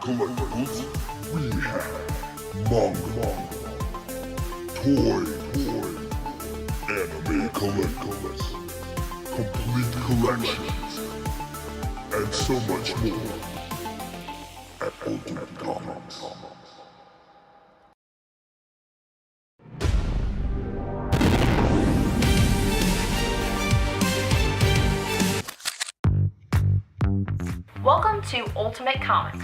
collectibles, we have manga, toy, anime collectibles, complete collections, and so much more at Ultimate Comics. Welcome to Ultimate Comics.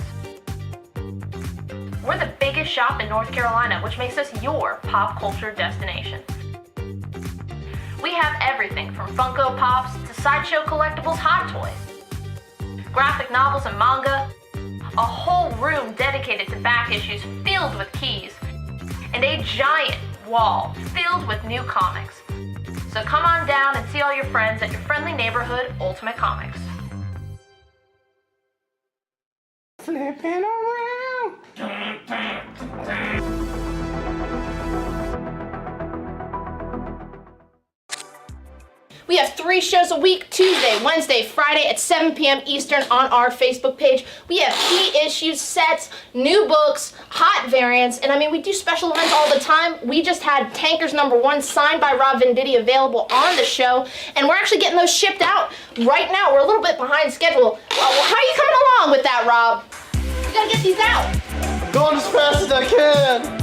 We're the biggest shop in North Carolina, which makes us your pop culture destination. We have everything from Funko Pops to sideshow collectibles, Hot Toys, graphic novels and manga, a whole room dedicated to back issues filled with keys, and a giant wall filled with new comics. So come on down and see all your friends at your friendly neighborhood Ultimate Comics. Flipping around. We have 3 shows a week, Tuesday, Wednesday, Friday at 7 p.m. Eastern on our Facebook page. We have key issues, sets, new books, hot variants, and I mean, we do special events all the time. We just had Tankers #1 signed by Rob Venditti available on the show, and we're actually getting those shipped out right now. We're a little bit behind schedule. Well, how are you coming along with that, Rob? You gotta get these out. Going as fast as I can.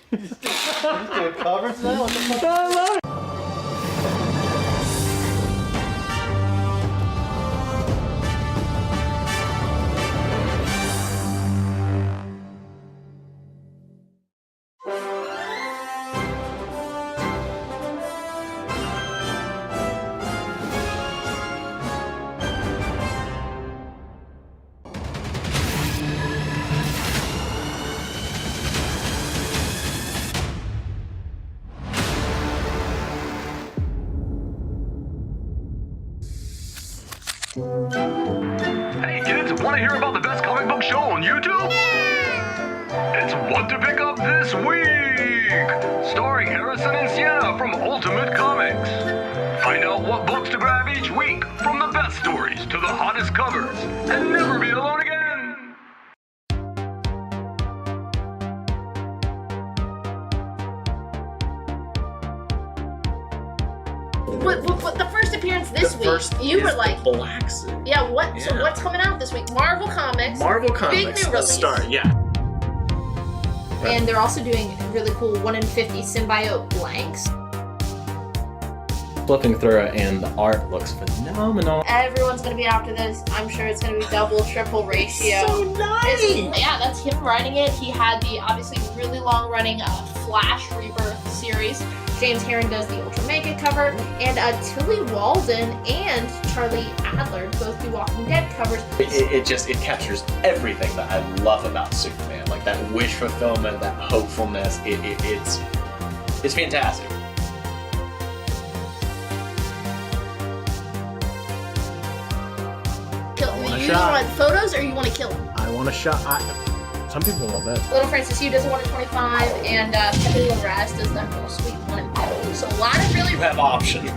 Just doing covers now? What the fuck? I love it. Hey kids, want to hear about the best comic book show on YouTube? It's What to Pick Up This Week! Starring Harrison and Sienna from Ultimate Comics. Find out what books to grab each week, from the best stories to the hottest covers, and never be alone again! What the first appearance this The week, first you is were like, the Black Suit. yeah, what? So Yeah. what's coming out this week? Marvel Comics. Marvel Comics. Big new The release. start, yeah. And they're also doing really cool 1 in 50 symbiote blanks. Flipping through it, and the art looks phenomenal. Everyone's gonna be after this. I'm sure it's gonna be double, triple ratio. So nice! Yeah, that's him writing it. He had the obviously really long running Flash Rebirth series. James Herring does the Ultra Mega cover, and Tilly Walden and Charlie Adler both do Walking Dead covers. It captures everything that I love about Superman, like that wish fulfillment, that hopefulness. It's fantastic. You want photos or you want to kill him? I want a shot. Some people want that. Little Francis Yu does a 1 in 25, and Pepe Larraz does that real sweet 1 in 50. So a lot of really. You have options.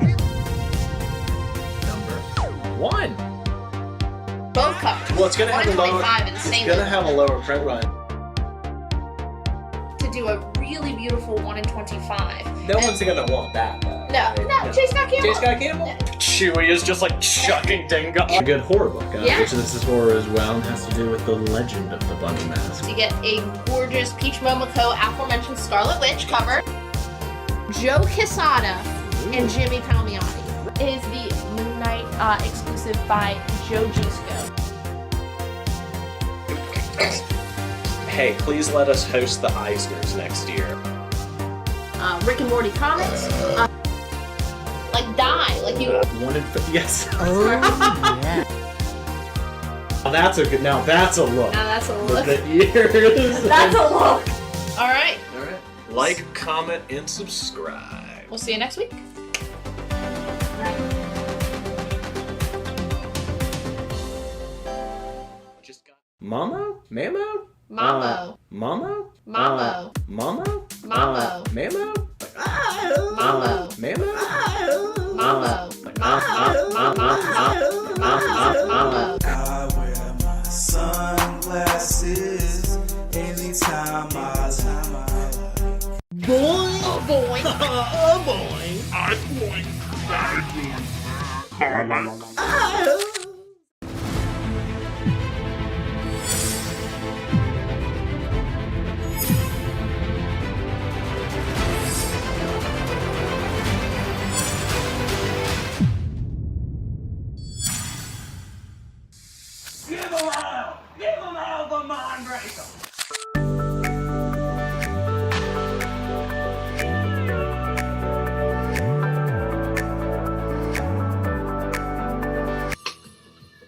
Number 1. Both covers. Well, it's gonna have a lower. 1 in 25 It's insanely. gonna have a lower print run. To do a really beautiful 1 in 25. No one's gonna want that though. No, Chase got Campbell. Chase got Campbell? Chewie is just like chucking Dingo. A good horror book, Yeah. which this is horror as well, and has to do with the legend of the bunny mask. You get a gorgeous Peach Momoko aforementioned Scarlet Witch cover. Joe Quesada and Jimmy Palmiotti. It is the Moon Knight exclusive by Joe Gisco. Hey, please let us host the Eisners next year. Rick and Morty comics. Like Die, like you. Yes. Oh, yeah. Now that's a look. Now that's a look. The ears. That's a look. All right. Alright. Like, comment, and subscribe. We'll see you next week. Just got Mamo? Mamo? Mamo. Mamo? Mamo. Mamo? Mamo. Mamo? Mamo. Mamo? Mamo. Mamo. I wear my sunglasses anytime I Boy.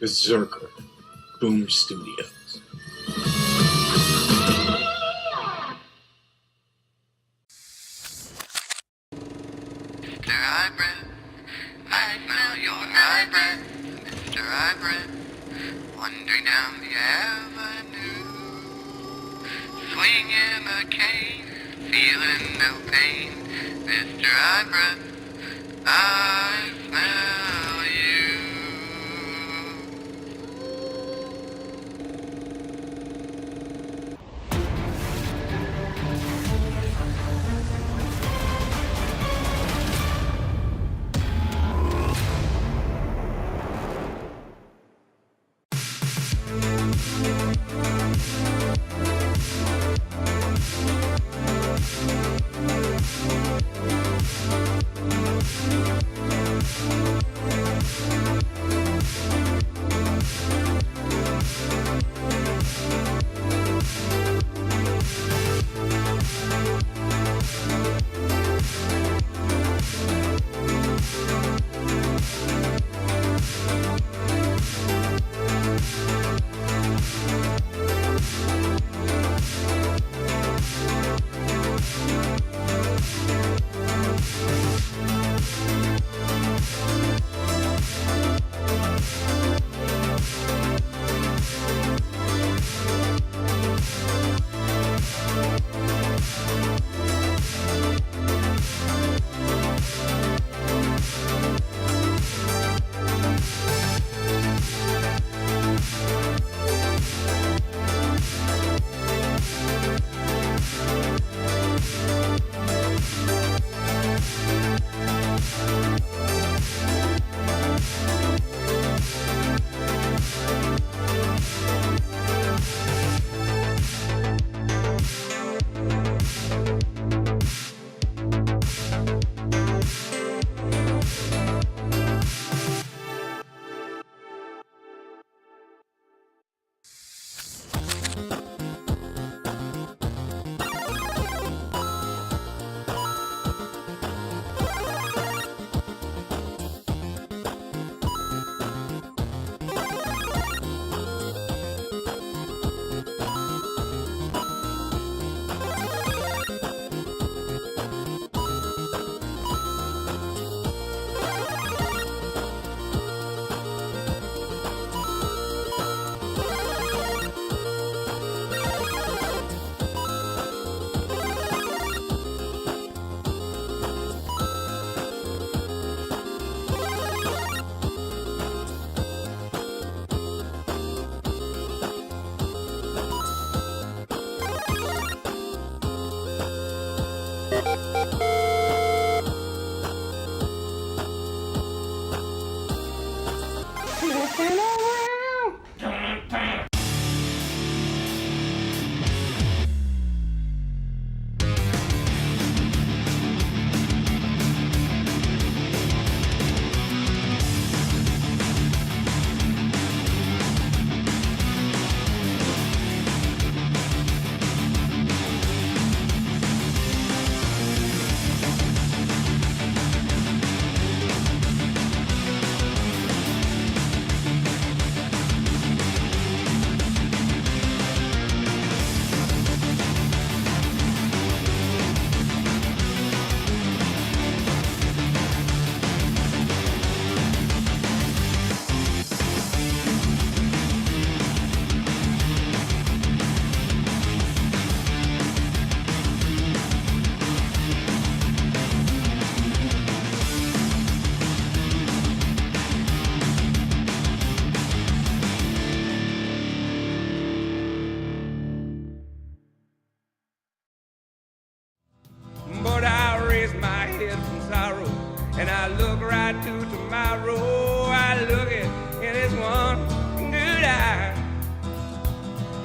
Berserker, Boomer Studios. Mr. Hybrid, I smell your hybrid. Mr. Hybrid, wandering down the avenue, swinging a cane, feeling no pain. Mr. Hybrid, I smell you.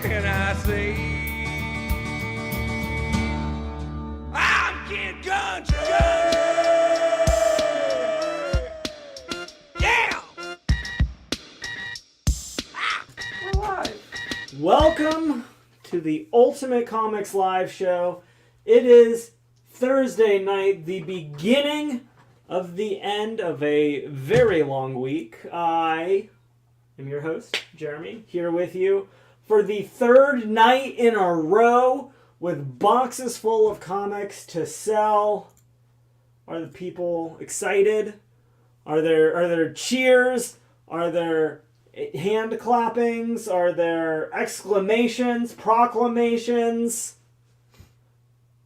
can I say? I'm Kid Country! Yeah! We're live. Welcome to the Ultimate Comics Live Show. It is Thursday night, the beginning of the end of a very long week. I am your host, Jeremy, here with you for the third night in a row with boxes full of comics to sell. Are the people excited? Are there cheers? Are there hand clappings? Are there exclamations, proclamations,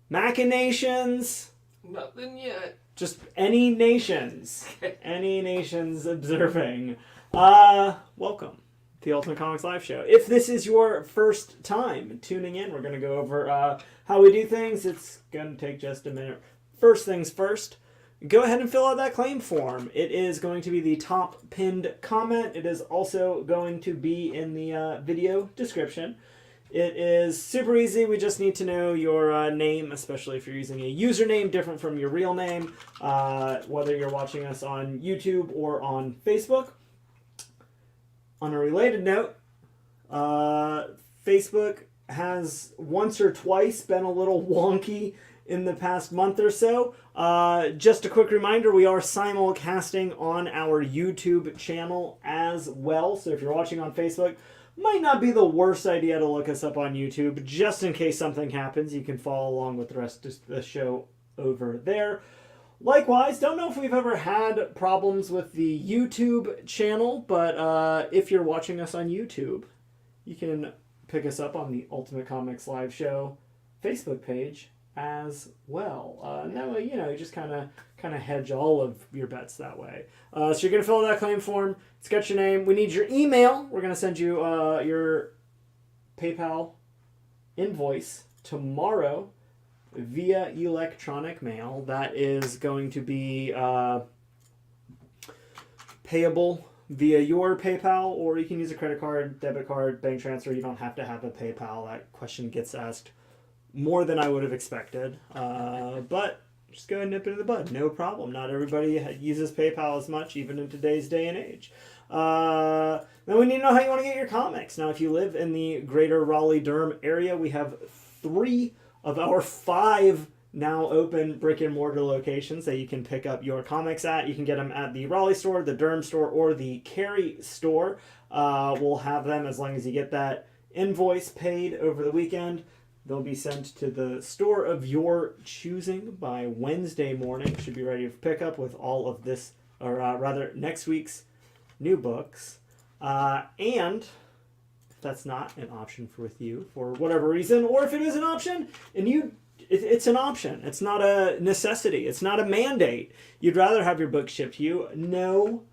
machinations? Nothing yet. Just any nations. Any nations observing. Welcome to the Ultimate Comics Live Show. If this is your first time tuning in, we're going to go over how we do things. It's going to take just a minute. First things first, go ahead and fill out that claim form. It is going to be the top pinned comment. It is also going to be in the video description. It is super easy. We just need to know your name, especially if you're using a username different from your real name, whether you're watching us on YouTube or on Facebook. On a related note, Facebook has once or twice been a little wonky in the past month or so. Just a quick reminder, we are simulcasting on our YouTube channel as well. So if you're watching on Facebook, might not be the worst idea to look us up on YouTube. Just in case something happens, you can follow along with the rest of the show over there. Likewise, don't know if we've ever had problems with the YouTube channel, but if you're watching us on YouTube, you can pick us up on the Ultimate Comics Live Show Facebook page as well. And that way, you just kind of hedge all of your bets that way. So you're going to fill out that claim form. It's got your name. We need your email. We're going to send you your PayPal invoice tomorrow via electronic mail. That is going to be payable via your PayPal, or you can use a credit card, debit card, bank transfer. You don't have to have a PayPal. That question gets asked more than I would have expected. But just go and nip it in the bud. No problem. Not everybody uses PayPal as much, even in today's day and age. Then we need to know how you want to get your comics. Now, if you live in the greater Raleigh-Durham area, we have 3 of our 5 now open brick-and-mortar locations that you can pick up your comics at. You can get them at the Raleigh store, the Durham store, or the Cary store. We'll have them as long as you get that invoice paid over the weekend. They'll be sent to the store of your choosing by Wednesday morning. Should be ready for pickup with all of this, or rather next week's new books. And if that's not an option with you for whatever reason, or if it is an option and it's an option. It's not a necessity. It's not a mandate. You'd rather have your book shipped to you. No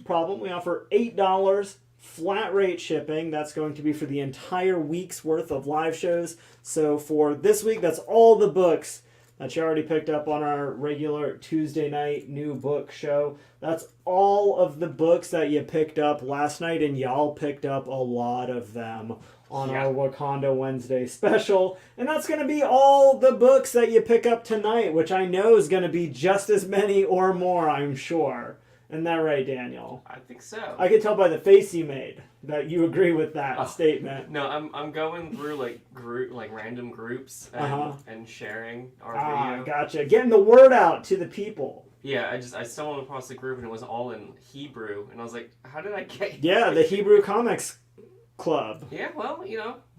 problem. We offer $8 flat rate shipping. That's going to be for the entire week's worth of live shows. So for this week, that's all the books that you already picked up on our regular Tuesday night new book show. That's all of the books that you picked up last night, and y'all picked up a lot of them on our Wakanda Wednesday special. And that's going to be all the books that you pick up tonight, which I know is going to be just as many or more, I'm sure. Isn't that right, Daniel? I think so. I could tell by the face you made that you agree with that statement. No, I'm going through random groups and sharing our video. Gotcha. Getting the word out to the people. Yeah, I stumbled across the group and it was all in Hebrew, and I was like, how did I get? Yeah, the Hebrew Comics Club. Yeah, well,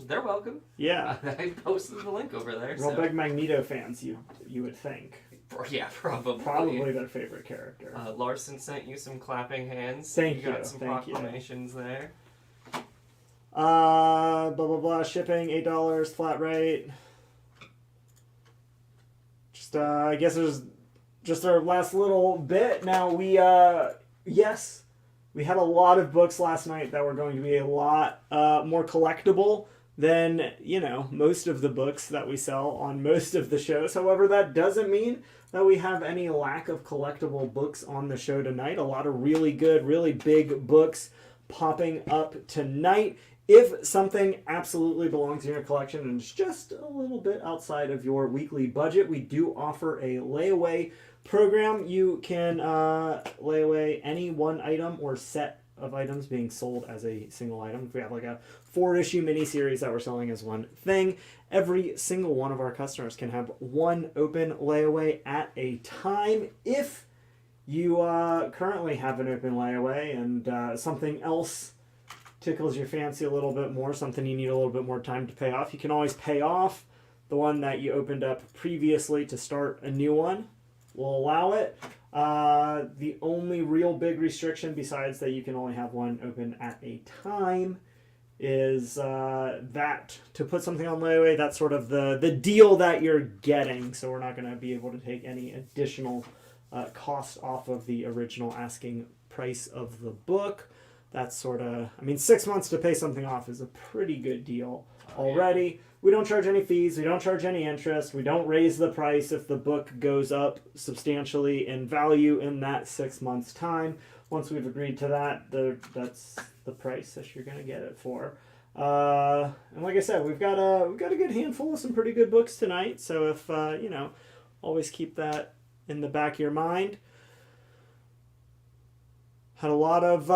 they're welcome. Yeah. I posted the link over there. Real big Magneto fans, you would think. Yeah, probably. Probably their favorite character. Larson sent you some clapping hands. Thank you. You got some proclamations there. Blah, blah, blah. Shipping, $8, flat rate. Just, I guess there's just our last little bit. Now, we had a lot of books last night that were going to be a lot more collectible than, most of the books that we sell on most of the shows. However, that doesn't mean that we have any lack of collectible books on the show tonight. A lot of really good, really big books popping up tonight If something absolutely belongs in your collection and is just a little bit outside of your weekly budget, we do offer a layaway program. You can lay away any one item or set of items being sold as a single item. If we have like a 4-issue miniseries that we're selling as one thing, every single one of our customers can have one open layaway at a time. If you currently have an open layaway and something else tickles your fancy a little bit more, something you need a little bit more time to pay off, you can always pay off the one that you opened up previously to start a new one. We'll allow it. The only real big restriction, besides that you can only have one open at a time, is that to put something on layaway, that's sort of the deal that you're getting. So we're not going to be able to take any additional cost off of the original asking price of the book. That's sort of, 6 months to pay something off is a pretty good deal already. We don't charge any fees. We don't charge any interest. We don't raise the price if the book goes up substantially in value in that 6 months' time. Once we've agreed to that, that's the price that you're going to get it for. And like I said, we've got a good handful of some pretty good books tonight. So if, always keep that in the back of your mind. Had a lot of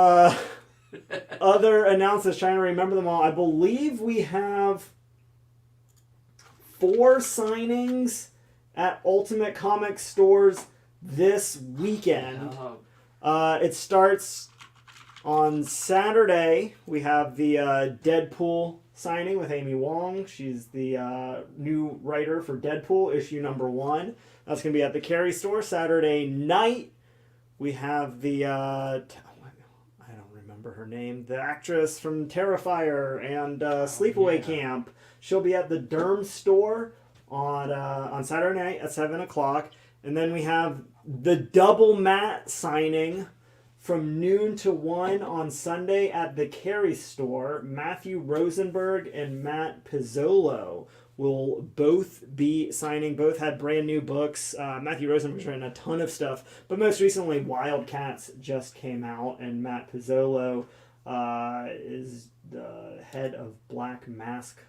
other announcements, trying to remember them all. I believe we have 4 signings at Ultimate Comics stores this weekend. It starts on Saturday. We have the Deadpool signing with Amy Wong. She's the new writer for Deadpool, issue number 1. That's going to be at the Carey store. Saturday night, we have the, I don't remember her name, the actress from Terrifier and Sleepaway Camp. She'll be at the Derm store on Saturday night at 7 o'clock. And then we have the double Matt signing from noon to 1 on Sunday at the Carey store. Matthew Rosenberg and Matt Pizzolo will both be signing. Both had brand new books. Matthew Rosenberg's written a ton of stuff, but most recently Wildcats just came out, and Matt Pizzolo is the head of Black Mask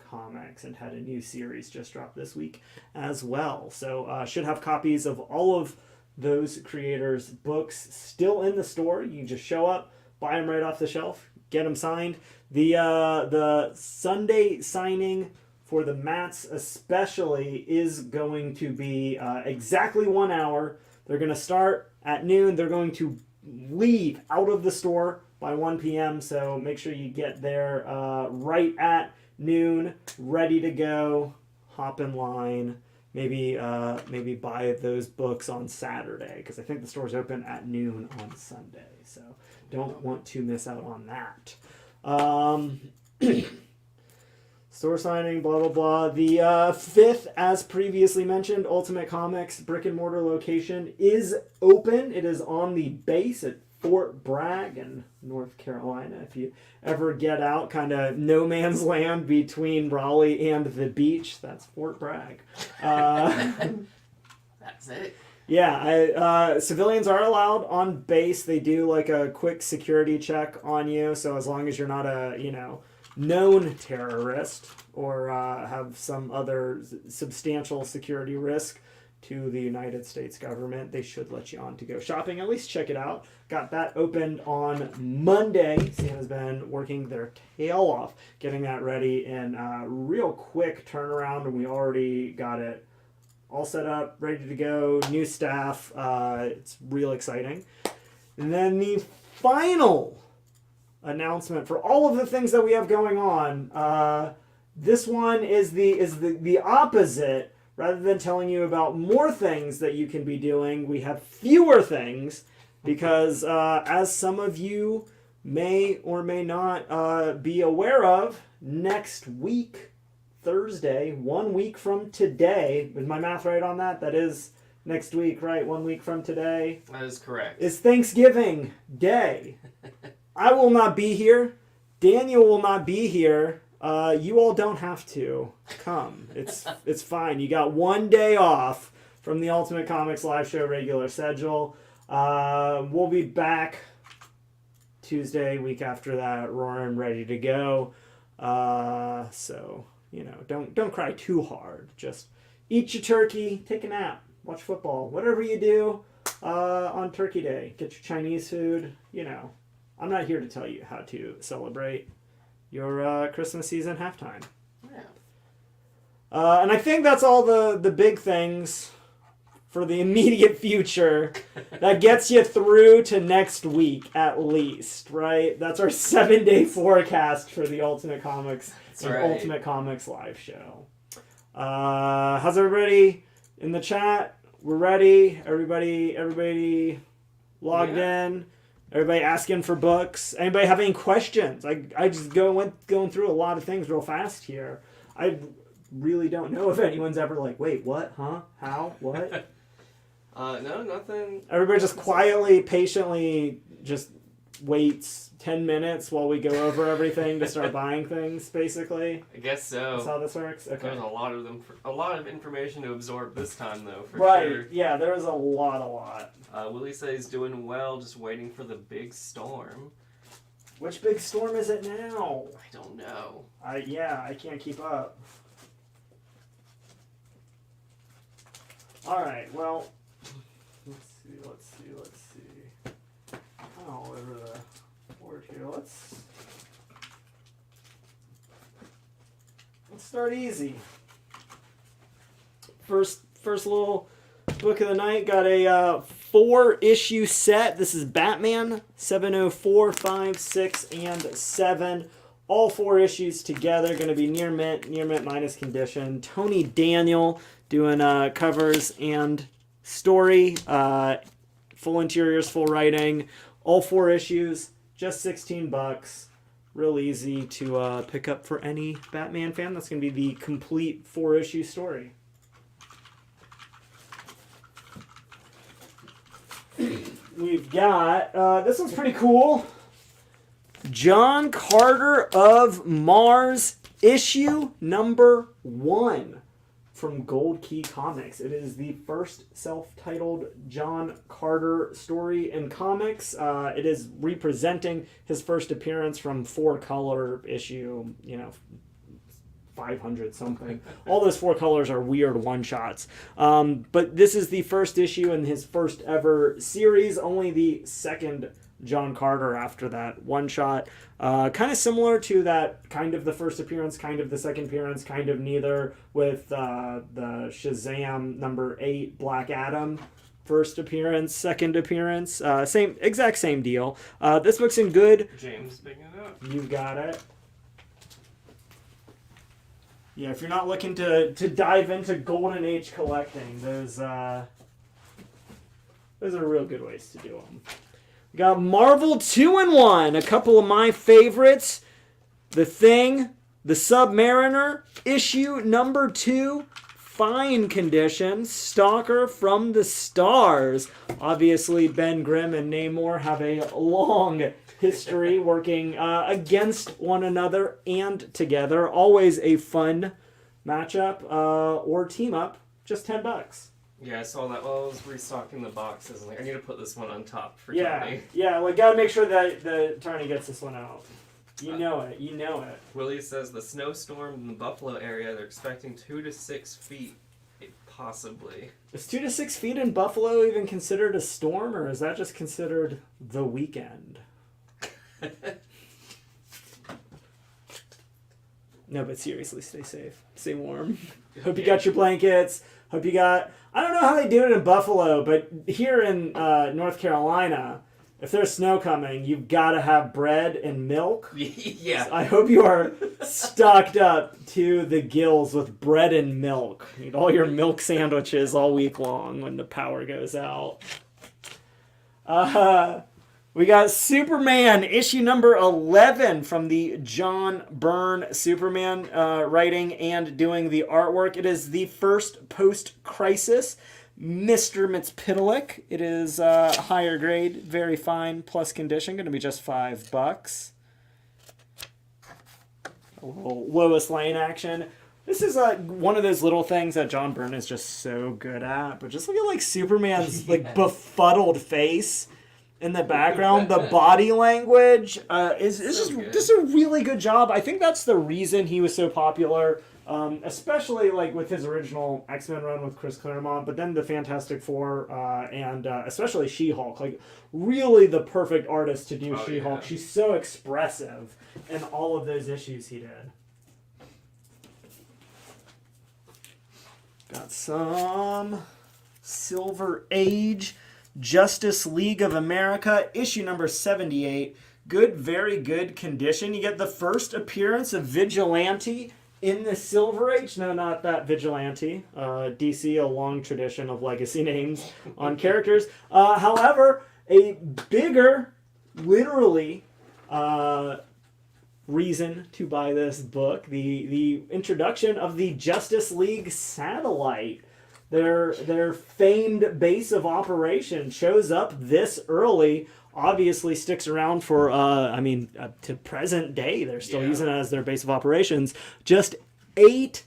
Comics and had a new series just dropped this week as well. So should have copies of all of those creators' books still in the store. You can just show up, buy them right off the shelf, get them signed. The Sunday signing for the Mats especially is going to be exactly 1 hour. They're going to start at noon. They're going to leave out of the store by 1 p.m. So make sure you get there right at noon, ready to go, hop in line, maybe buy those books on Saturday, because I think the store's open at noon on Sunday. So don't want to miss out on that. Store signing, blah, blah, blah. The 5th, as previously mentioned, Ultimate Comics brick and mortar location is open. It is on the base at Fort Bragg in North Carolina. If you ever get out, kind of no man's land between Raleigh and the beach, that's Fort Bragg. That's it. Yeah, civilians are allowed on base. They do like a quick security check on you, so as long as you're not a, known terrorist or have some other substantial security risk to the United States government, they should let you on to go shopping. At least check it out. Got that opened on Monday. Santa's been working their tail off getting that ready in a real quick turnaround, and we already got it all set up, ready to go, new staff. It's real exciting. And then the final announcement for all of the things that we have going on. This one is the opposite. Rather than telling you about more things that you can be doing, we have fewer things because, as some of you may or may not be aware of, next week, Thursday, 1 week from today, is my math right on that? That is next week, right? 1 week from today. That is correct. Is Thanksgiving Day. I will not be here. Daniel will not be here. You all don't have to come. It's fine. You got 1 day off from the Ultimate Comics live show regular schedule. We'll be back Tuesday. Week after that, roaring, ready to go. So, you know, don't cry too hard. Just eat your turkey, take a nap, watch football, whatever you do on Turkey Day. Get your Chinese food. You know, I'm not here to tell you how to celebrate your Christmas season halftime. Yeah. And I think that's all the big things for the immediate future that gets you through to next week at least, right? That's our 7-day forecast for the Ultimate Comics and Ultimate Comics live show. How's everybody in the chat? We're ready. Everybody logged in. Everybody asking for books. Anybody have any questions? I just going through a lot of things real fast here. I really don't know if anyone's ever like, wait, what? Huh? How? What? No, nothing. Everybody just quietly, patiently just waits 10 minutes while we go over everything to start buying things, basically. I guess so. That's how this works? Okay. There's a lot of information to absorb this time, though, for right. sure. Yeah, there was a lot. Willie says he's doing well, just waiting for the big storm. Which big storm is it now? I don't know. I can't keep up. Alright, well, let's see. All over the board here. Let's start easy. First little book of the night, got a 4-issue set. This is Batman 704, 5, 6, and 7. All 4 issues together. Going to be near mint minus condition. Tony Daniel doing covers and story. Full interiors, full writing. All 4 issues, just $16. Real easy to pick up for any Batman fan. That's going to be the complete 4-issue story. We've got, this one's pretty cool. John Carter of Mars, issue number 1 from Gold Key Comics. It is the first self-titled John Carter story in comics. It is representing his first appearance from 4-color issue, 500 something. All those 4 colors are weird one-shots. But this is the first issue in his first ever series, only the second John Carter after that one-shot. Kind of similar to that kind of the first appearance, kind of the second appearance, kind of neither with the Shazam number 8 Black Adam first appearance, second appearance. Exact same deal. This book's in good. James picking it up. You got it. Yeah, if you're not looking to dive into Golden Age collecting, those are real good ways to do them. We got Marvel 2-in-1, a couple of my favorites. The Thing, The Submariner, issue number 2, fine condition, Stalker from the Stars. Obviously, Ben Grimm and Namor have a long history working against one another and together. Always a fun matchup or team up. Just $10. Yeah, I saw that while I was restocking the boxes. I need to put this one on top for Tony. Yeah, like gotta make sure that the Tony gets this one out. You know it. Willie says the snowstorm in the Buffalo area, they're expecting 2 to 6 feet, possibly. Is 2 to 6 feet in Buffalo even considered a storm, or is that just considered the weekend? No, but seriously, stay safe. Stay warm. Hope you got your blankets. Hope you got... I don't know how they do it in Buffalo, but here in North Carolina, if there's snow coming, you've got to have bread and milk. Yeah. So I hope you are stocked up to the gills with bread and milk. Eat all your milk sandwiches all week long when the power goes out. We got Superman, issue number 11 from the John Byrne Superman writing and doing the artwork. It is the first post-crisis Mr. Mxyzptlk. It is higher grade, very fine, plus condition, going to be just $5. A little Lois Lane action. This is one of those little things that John Byrne is just so good at. But just look at Superman's befuddled face. in the background, the body language is good. just a really good job. I think that's the reason he was so popular, especially like with his original X-Men run with Chris Claremont, but then the Fantastic Four and especially She-Hulk. Like really the perfect artist to do She-Hulk. Yeah. She's so expressive in all of those issues he did. Got some Silver Age, Justice League of America, issue number 78. Good, very good condition. You get the first appearance of Vigilante in the Silver Age. No, not that Vigilante. DC, a long tradition of legacy names on characters. However, a bigger, literally, reason to buy this book, the introduction of the Justice League satellite. Their famed base of operation shows up this early, obviously sticks around for, to present day. They're still using it as their base of operations. Just $8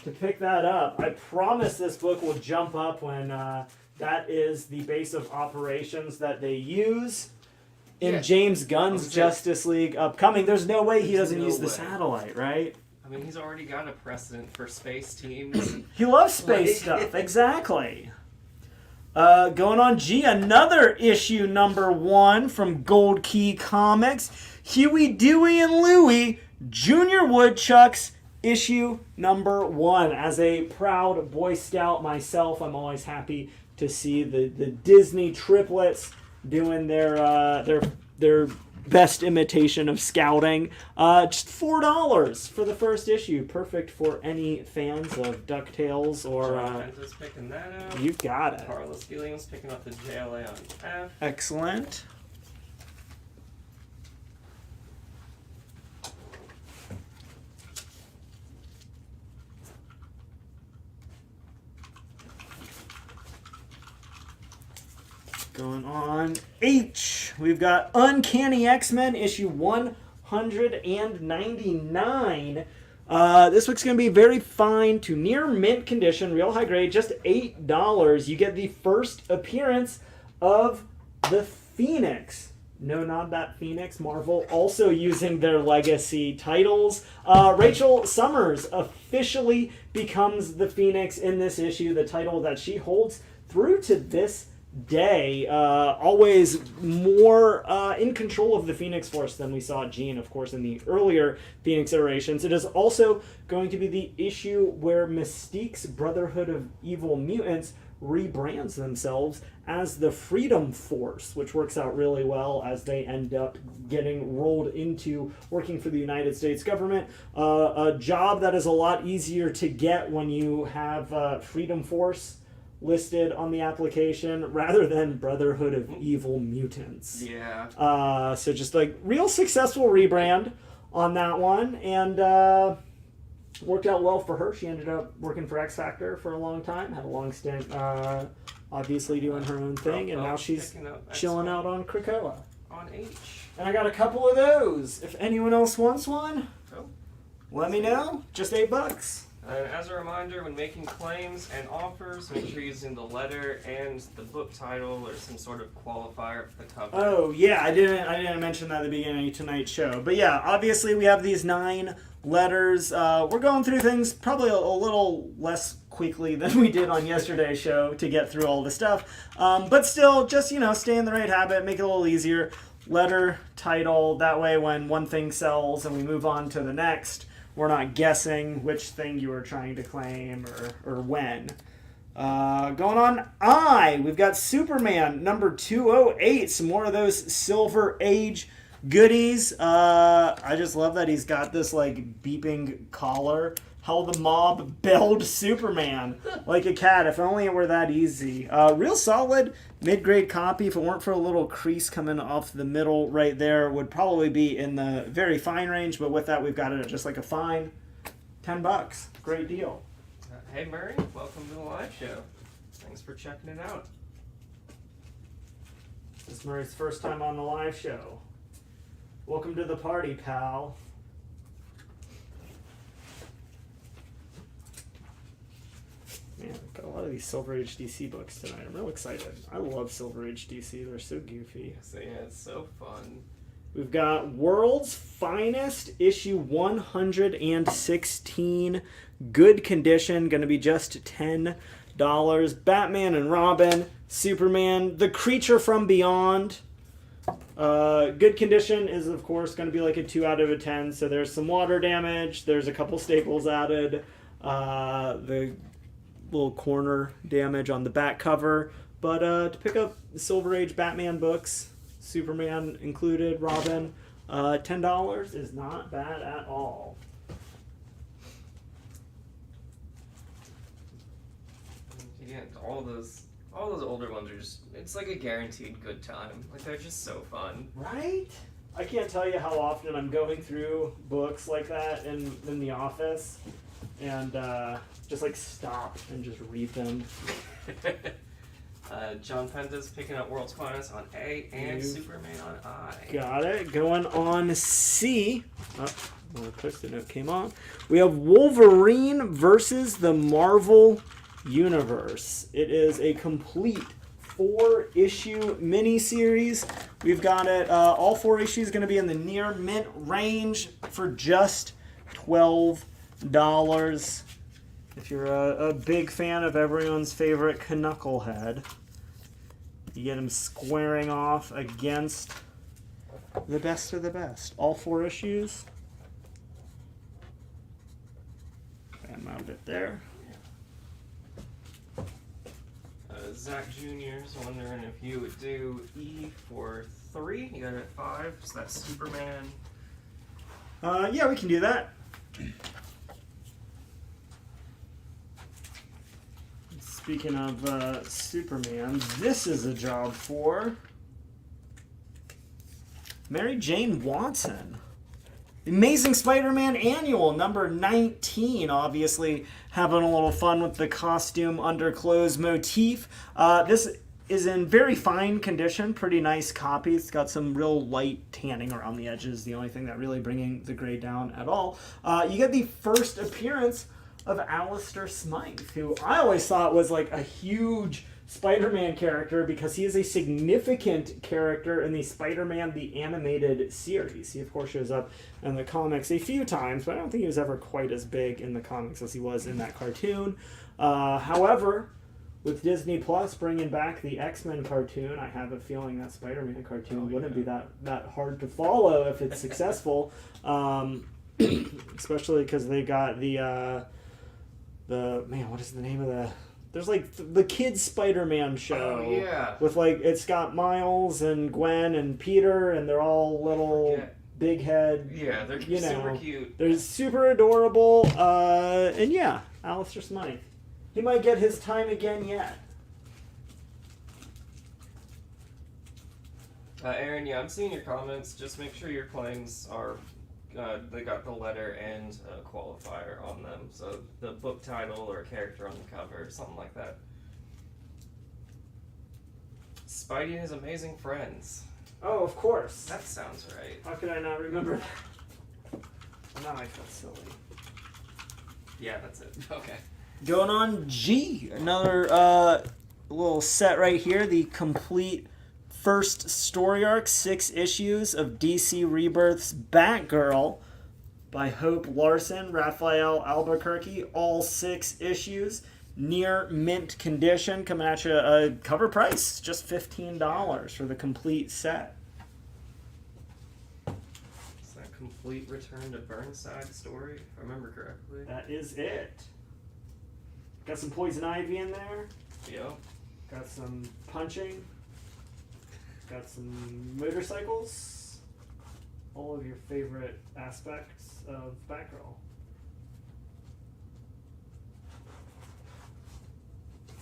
to pick that up. I promise this book will jump up when that is the base of operations that they use in James Gunn's Justice League upcoming. There's no way he doesn't use the satellite, right? I mean, he's already got a precedent for space teams. He loves space stuff, exactly. Going on G, another issue number 1 from Gold Key Comics. Huey, Dewey, and Louie, Junior Woodchucks, issue number 1. As a proud Boy Scout myself, I'm always happy to see the Disney triplets doing their best imitation of scouting. Just $4 for the first issue. Perfect for any fans of DuckTales or... Penza's picking that out. You got it. Carlos Gilliam's picking up the JLA on F. Excellent. Going on H, we've got Uncanny X-Men issue 199. This book's going to be very fine to near mint condition, real high grade, just $8. You get the first appearance of the Phoenix. No, not that Phoenix. Marvel also using their legacy titles. Rachel Summers officially becomes the Phoenix in this issue, the title that she holds through to this day. Always more in control of the Phoenix Force than we saw Jean, of course, in the earlier Phoenix iterations. It is also going to be the issue where Mystique's Brotherhood of Evil Mutants rebrands themselves as the Freedom Force, which works out really well as they end up getting rolled into working for the United States government. A job that is a lot easier to get when you have Freedom Force listed on the application rather than Brotherhood of Evil Mutants. Yeah. So just like real successful rebrand on that one, and worked out well for her. She ended up working for X Factor for a long time, had a long stint obviously doing her own thing, and now she's chilling out on Krakoa. On H. And I got a couple of those. If anyone else wants one, let me know. Just $8. And as a reminder, when making claims and offers, make sure you're using the letter and the book title or some sort of qualifier for the cover. Oh yeah, I didn't mention that at the beginning of tonight's show. But yeah, obviously we have these 9 letters. We're going through things probably a little less quickly than we did on yesterday's show to get through all the stuff. But still, just stay in the right habit, make it a little easier. Letter, title, that way when one thing sells and we move on to the next, we're not guessing which thing you were trying to claim or when. Going on I, we've got Superman number 208. Some more of those Silver Age goodies. I just love that he's got this like beeping collar. How the mob belled Superman like a cat. If only it were that easy. Real solid mid-grade copy. If it weren't for a little crease coming off the middle right there, would probably be in the very fine range. But with that, we've got it at just like a fine $10. Great deal. Hey Murray, welcome to the live show. Thanks for checking it out. This is Murray's first time on the live show. Welcome to the party, pal. Man, I've got a lot of these Silver Age DC books tonight. I'm real excited. I love Silver Age DC. They're so goofy. So yeah, it's so fun. We've got World's Finest, issue 116. Good condition, going to be just $10. Batman and Robin, Superman, The Creature from Beyond. Good condition is, of course, going to be like a 2 out of a 10. So there's some water damage. There's a couple staples added. The little corner damage on the back cover. But to pick up the Silver Age Batman books, Superman included, Robin, $10 is not bad at all. Yeah, all those older ones are just, it's like a guaranteed good time. Like, they're just so fun. Right? I can't tell you how often I'm going through books like that in the office and just like stop and just read them. John Penta's picking up World's Finest on A and Superman on I. Got it. Going on C. Oh, my post-it note came on. We have Wolverine versus the Marvel Universe. It is a complete 4-issue miniseries. We've got it. All 4 issues going to be in the near mint range for just $12. If you're a big fan of everyone's favorite Knucklehead, you get him squaring off against the best of the best. All 4 issues. And mount it there. Zach Jr. is wondering if you would do E for 3. You got it at 5, so that's Superman. Yeah, we can do that. Speaking of Superman, this is a job for Mary Jane Watson. Amazing Spider-Man Annual, number 19. Obviously, having a little fun with the costume underclothes motif. This is in very fine condition, pretty nice copy. It's got some real light tanning around the edges, the only thing that really bringing the gray down at all. You get the first appearance of Alistair Smythe, who I always thought was like a huge Spider-Man character because he is a significant character in the Spider-Man the Animated Series. He, of course, shows up in the comics a few times, but I don't think he was ever quite as big in the comics as he was in that cartoon. However, with Disney Plus bringing back the X-Men cartoon, I have a feeling that Spider-Man cartoon wouldn't be that hard to follow if it's successful, especially because they got the man, what is the name of the... There's like the kids Spider-Man show. Oh, yeah. With like, it's got Miles and Gwen and Peter, and they're all little big head. Yeah, they're super cute. They're super adorable. And yeah, Alistair Smythe. He might get his time again yet. Aaron, yeah, I'm seeing your comments. Just make sure your claims are... they got the letter and a qualifier on them, so the book title or a character on the cover, something like that. Spidey and his amazing friends. Oh, of course. That sounds right. How could I not remember that? Now I feel silly. Yeah, that's it. Okay. Going on G, another little set right here, the complete first story arc, 6 issues of DC Rebirth's Batgirl by Hope Larson, Raphael Albuquerque, all 6 issues, near mint condition, coming at you a cover price, just $15 for the complete set. It's that complete Return to Burnside story, if I remember correctly. That is it. Got some Poison Ivy in there. Yep. Got some punching. Got some motorcycles. All of your favorite aspects of Batgirl. See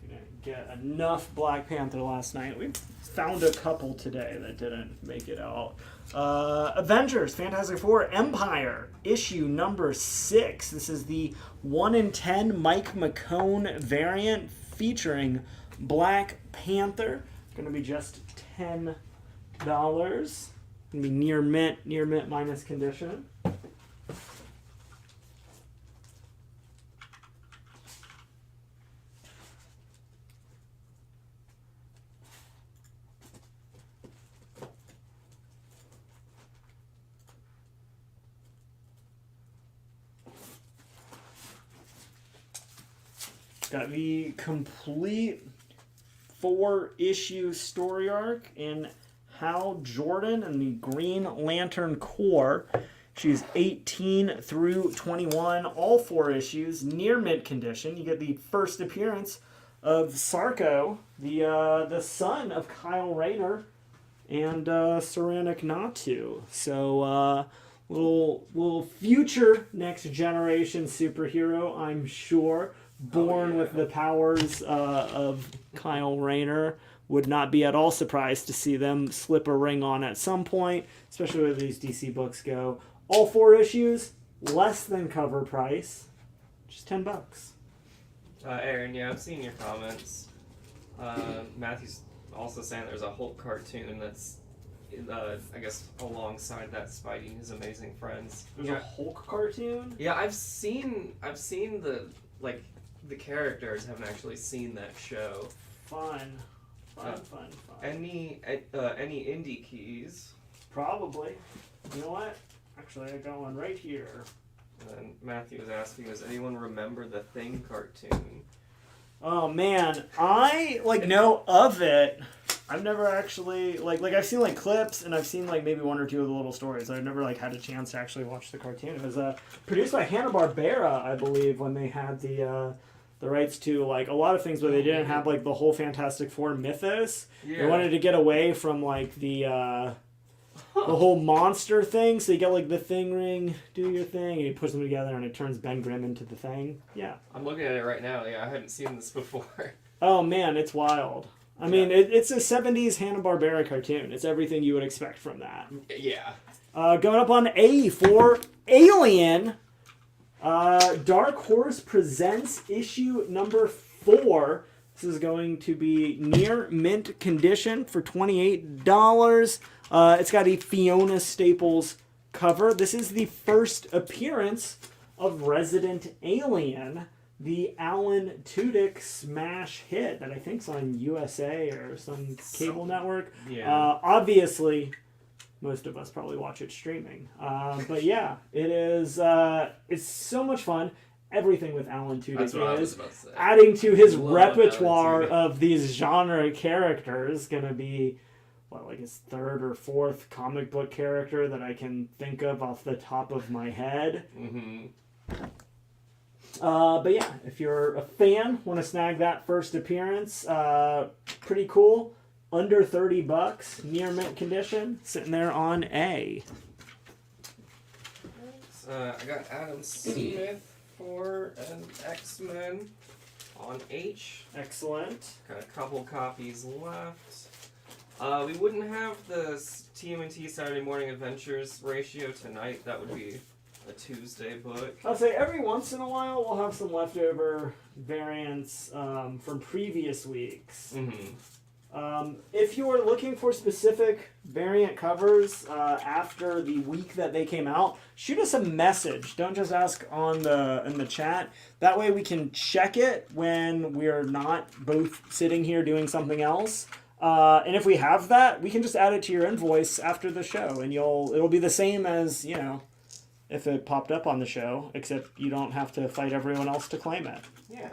if you didn't get enough Black Panther last night. We found a couple today that didn't make it out. Avengers, Fantastic Four, Empire, issue number 6. This is the 1 in 10 Mike McCone variant featuring Black Panther. Going to be just $10. Going to be near mint minus condition. got the complete 4-issue story arc in Hal Jordan and the Green Lantern Corps. Issues 18 through 21, all 4 issues, near mint condition. You get the first appearance of Sarko, the son of Kyle Rayner and Saranac Natu. So little future next generation superhero, I'm sure, born with the powers of Kyle Rayner. Would not be at all surprised to see them slip a ring on at some point, especially where these DC books go. All 4 issues, less than cover price, just $10. Aaron, yeah, I've seen your comments. Matthew's also saying there's a Hulk cartoon that's, I guess, alongside that Spidey and His Amazing Friends. There's a Hulk cartoon? Yeah, I've seen the characters. Haven't actually seen that show. Fun. Any indie keys? Probably. You know what? Actually, I got one right here. And Matthew was asking, does anyone remember the Thing cartoon? Oh man, I know of it. I've never actually I've seen clips and I've seen maybe 1 or 2 of the little stories. I've never had a chance to actually watch the cartoon. It was produced by Hanna-Barbera, I believe, when they had the rights to a lot of things, but they didn't have the whole Fantastic Four mythos. Yeah. They wanted to get away from the whole monster thing, so you get the Thing ring, do your thing, and you push them together and it turns Ben Grimm into the Thing. Yeah. I'm looking at it right now. Yeah, I hadn't seen this before. Oh man, it's wild. I mean, it's a 70s Hanna-Barbera cartoon. It's everything you would expect from that. Yeah. Going up on A for Alien, Dark Horse presents issue number 4. This is going to be near mint condition for $28. It's got a Fiona Staples cover. This is the first appearance of Resident Alien, the Alan Tudyk smash hit that I think's on USA or some cable network. Yeah. Obviously, most of us probably watch it streaming. But yeah, it is. It's so much fun. Everything with Alan Tudyk is adding to his repertoire of these genre characters. Gonna be his 3rd or 4th comic book character that I can think of off the top of my head. Mm-hmm. But yeah, if you're a fan, want to snag that first appearance, pretty cool. Under $30, near mint condition, sitting there on A. I got Adam Smith for an X-Men on H. Excellent. Got a couple copies left. We wouldn't have the TMNT Saturday Morning Adventures ratio tonight. That would be a Tuesday book. I'll say every once in a while we'll have some leftover variants from previous weeks. Mm-hmm. If you're looking for specific variant covers after the week that they came out, shoot us a message. Don't just ask in the chat. That way we can check it when we're not both sitting here doing something else. And if we have that, we can just add it to your invoice after the show, and it'll be the same as if it popped up on the show, except you don't have to fight everyone else to claim it. Yeah.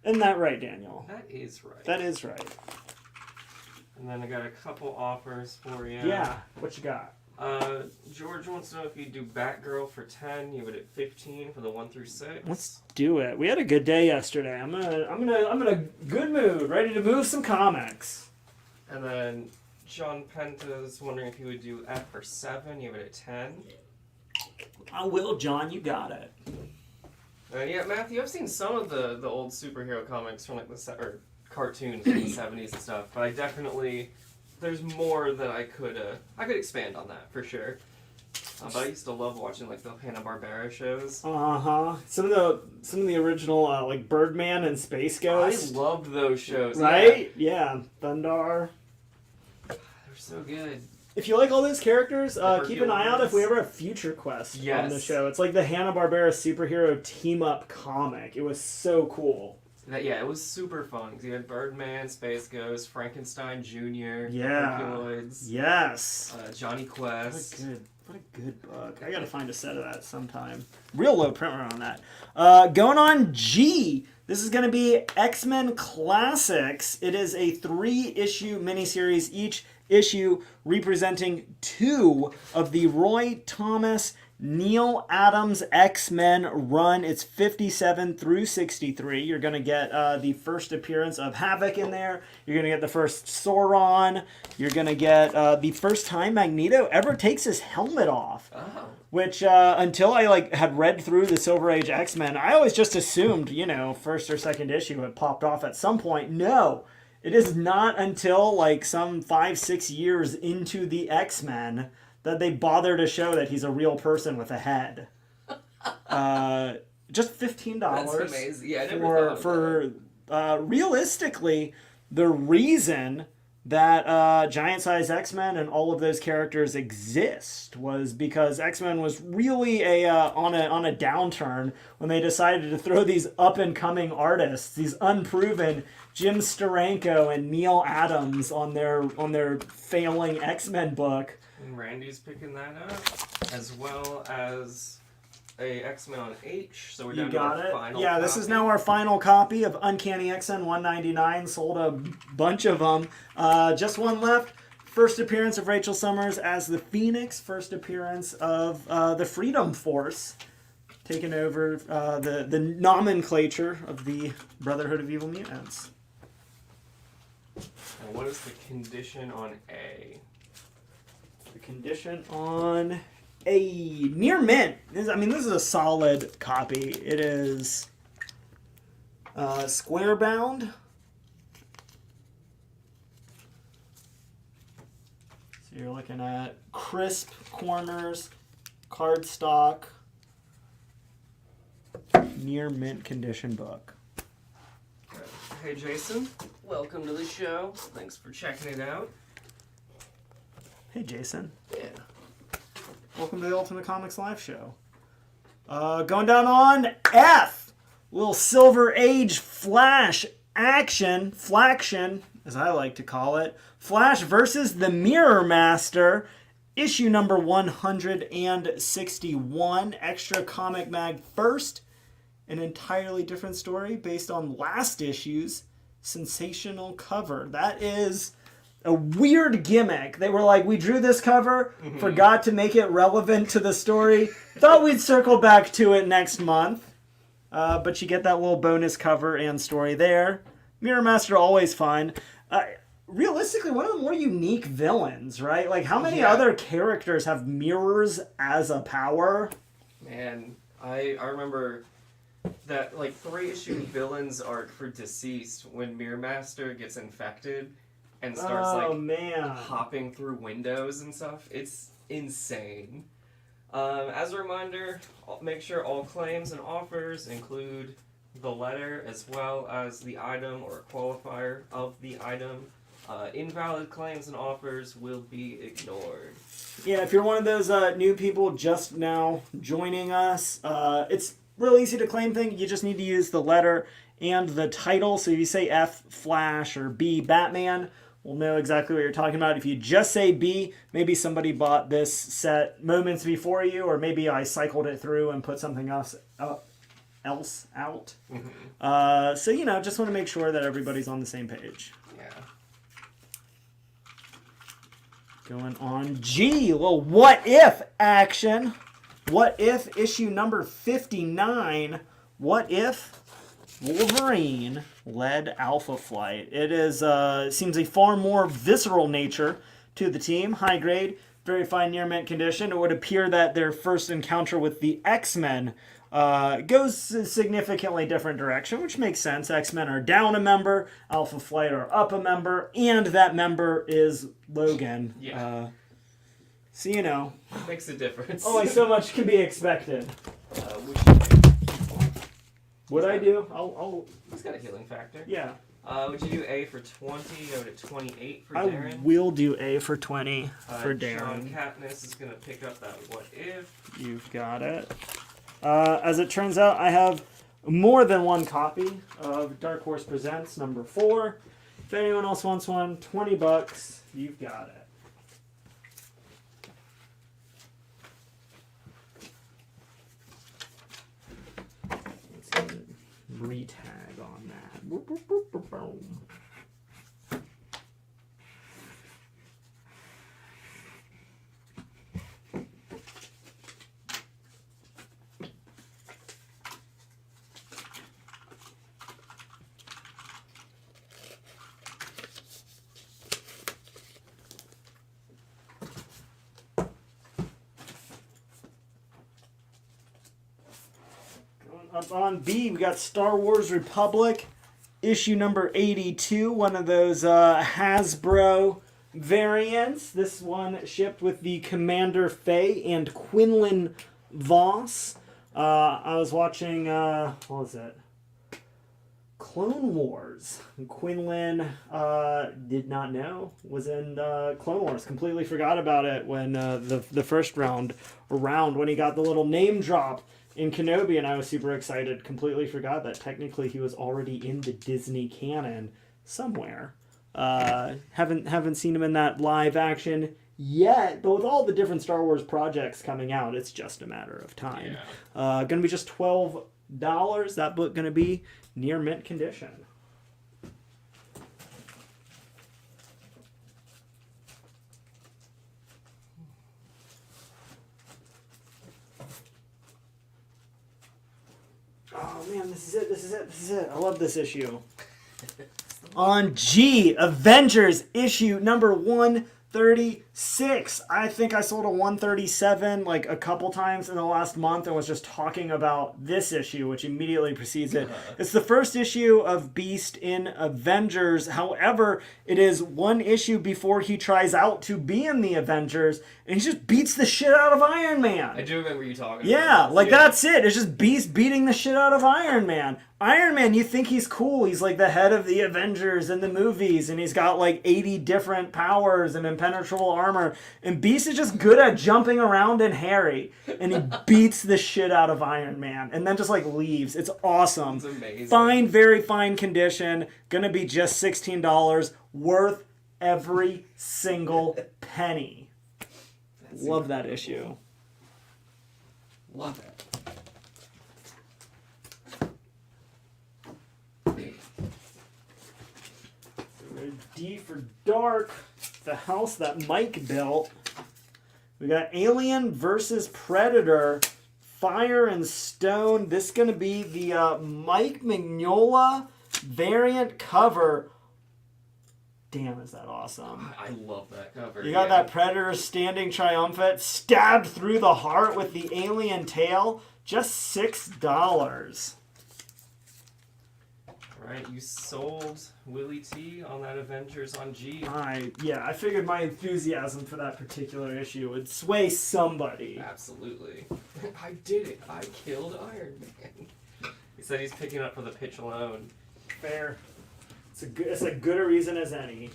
Isn't that right, Daniel? That is right. That is right. And then I got a couple offers for you. Yeah. What you got? George wants to know if you do Batgirl for 10, you would at 15 for the 1 through 6. Let's do it. We had a good day yesterday. I'm in a good mood, ready to move some comics. And then John Penta's wondering if you would do F for 7, you would at 10. I will, John. You got it. Yeah, Matthew, I've seen some of the old superhero comics from or cartoons from the 70s and stuff, but I definitely there's more that I could expand on that for sure. But I used to love watching the Hanna-Barbera shows. Some of the original Birdman and Space Ghost. I loved those shows. Right? Yeah. Thundar. They're so good. If you like all those characters, keep an eye out if we ever have Future Quest on the show. It's like the Hanna-Barbera superhero team-up comic. It was so cool. It was super fun. You had Birdman, Space Ghost, Frankenstein Jr., yeah, Herculoids, yes, Johnny Quest. What a good book. I gotta find a set of that sometime. Real low print run on that. Going on G. This is going to be X-Men Classics. It is a 3-issue miniseries, each issue representing 2 of the Roy Thomas Neil Adams X-Men run. It's 57 through 63. You're going to get the first appearance of Havoc in there. You're going to get the first Sauron. You're going to get the first time Magneto ever takes his helmet off. Oh. Which, until I had read through the Silver Age X-Men, I always just assumed, first or second issue had popped off at some point. No, it is not until some 5-6 years into the X-Men that they bother to show that he's a real person with a head. Just $15. That's amazing. Yeah, I never thought for realistically, the reason that giant-size X-Men and all of those characters exist was because X-Men was really on a downturn when they decided to throw these up-and-coming artists, these unproven Jim Steranko and Neil Adams on their failing X-Men book. And Randy's picking that up, as well as a X-Men on H. So we're down to our final Yeah, this copy. is now our final copy of Uncanny X-Men 199. Sold a bunch of them. Just one left. First appearance of Rachel Summers as the Phoenix. First appearance of the Freedom Force, taking over the nomenclature of the Brotherhood of Evil Mutants. And what is the condition on A? The condition on a near mint. This is a solid copy. It is square bound. So you're looking at crisp corners, cardstock, near mint condition book. Hey Jason, welcome to the show. Thanks for checking it out. Hey Jason. Yeah. Welcome to the Ultimate Comics Live Show. Going down on F. Little Silver Age Flash action, Flaction, as I like to call it. Flash versus the Mirror Master. Issue number 161. Extra Comic Mag first. An entirely different story based on last issue's sensational cover. That is a weird gimmick. They were like, we drew this cover, forgot to make it relevant to the story, thought we'd circle back to it next month. But you get that little bonus cover and story there. Mirror Master, always fun. Realistically, one of the more unique villains, right? How many other characters have mirrors as a power? Man, I remember that 3-issue villains arc for Deceased when Mirror Master gets infected and starts hopping through windows and stuff. It's insane. As a reminder, make sure all claims and offers include the letter as well as the item or qualifier of the item. Invalid claims and offers will be ignored. Yeah, if you're one of those new people just now joining us, it's real easy to claim things. You just need to use the letter and the title. So if you say F, Flash, or B, Batman, we'll know exactly what you're talking about. If you just say B, maybe somebody bought this set moments before you, or maybe I cycled it through and put something else out. Mm-hmm. So, just want to make sure that everybody's on the same page. Yeah. Going on G, little what if action. What if issue number 59? What if Wolverine led Alpha Flight? It is seems a far more visceral nature to the team. High grade, very fine near mint condition. It would appear that their first encounter with the X-Men goes a significantly different direction, which makes sense. X-Men are down a member, Alpha Flight are up a member, and that member is Logan. Yeah. So, Makes a difference. only so much can be expected. What I do? I'll. He's got a healing factor. Yeah. Would you do A for 20, go to 28 for I Darren? will do A for 20 for Sean Darren. Katniss is going to pick up that what if. You've got it. As it turns out, I have more than one copy of Dark Horse Presents number 4. If anyone else wants one, $20. You've got it. retag on that. Boop, boop, boop, boop, boom. Up on B, we got Star Wars Republic, issue number 82, one of those Hasbro variants. This one shipped with the Commander Faye and Quinlan Voss. I was watching, what was it? Clone Wars. Quinlan did not know was in Clone Wars. Completely forgot about it when the first round when he got the little name drop in Kenobi, and I was super excited. Completely forgot that technically he was already in the Disney canon somewhere. Haven't seen him in that live action yet, but with all the different Star Wars projects coming out, it's just a matter of time. Yeah. Gonna be just $12. That book gonna be near mint condition. Oh man, this is it. I love this issue. On G, Avengers issue number 136. I think I sold a 137 like a couple times in the last month and was just talking about this issue, which immediately precedes it. It's the first issue of Beast in Avengers. However, it is one issue before he tries out to be in the Avengers, and he just beats the shit out of Iron Man. I do remember you talking Yeah, about like that's it. It's just Beast beating the shit out of Iron Man. Iron Man, you think he's cool. He's like the head of the Avengers in the movies, and he's got like 80 different powers and impenetrable armor. And Beast is just good at jumping around and hairy, and he beats the shit out of Iron Man, and then just like leaves. It's awesome. It's amazing. Fine, very fine condition. Gonna be just $16. Worth every single penny. Love that issue. Love it. D for Dark, the house that Mike built. We got Alien versus Predator, Fire and Stone. This is going to be the Mike Mignola variant cover. Damn, is that awesome. I love that cover. You got that Predator standing triumphant, stabbed through the heart with the alien tail. Just $6. Right, you sold Willie T on that Avengers on G. I figured my enthusiasm for that particular issue would sway somebody. Absolutely. I did it. I killed Iron Man. He said he's picking up for the pitch alone. Fair. It's a good a reason as any.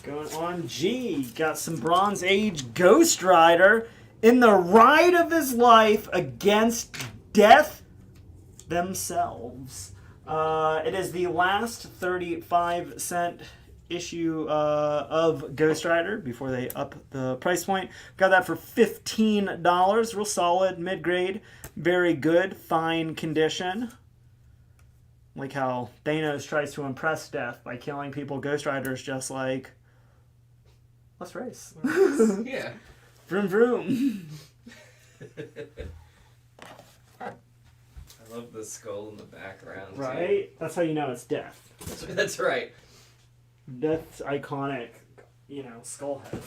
Going on G, got some Bronze Age Ghost Rider in the ride of his life against death themselves. It is the last 35-cent issue of Ghost Rider before they up the price point. Got that for $15. Real solid, mid-grade, very good, fine condition. Like how Thanos tries to impress death by killing people. Ghost Rider's just like, let's race. Yeah. Vroom vroom. I love the skull in the background. Right? That's how you know it's death. That's right. Death's iconic, skull head.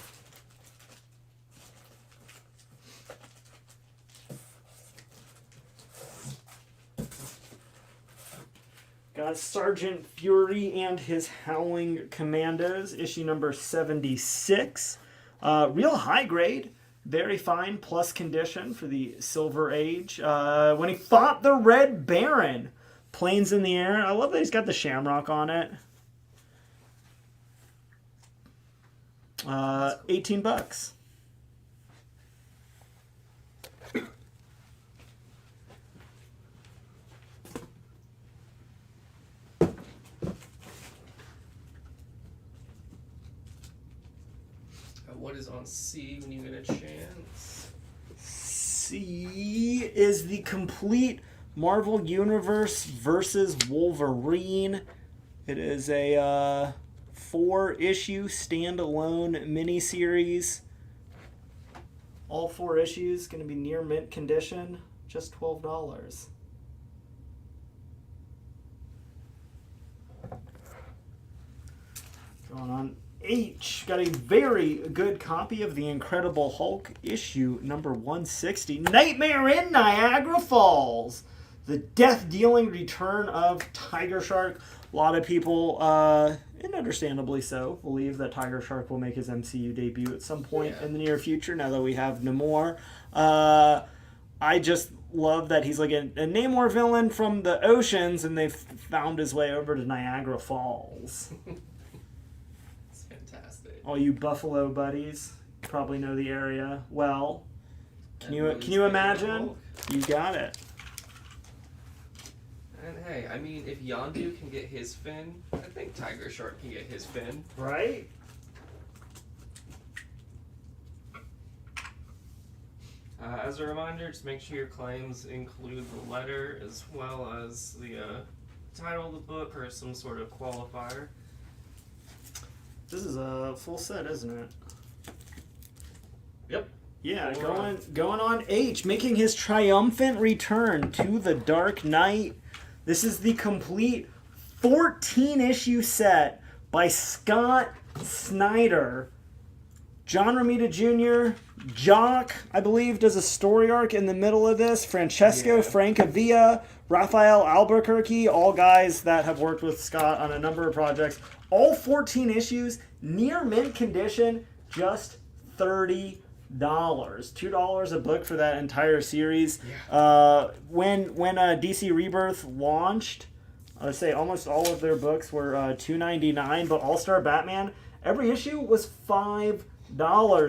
Got Sergeant Fury and his Howling Commandos, issue number 76. Real high grade, very fine, plus condition for the Silver Age. When he fought the Red Baron, planes in the air. I love that he's got the shamrock on it. $18. What is on C when you get a chance? C is the complete Marvel Universe versus Wolverine. It is a 4-issue standalone miniseries. All 4 issues going to be near mint condition, just $12. Going on H, got a very good copy of The Incredible Hulk, issue number 160, Nightmare in Niagara Falls. The death-dealing return of Tiger Shark. A lot of people, and understandably so, believe that Tiger Shark will make his MCU debut at some point in the near future, now that we have Namor. I just love that he's like a Namor villain from the oceans, and they've found his way over to Niagara Falls. It's fantastic. All you Buffalo buddies probably know the area well. Can you imagine? You got it. And hey, I mean, if Yondu can get his fin, I think Tiger Shark can get his fin. Right? As a reminder, just make sure your claims include the letter as well as the title of the book or some sort of qualifier. This is a full set, isn't it? Yep. Yeah, going on H, making his triumphant return to the Dark Knight. This is the complete 14-issue set by Scott Snyder. John Romita Jr., Jock, I believe, does a story arc in the middle of this. Francesco Francavilla, Rafael Albuquerque, all guys that have worked with Scott on a number of projects. All 14 issues, near mint condition, just $30. $2 a book for that entire series. When DC Rebirth launched, I would say almost all of their books were $2.99, but All-Star Batman, every issue was $5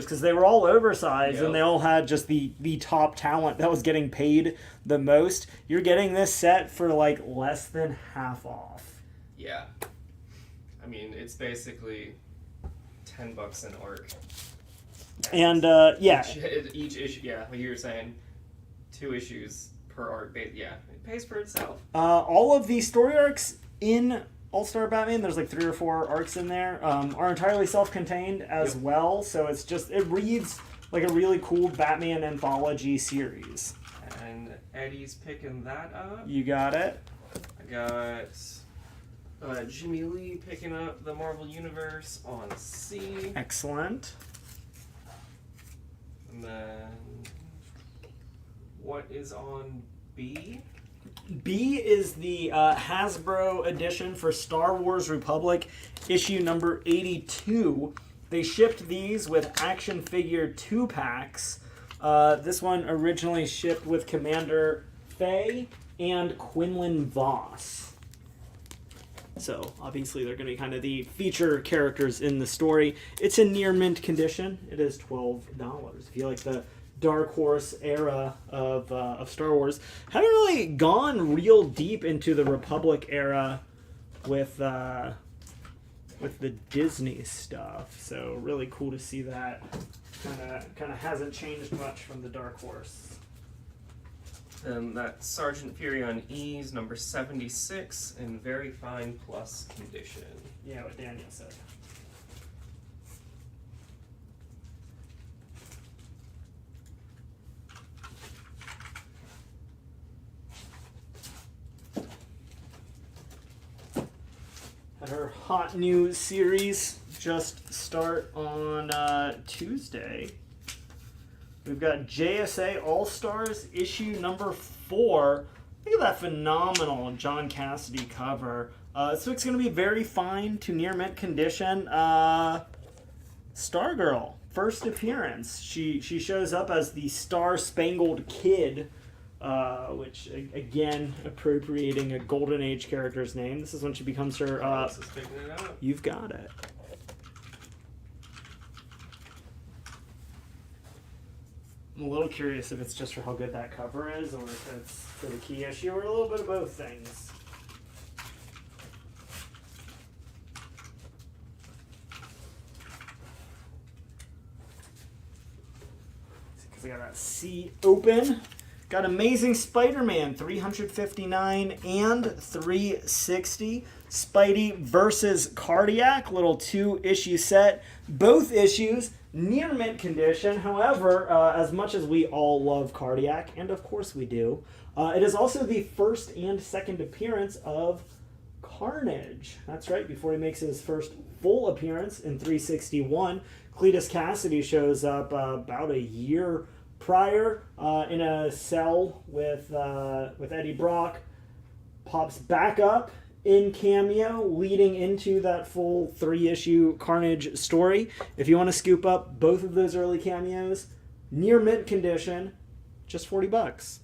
because they were all oversized and they all had just the top talent that was getting paid the most. You're getting this set for like less than half off. Yeah. I mean, it's basically $10 an arc. And each issue, like you were saying, 2 issues per arc. Yeah, it pays for itself. All of the story arcs in All-Star Batman, there's like 3 or 4 arcs in there, are entirely self-contained as well. So it reads like a really cool Batman anthology series. And Eddie's picking that up. You got it. I got Jimmy Lee picking up the Marvel Universe on C. Excellent. And then, what is on B? B is the Hasbro edition for Star Wars Republic, issue number 82. They shipped these with action figure 2-packs. This one originally shipped with Commander Faye and Quinlan Voss. So, obviously, they're going to be kind of the feature characters in the story. It's in near mint condition. It is $12. If you like the Dark Horse era of Star Wars. Haven't really gone real deep into the Republic era with the Disney stuff. So, really cool to see that. Kind of hasn't changed much from the Dark Horse. And that Sergeant Fury on E's number 76 in very fine plus condition. Yeah, what Daniel said. Had her hot new series just start on Tuesday. We've got JSA All-Stars issue number 4. Look at that phenomenal John Cassidy cover. This book's going to be very fine to near mint condition. Stargirl, first appearance. She shows up as the Star-Spangled Kid, which, again, appropriating a Golden Age character's name. This is when she becomes her... You've got it. I'm a little curious if it's just for how good that cover is, or if it's for the key issue, or a little bit of both things. Because I got that C open. Got Amazing Spider-Man 359 and 360. Spidey versus Cardiac, little 2-issue set. Both issues near mint condition. However, as much as we all love Cardiac, and of course we do, it is also the first and second appearance of Carnage. That's right, before he makes his first full appearance in 361, Cletus Cassidy shows up about a year prior in a cell with Eddie Brock, pops back up in cameo, leading into that full 3-issue Carnage story. If you want to scoop up both of those early cameos, near mint condition, just $40.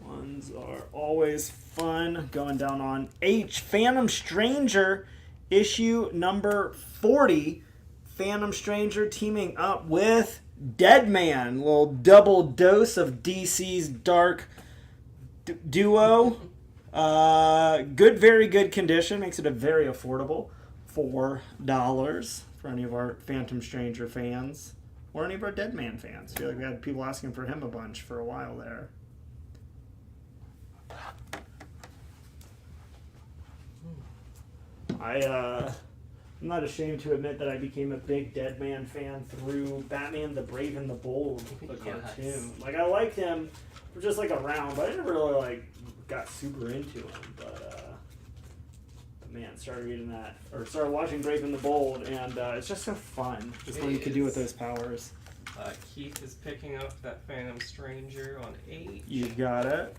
Ones are always fun. Going down on H. Phantom Stranger, issue number 40. Phantom Stranger teaming up with Deadman. Little double dose of DC's dark duo. Good, very good condition. Makes it a very affordable $4 for any of our Phantom Stranger fans. Or any of our Deadman fans. I feel like we had people asking for him a bunch for a while there. I'm not ashamed to admit that I became a big Deadman fan through Batman the Brave and the Bold, the cartoon. Like, I liked him for just like a round, but I never really like got super into him. But man, started reading that, or started watching Brave and the Bold, and it's just so fun. Just what you can do with those powers. Keith is picking up that Phantom Stranger on 8. You got it.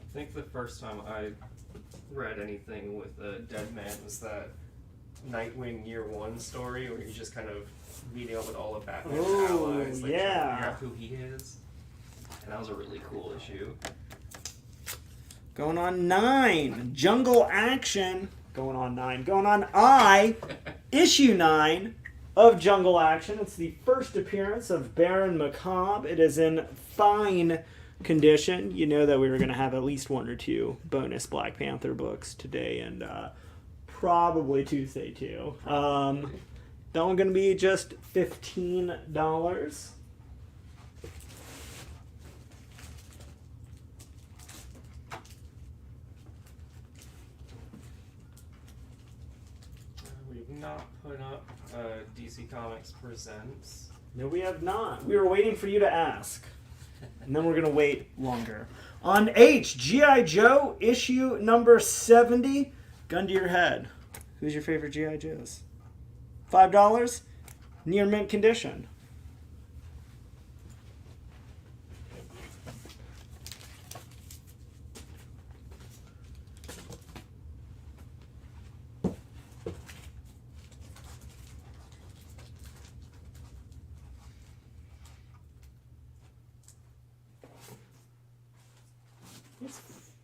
I think the first time I read anything with a Deadman was that Nightwing Year 1 story where he's just kind of meeting up with all of Batman's allies, like trying to figure out who he is. And that was a really cool issue. Going on 9, Jungle Action. Going on 9. Going on I, issue 9 of Jungle Action. It's the first appearance of Baron Macabre. It is in fine condition. You know that we were going to have at least 1 or 2 bonus Black Panther books today and probably Tuesday too. That one going to be just $15. We've not put up DC Comics Presents. No, we have not. We were waiting for you to ask. And then we're going to wait longer. On H, G.I. Joe, issue number 70. Gun to your head. Who's your favorite G.I. Joes? $5? Near mint condition.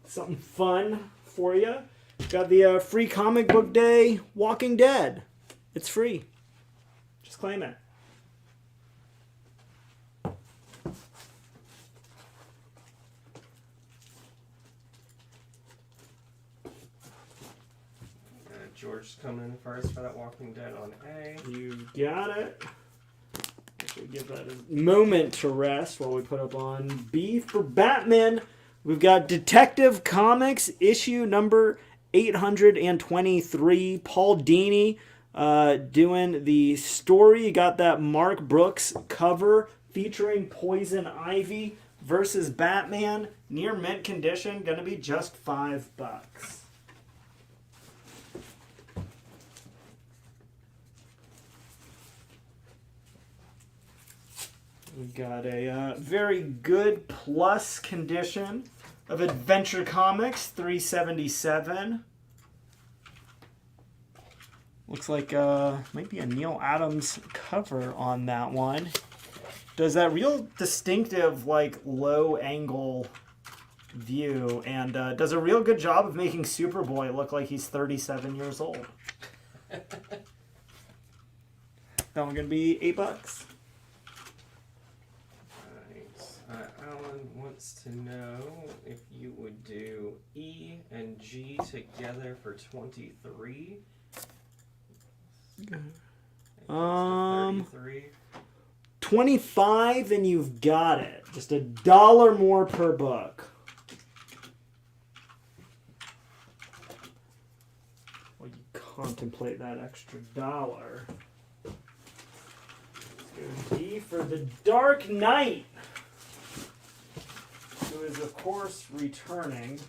Something fun for you. Got the free comic book day Walking Dead. It's free. Just claim it. George's coming in first for that Walking Dead on A. You got it. We'll give that a moment to rest while we put up on B. For Batman, we've got Detective Comics issue number 823. Paul Dini doing the story. You got that Mark Brooks cover featuring Poison Ivy versus Batman. Near mint condition. Gonna be just $5. We've got a very good plus condition of Adventure Comics 377. Looks like might be a Neil Adams cover on that one. Does that real distinctive like low angle view and does a real good job of making Superboy look like he's 37 years old. That one gonna be $8. Alright. Alan wants to know if you would do E and G together for 23. 33. 25 and you've got it. Just $1 more per book. While you contemplate that extra $1. Let's go D for the Dark Knight, who is of course returning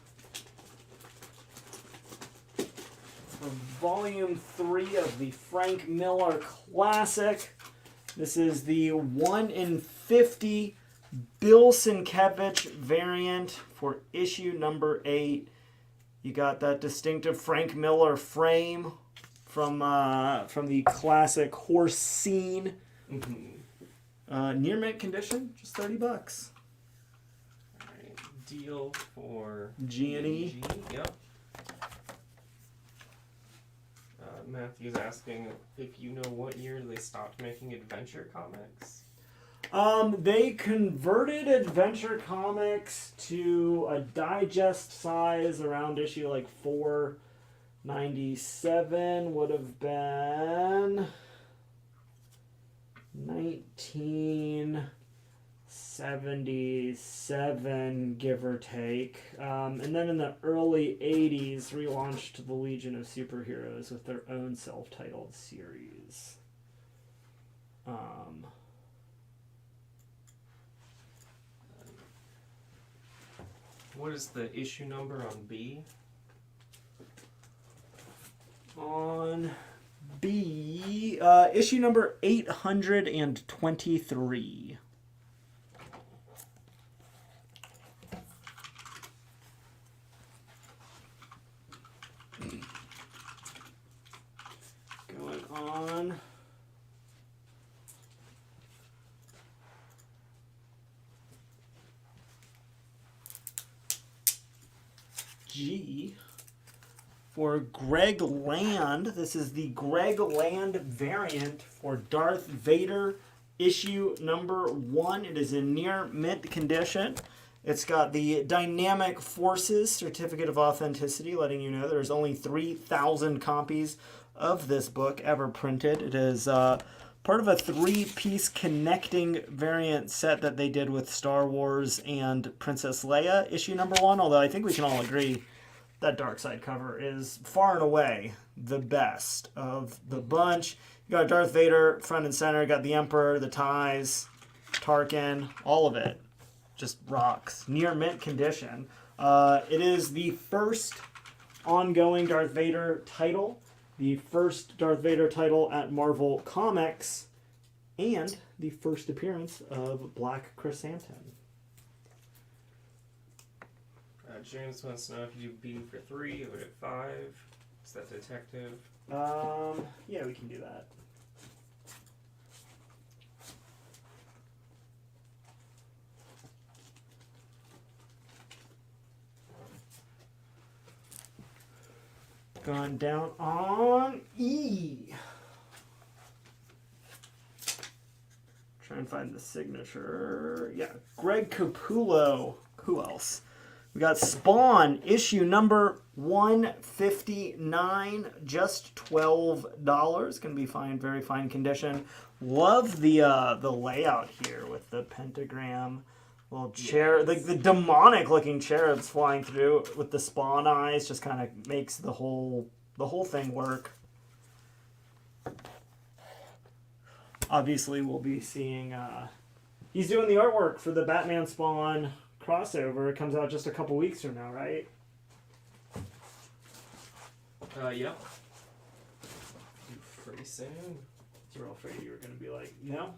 for Volume 3 of the Frank Miller classic. This is the 1 in 50 Bill Sienkiewicz variant for issue number 8. You got that distinctive Frank Miller frame from the classic horse scene. Mm-hmm. Near mint condition, just $30. Alright, deal for G and E. Yep. Matthew's asking if you know what year they stopped making adventure comics. They converted Adventure Comics to a digest size around issue like 497, would have been 1977, give or take. And then in the early 80s, relaunched the Legion of Superheroes with their own self-titled series. What is the issue number on B? On B, issue number 823. Going on. G for Greg Land. This is the Greg Land variant for Darth Vader issue number 1. It is in near mint condition. It's got the Dynamic Forces Certificate of Authenticity, letting you know there's only 3,000 copies of this book ever printed. It is part of a 3-piece connecting variant set that they did with Star Wars and Princess Leia issue number 1, although I think we can all agree that dark side cover is far and away the best of the bunch. You got Darth Vader front and center, you got the Emperor, the ties, Tarkin, all of it just rocks. Near mint condition. It is the first ongoing Darth Vader title, the first Darth Vader title at Marvel Comics, and the first appearance of Black Chrysanthemum. James wants to know if you do B for 3 or at 5. Is that detective? Yeah, we can do that. Gone down on E. Try and find the signature. Yeah, Greg Capullo. Who else? We got Spawn, issue number 159, just $12. Gonna be fine, very fine condition. Love the layout here with the pentagram, little chair, the demonic looking cherubs flying through with the Spawn eyes, just kind of makes the whole thing work. Obviously, we'll be seeing. He's doing the artwork for the Batman Spawn crossover. It comes out just a couple weeks from now, right? Yeah. Pretty soon. You were all afraid you were going to be like, no?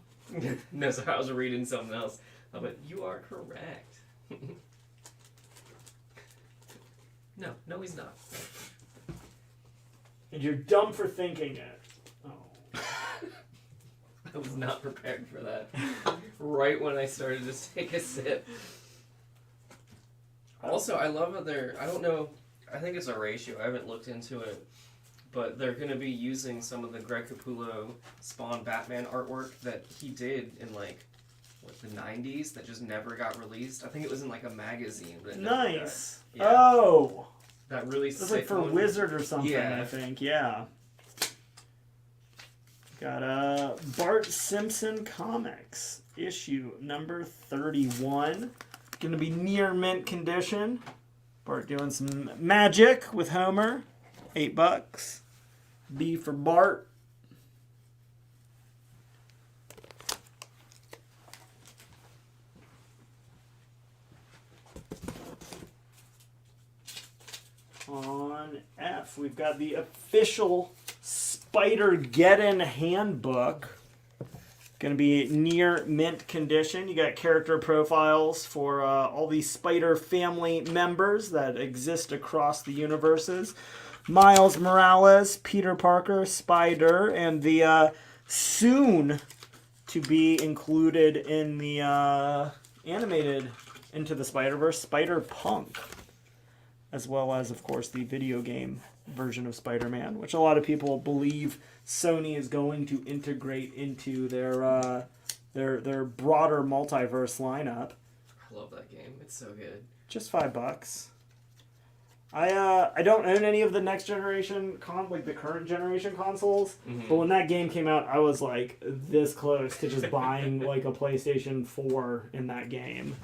No, so I was reading something else. But you are correct. No, he's not. And you're dumb for thinking it. Oh. I was not prepared for that. Right when I started to take a sip. Also, I love how I don't know, I think it's a ratio, I haven't looked into it, but they're going to be using some of the Greg Capullo Spawn Batman artwork that he did in like the 90s that just never got released. I think it was in like a magazine. But it never Nice. got, yeah. Oh. That really It was like for Wizard or something, Yeah. I think. Yeah. Got Bart Simpson Comics, issue number 31. Gonna be near mint condition. Bart doing some magic with Homer. $8. B for Bart. On F, we've got the official Spider-Geddon handbook. Going to be near mint condition. You got character profiles for all these Spider family members that exist across the universes. Miles Morales, Peter Parker, Spider, and the soon to be included in the animated Into the Spider-Verse, Spider-Punk. As well as, of course, the video game version of Spider-Man, which a lot of people believe Sony is going to integrate into their broader multiverse lineup. I love that game. It's so good. Just $5. I don't own any of the next generation the current generation consoles, but when that game came out, I was like this close to just buying like a PlayStation 4 in that game.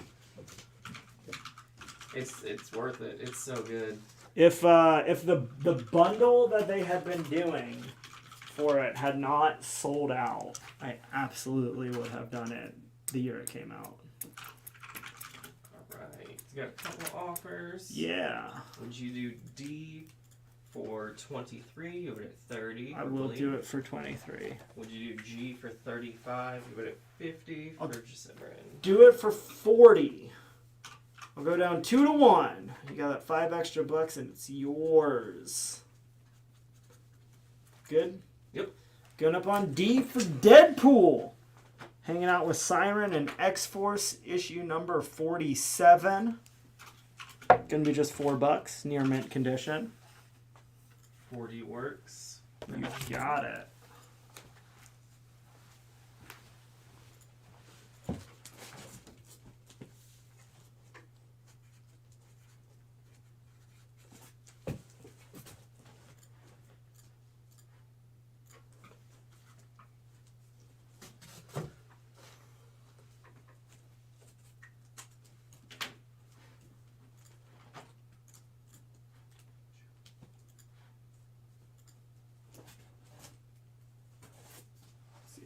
It's worth it. It's so good. If the bundle that they had been doing for it had not sold out, I absolutely would have done it the year it came out. Alright. You got a couple offers. Yeah. Would you do D for 23? You would at 30. I will do it for 23. Would you do G for 35? You would at 50 for Jacimmerin. Do it for 40. I'll go down 2-1. You got that $5 extra and it's yours. Good? Yep. Going up on D for Deadpool. Hanging out with Siren and X-Force, issue number 47. Gonna be just $4, near mint condition. 40 works. You got it.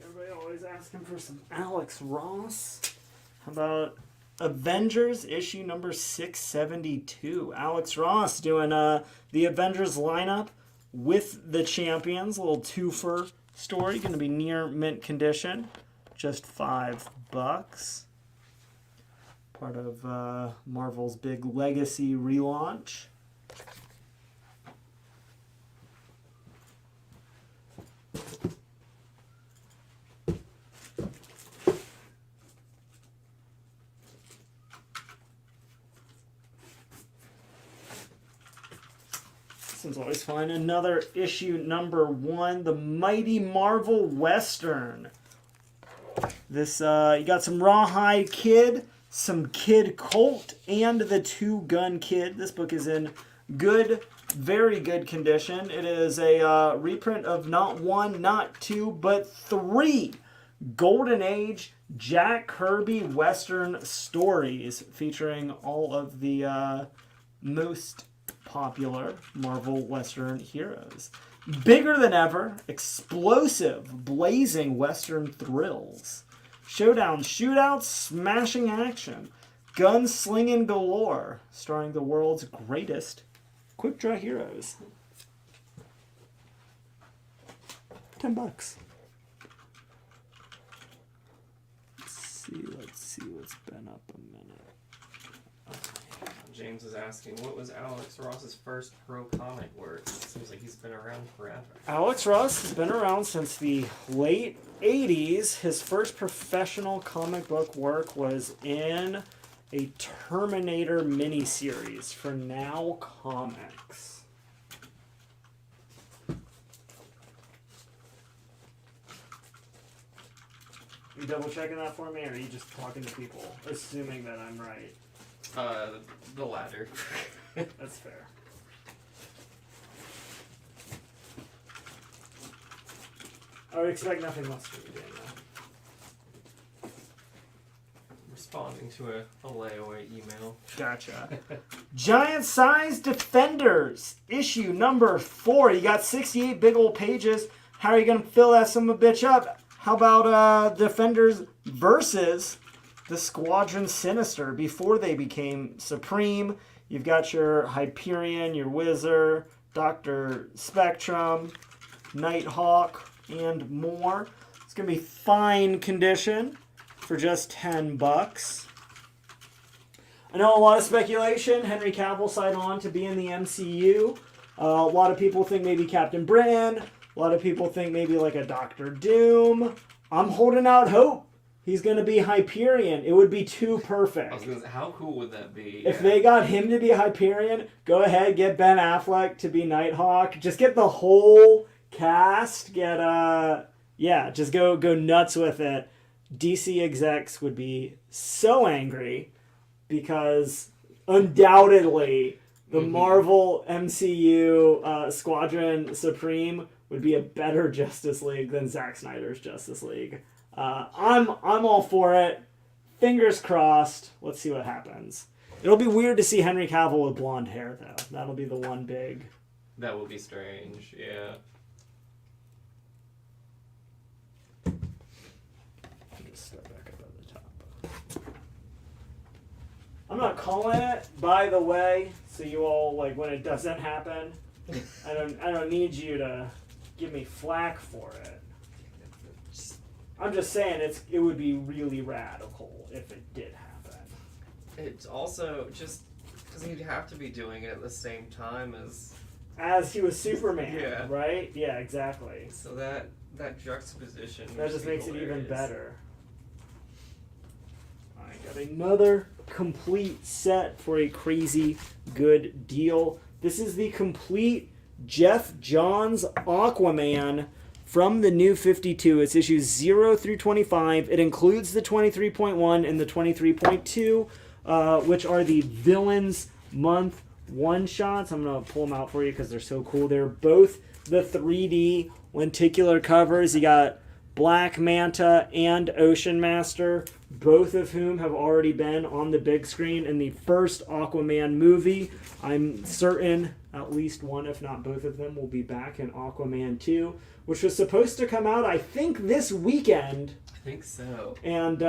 Everybody always asking for some Alex Ross. How about Avengers issue number 672? Alex Ross doing the Avengers lineup with the champions. A little twofer story. Going to be near mint condition. Just $5. Part of Marvel's big Legacy relaunch. This one's always fun. Another issue number 1, the Mighty Marvel Western. This you got some Rawhide Kid, some Kid Colt, and the Two Gun Kid. This book is in good, very good condition. It is a reprint of not 1, not 2, but 3 Golden Age Jack Kirby Western stories featuring all of the most popular Marvel Western heroes. Bigger than ever, explosive, blazing Western thrills. Showdown, shootouts, smashing action. Gunslinging galore, starring the world's greatest quick-draw heroes. $10. Let's see what's been up a minute. James is asking, what was Alex Ross's first pro comic work? It seems like he's been around forever. Alex Ross has been around since the late 80s. His first professional comic book work was in a Terminator miniseries for Now Comics. You double checking that for me, or are you just talking to people, assuming that I'm right? The latter. That's fair. I would expect nothing less from you doing that. Responding to a layaway email. Gotcha. Giant Size Defenders, issue number 4. You got 68 big old pages. How are you going to fill that son of a bitch up? How about Defenders versus the Squadron Sinister before they became Supreme? You've got your Hyperion, your Wizard, Dr. Spectrum, Nighthawk, and more. It's going to be fine condition for just $10. I know a lot of speculation. Henry Cavill signed on to be in the MCU. A lot of people think maybe Captain Britain. A lot of people think maybe like a Doctor Doom. I'm holding out hope. He's going to be Hyperion. It would be too perfect. I was gonna say, how cool would that be? If they got him to be Hyperion, go ahead, get Ben Affleck to be Nighthawk. Just get the whole cast. Just go nuts with it. DC execs would be so angry because undoubtedly the Marvel MCU Squadron Supreme would be a better Justice League than Zack Snyder's Justice League. I'm all for it. Fingers crossed. Let's see what happens. It'll be weird to see Henry Cavill with blonde hair, though. That'll be the one big. That will be strange. Yeah. Just step back up at the top. I'm not calling it, by the way, so you all like when it doesn't happen. I don't need you to give me flack for it. I'm just saying it would be really radical if it did happen. It's also just because he'd have to be doing it at the same time as he was Superman, yeah. Right? Yeah, exactly. So that juxtaposition that just makes it hilarious. even better. I got another complete set for a crazy good deal. This is the complete Jeff Johns Aquaman from the New 52. It's issues 0 through 25. It includes the 23.1 and the 23.2, which are the Villains Month one-shots. I'm going to pull them out for you because they're so cool. They're both the 3D lenticular covers. You got Black Manta and Ocean Master, both of whom have already been on the big screen in the first Aquaman movie. I'm certain at least one, if not both of them, will be back in Aquaman 2, which was supposed to come out, I think, this weekend. I think so. And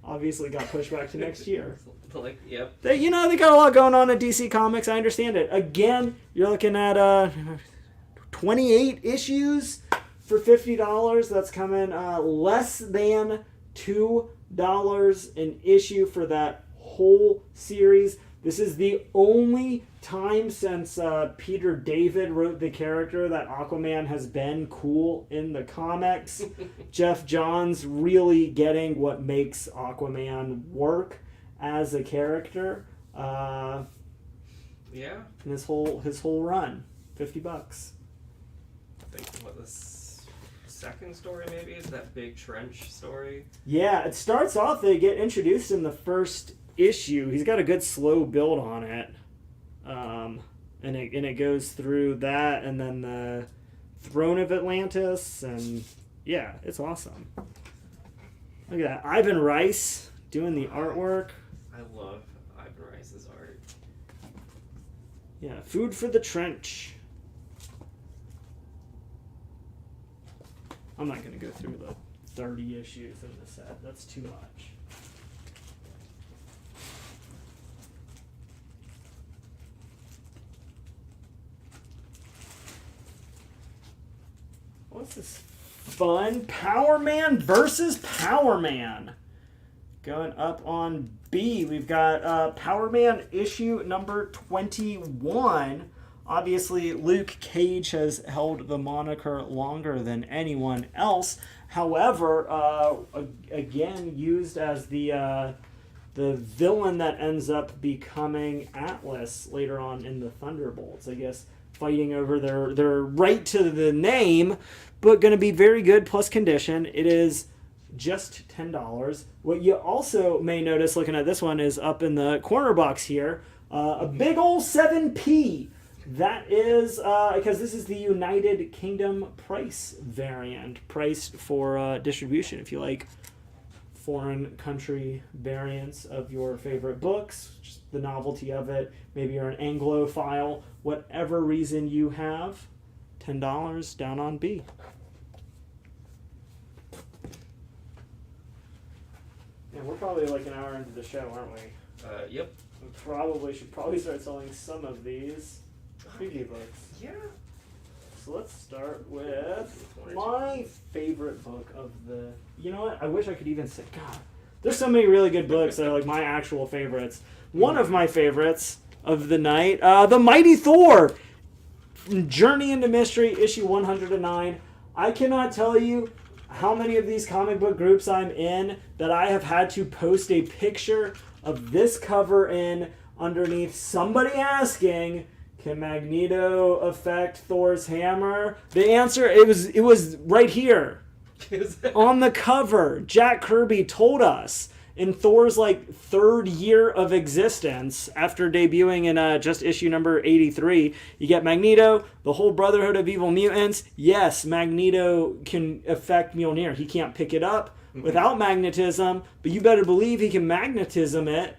obviously got pushed back to next year. Yep. They got a lot going on at DC Comics. I understand it. Again, you're looking at 28 issues for $50. That's coming less than $2 an issue for that whole series. This is the only time since Peter David wrote the character that Aquaman has been cool in the comics. Jeff Johns really getting what makes Aquaman work as a character. Yeah. And his whole run, $50. I think what this second story maybe is that big trench story. Yeah, it starts off. They get introduced in the first issue. He's got a good slow build on it, and it goes through that, and then the Throne of Atlantis, and yeah, it's awesome. Look at that, Ivan Rice doing the artwork. I love Ivan Rice's art. Yeah, Food for the Trench. I'm not going to go through the 30 issues in the set. That's too much. What's this fun? Power Man versus Power Man. Going up on B, we've got Power Man issue number 21. Obviously, Luke Cage has held the moniker longer than anyone else. However, again, used as the villain that ends up becoming Atlas later on in the Thunderbolts. I guess fighting over their right to the name, but going to be very good plus condition. It is just $10. What you also may notice looking at this one is up in the corner box here, a big old 7p. That is because this is the United Kingdom price variant, priced for distribution. If you like foreign country variants of your favorite books, just the novelty of it, maybe you're an Anglophile, whatever reason you have, $10 down on B. And we're probably like an hour into the show, aren't we? Yep. We should probably start selling some of these preview books. Yeah. So let's start with my favorite book of the... You know what? I wish I could even say... God, there's so many really good books that are like my actual favorites. One of my favorites of the night, The Mighty Thor! Journey into Mystery, issue 109. I cannot tell you how many of these comic book groups I'm in that I have had to post a picture of this cover in underneath somebody asking, can Magneto affect Thor's hammer? The answer, it was right here on the cover. Jack Kirby told us in Thor's like 3rd year of existence, after debuting in just issue number 83, you get Magneto, the whole Brotherhood of Evil Mutants. Yes, Magneto can affect Mjolnir. He can't pick it up without magnetism, but you better believe he can magnetism it.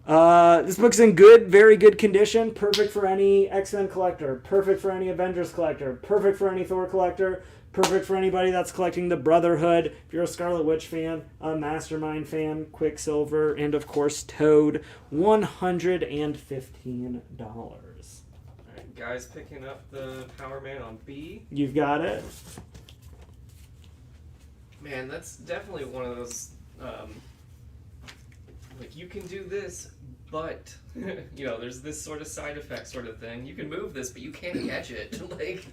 This book's in very good condition. Perfect for any X-Men collector. Perfect for any Avengers collector. Perfect for any Thor collector. Perfect for anybody that's collecting the Brotherhood. If you're a Scarlet Witch fan, a Mastermind fan, Quicksilver, and of course Toad, $115. Alright, guys picking up the Power Man on B. You've got it. Man, that's definitely one of those, like, you can do this, but, you know, there's this sort of side effect sort of thing. You can move this, but you can't catch it. Like...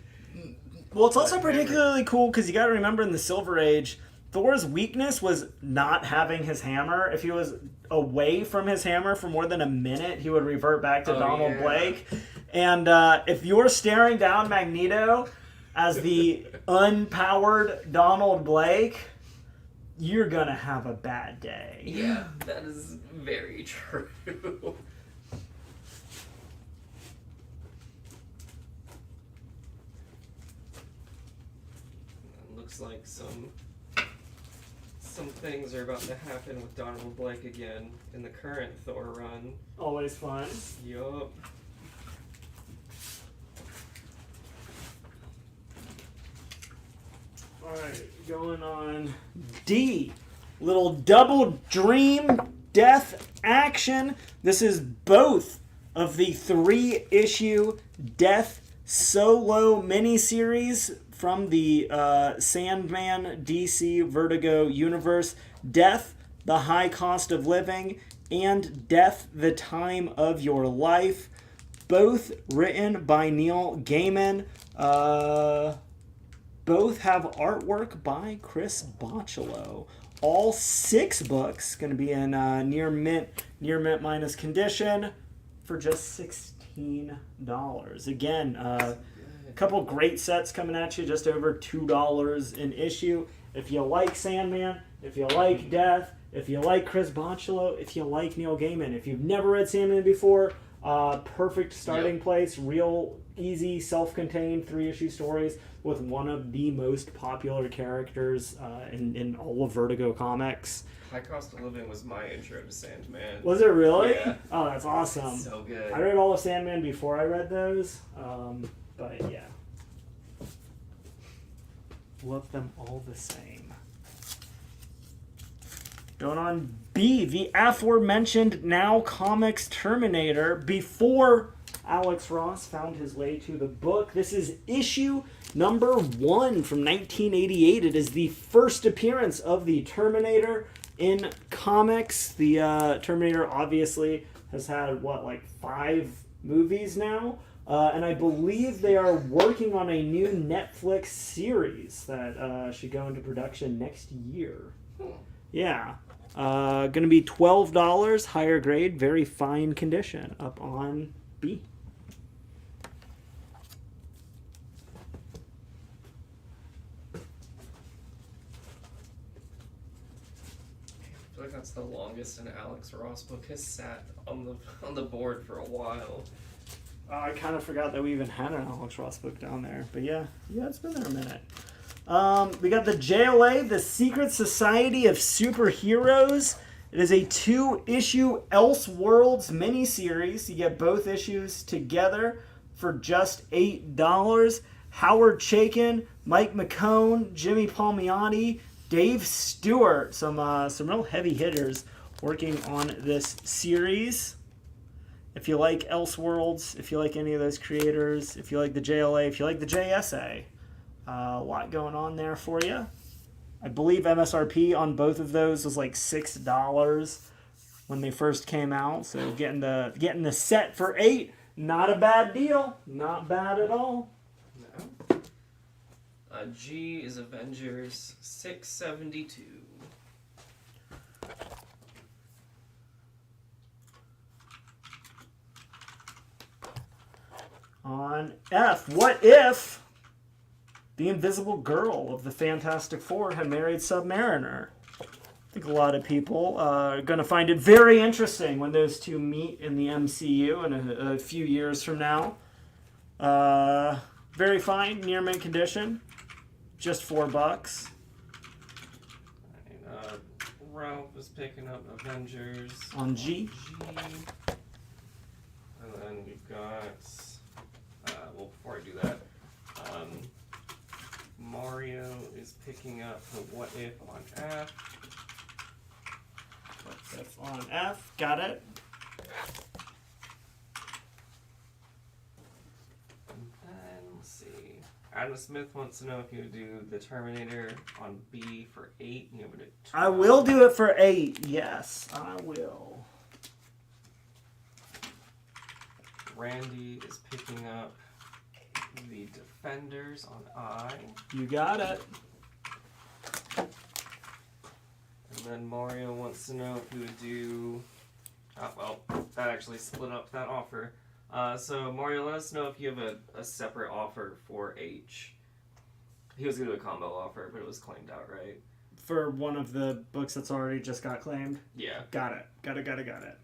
Well, it's also particularly cool because you got to remember in the Silver Age, Thor's weakness was not having his hammer. If he was away from his hammer for more than a minute, he would revert back to Donald Blake. And if you're staring down Magneto as the unpowered Donald Blake, you're going to have a bad day. Yeah, that is very true. Looks like some things are about to happen with Donald Blake again in the current Thor run. Always fun. Yup. Alright, going on D. Little double dream death action. This is both of the 3-issue Death solo miniseries from the Sandman DC Vertigo universe. Death, the High Cost of Living, and Death, the Time of Your Life. Both written by Neil Gaiman. Both have artwork by Chris Bocciolo. All 6 books going to be in near mint minus condition for just $16. Again, a couple great sets coming at you, just over $2 an issue. If you like Sandman, if you like Death, if you like Chris Bocciolo, if you like Neil Gaiman, if you've never read Sandman before, perfect starting place. Real easy, self-contained 3-issue stories with one of the most popular characters in all of Vertigo comics. High Cost of Living was my intro to Sandman. Was it really? Yeah. Oh, that's awesome. So good. I read all of Sandman before I read those, but yeah. Love them all the same. Going on B, the aforementioned Now Comics Terminator, before Alex Ross found his way to the book. This is issue number 1 from 1988. It is the first appearance of the Terminator in comics. The Terminator obviously has had, 5 movies now? And I believe they are working on a new Netflix series that should go into production next year. Yeah. Going to be $12, higher grade, very fine condition, up on B. like that's the longest an Alex Ross book has sat on the board for a while. I kind of forgot that we even had an Alex Ross book down there. But yeah, it's been there a minute. We got the JLA, the Secret Society of Superheroes. It is a 2-issue Elseworlds miniseries. You get both issues together for just $8. Howard Chaykin, Mike McCone, Jimmy Palmiotti, Dave Stewart. Some real heavy hitters working on this series. If you like Elseworlds, if you like any of those creators, if you like the JLA, if you like the JSA, a lot going on there for you. I believe MSRP on both of those was like $6 when they first came out. So getting the set for $8, not a bad deal. Not bad at all. No. G is Avengers 672. On F, what if the Invisible Girl of the Fantastic Four had married Submariner? I think a lot of people are going to find it very interesting when those two meet in the MCU in a few years from now. Very fine, near mint condition, just $4. Ralph is picking up Avengers On G. And then we've got, well, before I do that, Mario is picking up the What If on F. What If on F, got it. And then, let's see, Adam Smith wants to know if you would do the Terminator on B for 8. You would I will do it for 8, yes, I will. Randy is picking up the Defenders on I. You got it. And then Mario wants to know if you would do... Oh, well, that actually split up that offer. So Mario, let us know if you have a separate offer for H. He was going to do a combo offer, but it was claimed out, right? For one of the books that's already just got claimed? Yeah. Got it. Got it.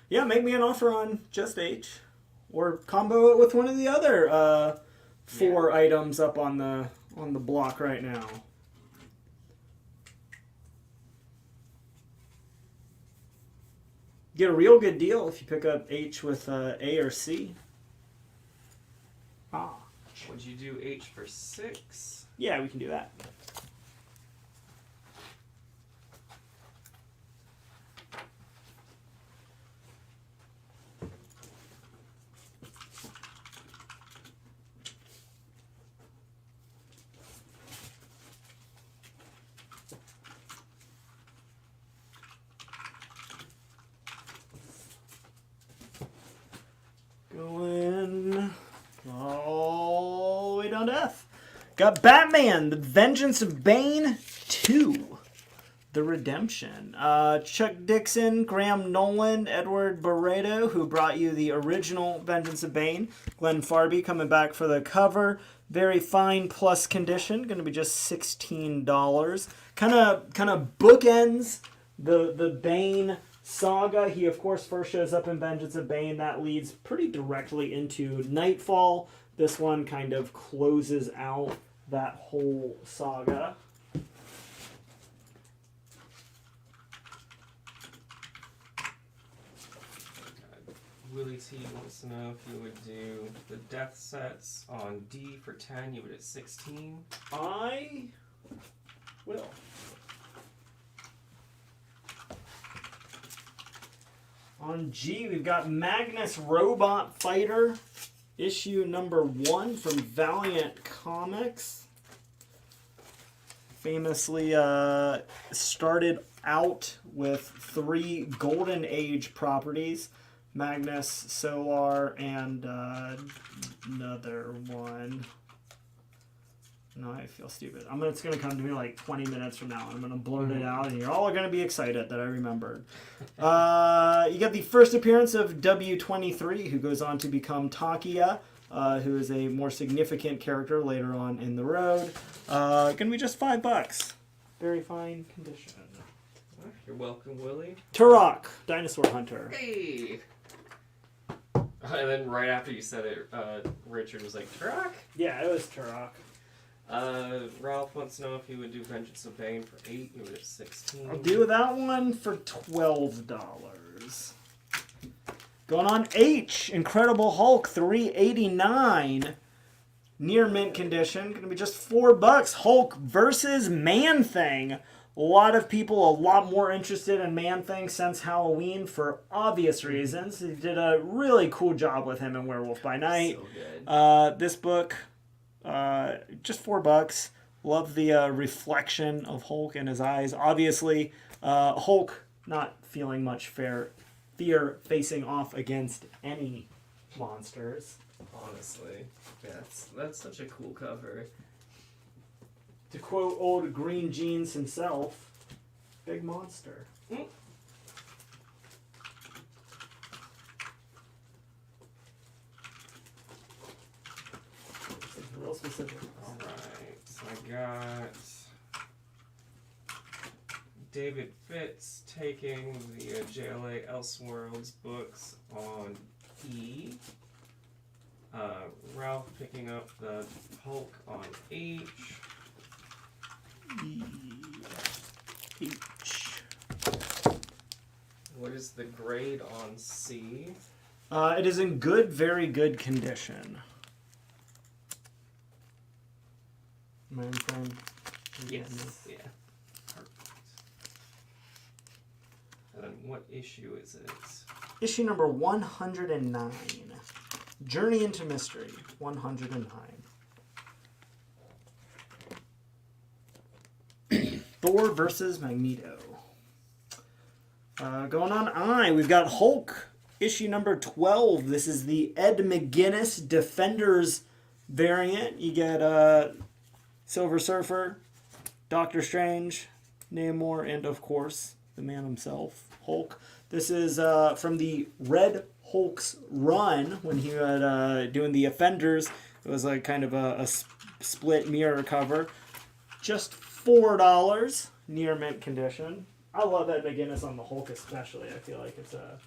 Yeah, make me an offer on just H. Or combo it with one of the other 4 items up on the block right now. Get a real good deal if you pick up H with A or C. Would you do H for 6? Yeah, we can do that. Going all the way down to F. Got Batman, The Vengeance of Bane 2, The Redemption. Chuck Dixon, Graham Nolan, Edward Barreto, who brought you the original Vengeance of Bane. Glenn Farby coming back for the cover. Very fine plus condition. Going to be just $16. Kind of bookends the Bane saga. He, of course, first shows up in Vengeance of Bane. That leads pretty directly into Nightfall. This one kind of closes out that whole saga. Willie T wants to know if you would do the death sets on D for 10. You would at 16. I will. On G, we've got Magnus Robot Fighter, issue number 1 from Valiant Comics. Famously started out with 3 Golden Age properties. Magnus, Solar, and another one. No, I feel stupid. It's going to come to me like 20 minutes from now, and I'm going to blurt it out, and you're all going to be excited that I remembered. You got the first appearance of W23, who goes on to become Takia, who is a more significant character later on in the road. Going to be just $5. Very fine condition. You're welcome, Willie. Turok, Dinosaur Hunter. Hey! And then right after you said it, Richard was like, Turok? Yeah, it was Turok. Ralph wants to know if he would do Vengeance of Bane for 8. He would have 16. I'll do that one for $12. Going on H, Incredible Hulk, $3.89. Near mint condition, gonna be just $4. Hulk versus Man Thing. A lot of people a lot more interested in Man Thing since Halloween for obvious reasons. He did a really cool job with him in Werewolf by Night. So good. This book, just $4. Love the reflection of Hulk in his eyes. Obviously, Hulk not feeling much fear facing off against any monsters. Honestly, that's such a cool cover. To quote old Green Jeans himself, big monster. Mm. Real specific. Alright, so I got David Fitz taking the JLA Elseworlds books on E. Ralph picking up the Hulk on H. H. What is the grade on C? It is in good, very good condition. Mainframe. Yes. Yeah. Perfect. And then what issue is it? Issue number 109. Journey into Mystery, 109. Thor versus Magneto. Going on I, we've got Hulk, issue number 12. This is the Ed McGuinness Defenders variant. You get Silver Surfer, Doctor Strange, Namor, and of course, the man himself, Hulk. This is from the Red Hulk's run when he was doing the Offenders. It was like kind of a split mirror cover. Just $4, near mint condition. I love Ed McGuinness on the Hulk especially. I feel like it's a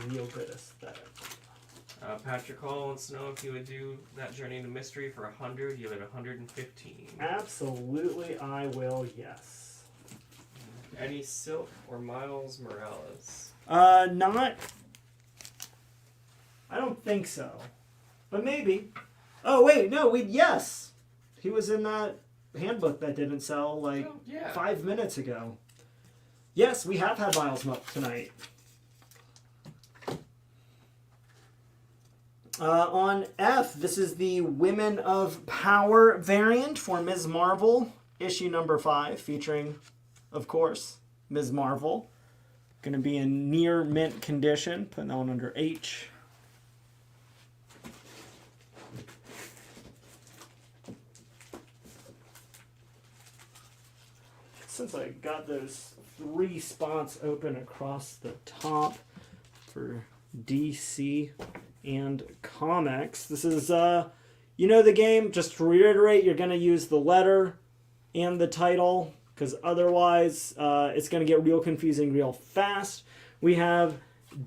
real good aesthetic. Patrick Hall wants to know if you would do that Journey into Mystery for 100. You live at 115. Absolutely, I will. Yes. Eddie Silk or Miles Morales? Not. I don't think so, but maybe. Oh wait, no, yes. He was in that handbook that didn't sell 5 minutes ago. Yes, we have had Miles Mupp tonight. On F, this is the Women of Power variant for Ms. Marvel, issue number 5, featuring, of course, Ms. Marvel. Going to be in near mint condition. Putting that one under H. Since I got those 3 spots open across the top for DC and comics, this is, you know the game. Just to reiterate, you're going to use the letter and the title, because otherwise it's going to get real confusing real fast. We have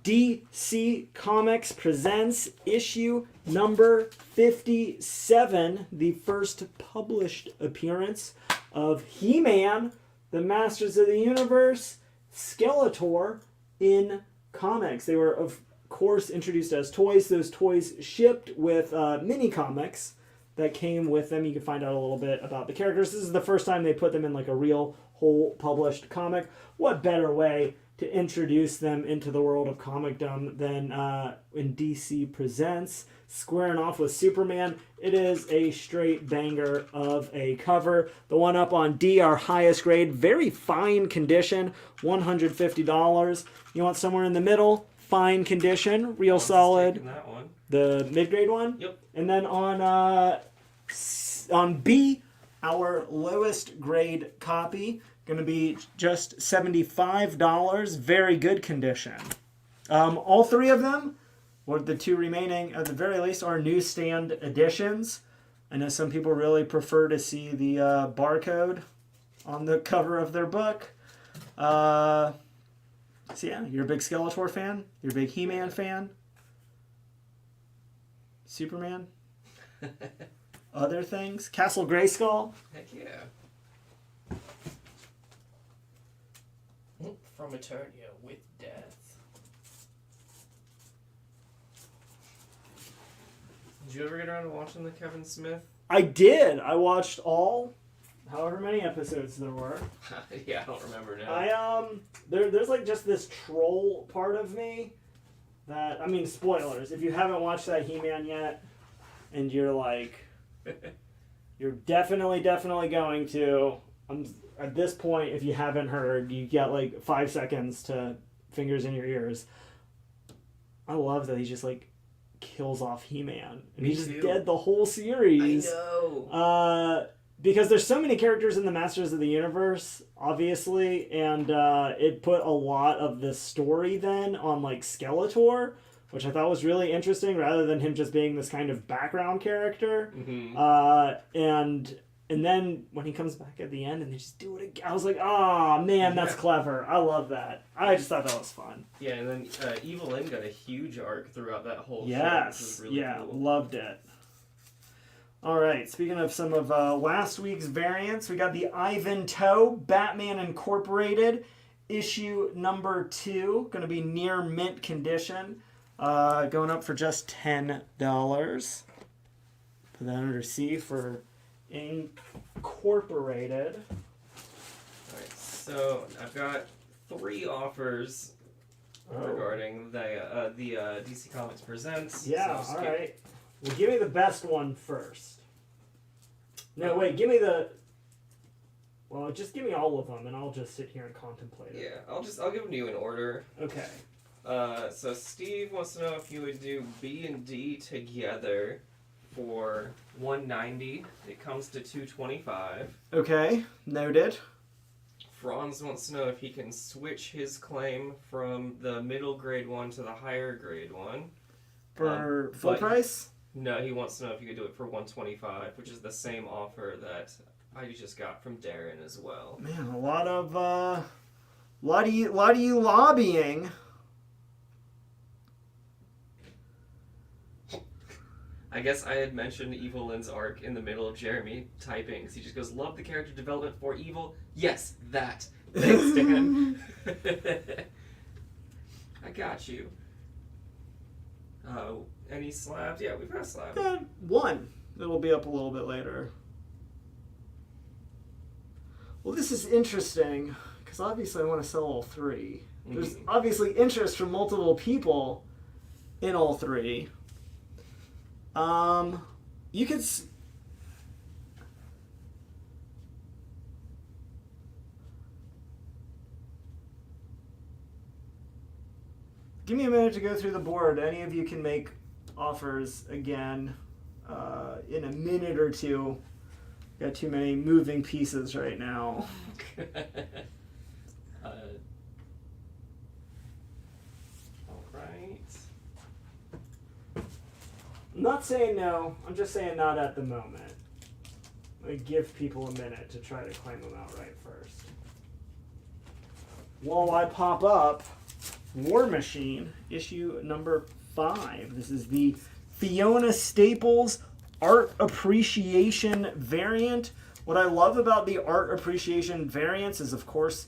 DC Comics presents issue number 57, the first published appearance of He-Man, the Masters of the Universe, Skeletor in comics. They were, of course, introduced as toys. Those toys shipped with mini comics that came with them. You can find out a little bit about the characters. This is the first time they put them in like a real whole published comic. What better way to introduce them into the world of comicdom than in DC Presents, squaring off with Superman. It is a straight banger of a cover. The one up on D, our highest grade, very fine condition, $150. You want somewhere in the middle, fine condition, real solid. That one. The mid-grade one? Yep. And then on B, our lowest grade copy, going to be just $75. Very good condition. All 3 of them, or the 2 remaining at the very least, are newsstand editions. I know some people really prefer to see the barcode on the cover of their book. So yeah, you're a big Skeletor fan? You're a big He-Man fan? Superman? Other things? Castle Grayskull? Heck yeah. From Eternia with death. Did you ever get around to watching the Kevin Smith? I did. I watched all, however many episodes there were. Yeah, I don't remember now. There's like just this troll part of me that, I mean, spoilers. If you haven't watched that He-Man yet, and you're like, you're definitely going to, at this point, if you haven't heard, you get like 5 seconds to fingers in your ears. I love that he just like kills off He-Man. And he's just dead the whole series. I know. Because there's so many characters in the Masters of the Universe, obviously, and it put a lot of the story then on like Skeletor, which I thought was really interesting, rather than him just being this kind of background character. Mm-hmm. And then when he comes back at the end and they just do it again, I was like, oh man, that's clever. I love that. I just thought that was fun. Yeah, and then Evil Lyn got a huge arc throughout that whole show, which was really cool. Loved it. All right, speaking of some of last week's variants, we got the Ivan Toe Batman Incorporated issue number 2, going to be near mint condition, going up for just $10. Put that under C for Incorporated. Alright, so I've got 3 offers regarding the DC Comics Presents. Yeah, so alright. Well, give me the best one first. No, wait, give me the... Well, just give me all of them, and I'll just sit here and contemplate it. Yeah, I'll give them to you in order. Okay. So Steve wants to know if you would do B and D together for $190. It comes to $225. Okay, noted. Franz wants to know if he can switch his claim from the middle grade one to the higher grade one. For full price? No, he wants to know if you could do it for $125, which is the same offer that I just got from Darren as well. Man, a lot of you lobbying. I guess I had mentioned Evil Lyn's arc in the middle of Jeremy typing, because he just goes, love the character development for Evil. Yes, that. Thanks, Dan. I got you. Any slabs? Yeah, we've got slabs. One. It'll be up a little bit later. Well, this is interesting, because obviously I want to sell all 3. There's obviously interest from multiple people in all 3. You could... Give me a minute to go through the board. Any of you can make offers again in a minute or two. Got too many moving pieces right now. Alright. I'm not saying no. I'm just saying not at the moment. I give people a minute to try to claim them outright first. While I pop up War Machine, issue number 5. This is the Fiona Staples Art Appreciation variant. What I love about the Art Appreciation variants is, of course,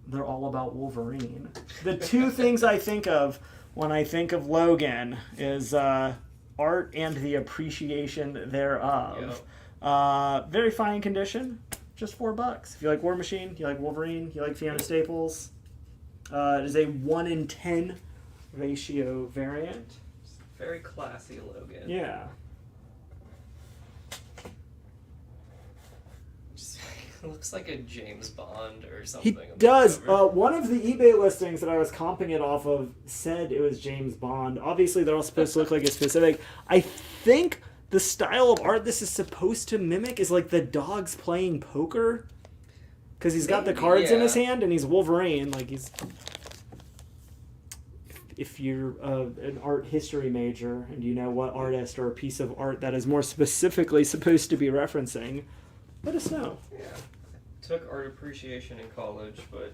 they're all about Wolverine. The 2 things I think of when I think of Logan is art and the appreciation thereof. Very fine condition, just $4. If you like War Machine, you like Wolverine, you like Fiona Staples. It is a 1-in-10 ratio variant. Very classy Logan. Yeah. It looks like a James Bond or something. He does. One of the eBay listings that I was comping it off of said it was James Bond. Obviously, they're all supposed to look like a specific. I think the style of art this is supposed to mimic is like the dogs playing poker. Because he's got the cards in his hand and he's Wolverine. Like he's... If you're an art history major and you know what artist or a piece of art that is more specifically supposed to be referencing, let us know. Yeah. took art appreciation in college, but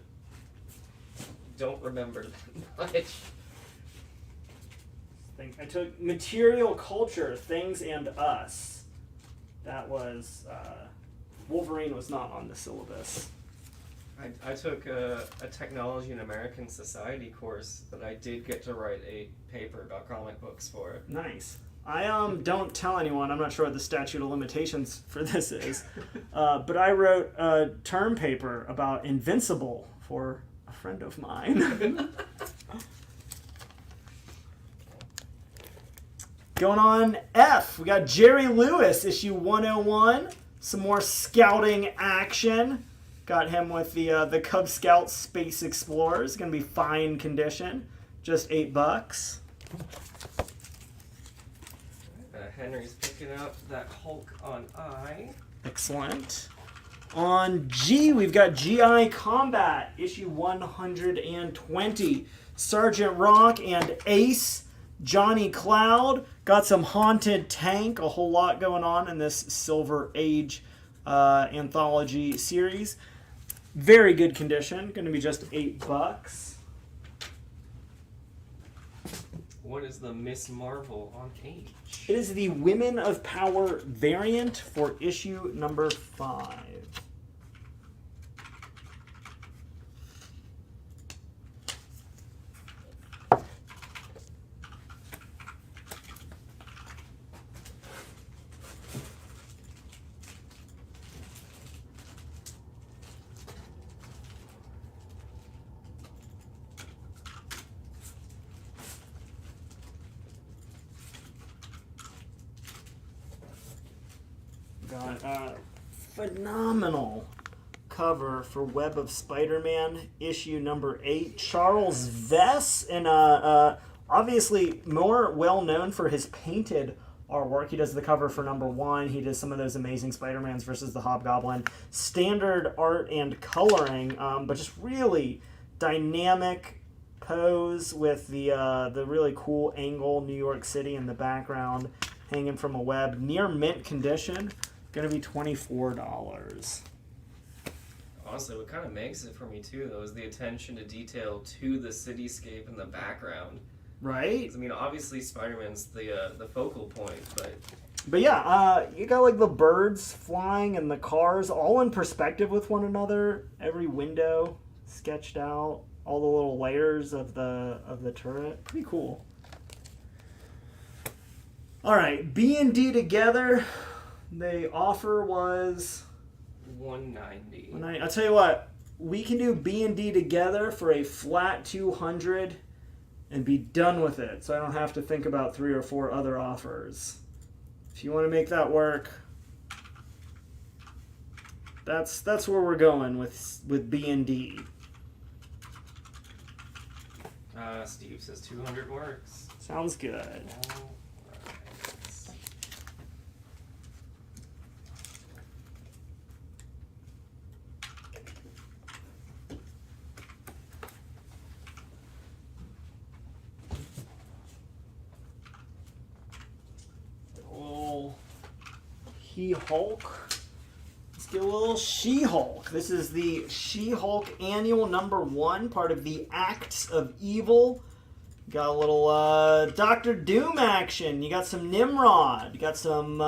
don't remember that much. I took material culture, things and us. That was Wolverine was not on the syllabus. I took a technology and American society course that I did get to write a paper about comic books for. Nice. I don't tell anyone. I'm not sure what the statute of limitations for this is, but I wrote a term paper about Invincible for a friend of mine. Going on F, we got Jerry Lewis, issue 101. Some more scouting action. Got him with the Cub Scout Space Explorers. Gonna be fine condition. Just $8. Henry's picking up that Hulk on I. Excellent. On G, we've got GI Combat, issue 120. Sergeant Rock and Ace, Johnny Cloud. Got some Haunted Tank, a whole lot going on in this Silver Age anthology series. Very good condition, going to be just $8. What is the Miss Marvel on H? It is the Women of Power variant for issue number 5. Got a phenomenal cover for Web of Spider-Man, issue number 8. Charles Vess, and obviously more well-known for his painted artwork. He does the cover for number 1. He does some of those amazing Spider-Mans versus the Hobgoblin. Standard art and coloring, but just really dynamic pose with the really cool angle, New York City in the background, hanging from a web. Near mint condition. Going to be $24. Honestly, what kind of makes it for me too, though, is the attention to detail to the cityscape in the background. Right? I mean, obviously Spider-Man's the focal point, but yeah, you got like the birds flying and the cars all in perspective with one another. Every window sketched out, all the little layers of the turret. Pretty cool. All right, B&D together. The offer was $190. I'll tell you what, we can do B&D together for a flat $200 and be done with it, so I don't have to think about 3 or 4 other offers. If you want to make that work, that's where we're going with B&D. Steve says 200 works. Sounds good. She-Hulk. Let's get a little She-Hulk. This is the She-Hulk Annual number 1, part of the Acts of Evil. Got a little Dr. Doom action. You got some Nimrod. You got some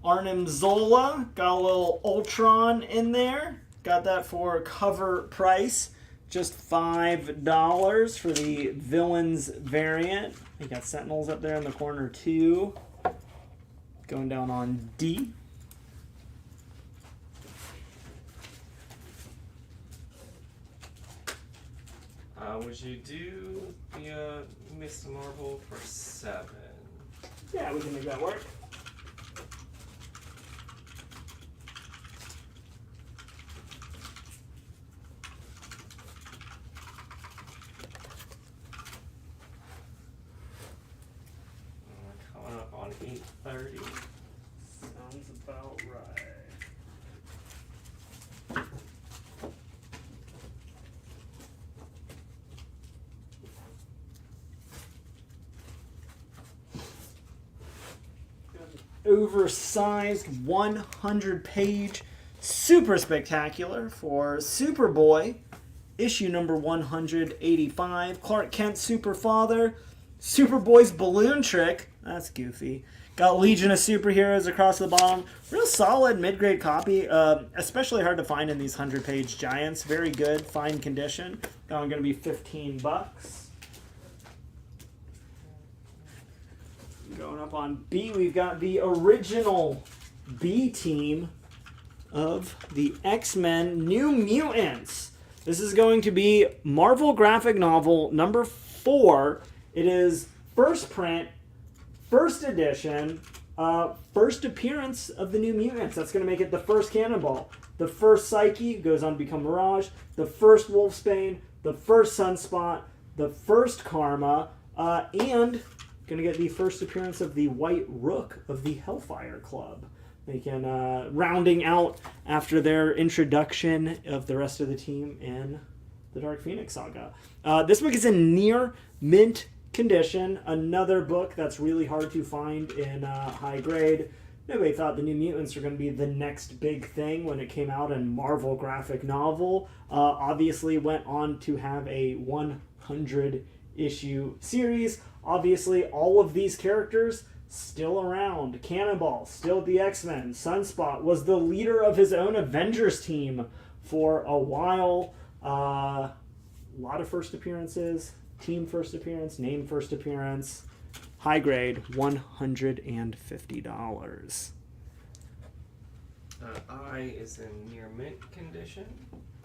Arnim Zola. Got a little Ultron in there. Got that for cover price. Just $5 for the Villains variant. You got Sentinels up there in the corner too. Going down on D. Would you do the Miss Marvel for $7? Yeah, we can make that work. Coming up on 8:30. Sounds about right. Oversized 100-page super spectacular for Superboy, issue number 185. Clark Kent Super Father, Superboy's balloon trick. That's goofy. Got Legion of Superheroes across the bottom. Real solid mid-grade copy. Especially hard to find in these 100-page giants. Very good, fine condition. That one going to be $15. Going up on B, we've got the original B team of the X-Men New Mutants. This is going to be Marvel graphic novel number 4. It is first print, first edition, first appearance of the New Mutants. That's going to make it the first Cannonball. The first Psyche goes on to become Mirage. The first Wolfsbane. The first Sunspot. The first Karma. And going to get the first appearance of the White Rook of the Hellfire Club. They can, rounding out after their introduction of the rest of the team in the Dark Phoenix saga. This book is in near mint condition. Another book that's really hard to find in high grade. Nobody thought the New Mutants were going to be the next big thing when it came out in Marvel graphic novel. Obviously went on to have a 100-issue series. Obviously, all of these characters still around. Cannonball, still at the X-Men. Sunspot was the leader of his own Avengers team for a while. A lot of first appearances. Team first appearance, name first appearance. High grade, $150. I is in near mint condition.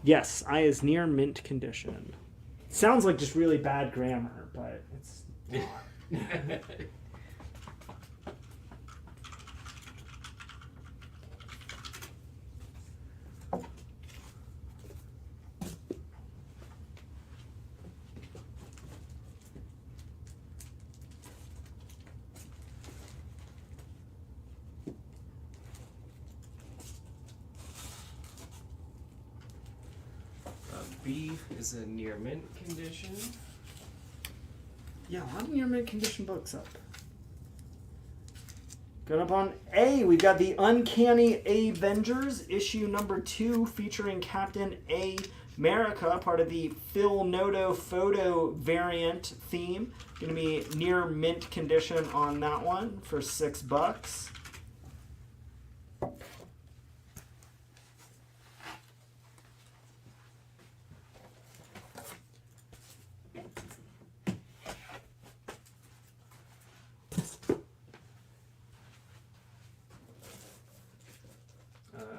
Yes, I is near mint condition. Sounds like just really bad grammar, but it's not. B is in near mint condition. Yeah, a lot of near mint condition books up. Going up on A, we've got the Uncanny Avengers, issue number 2, featuring Captain America, part of the Phil Noto photo variant theme. Going to be near mint condition on that one for $6.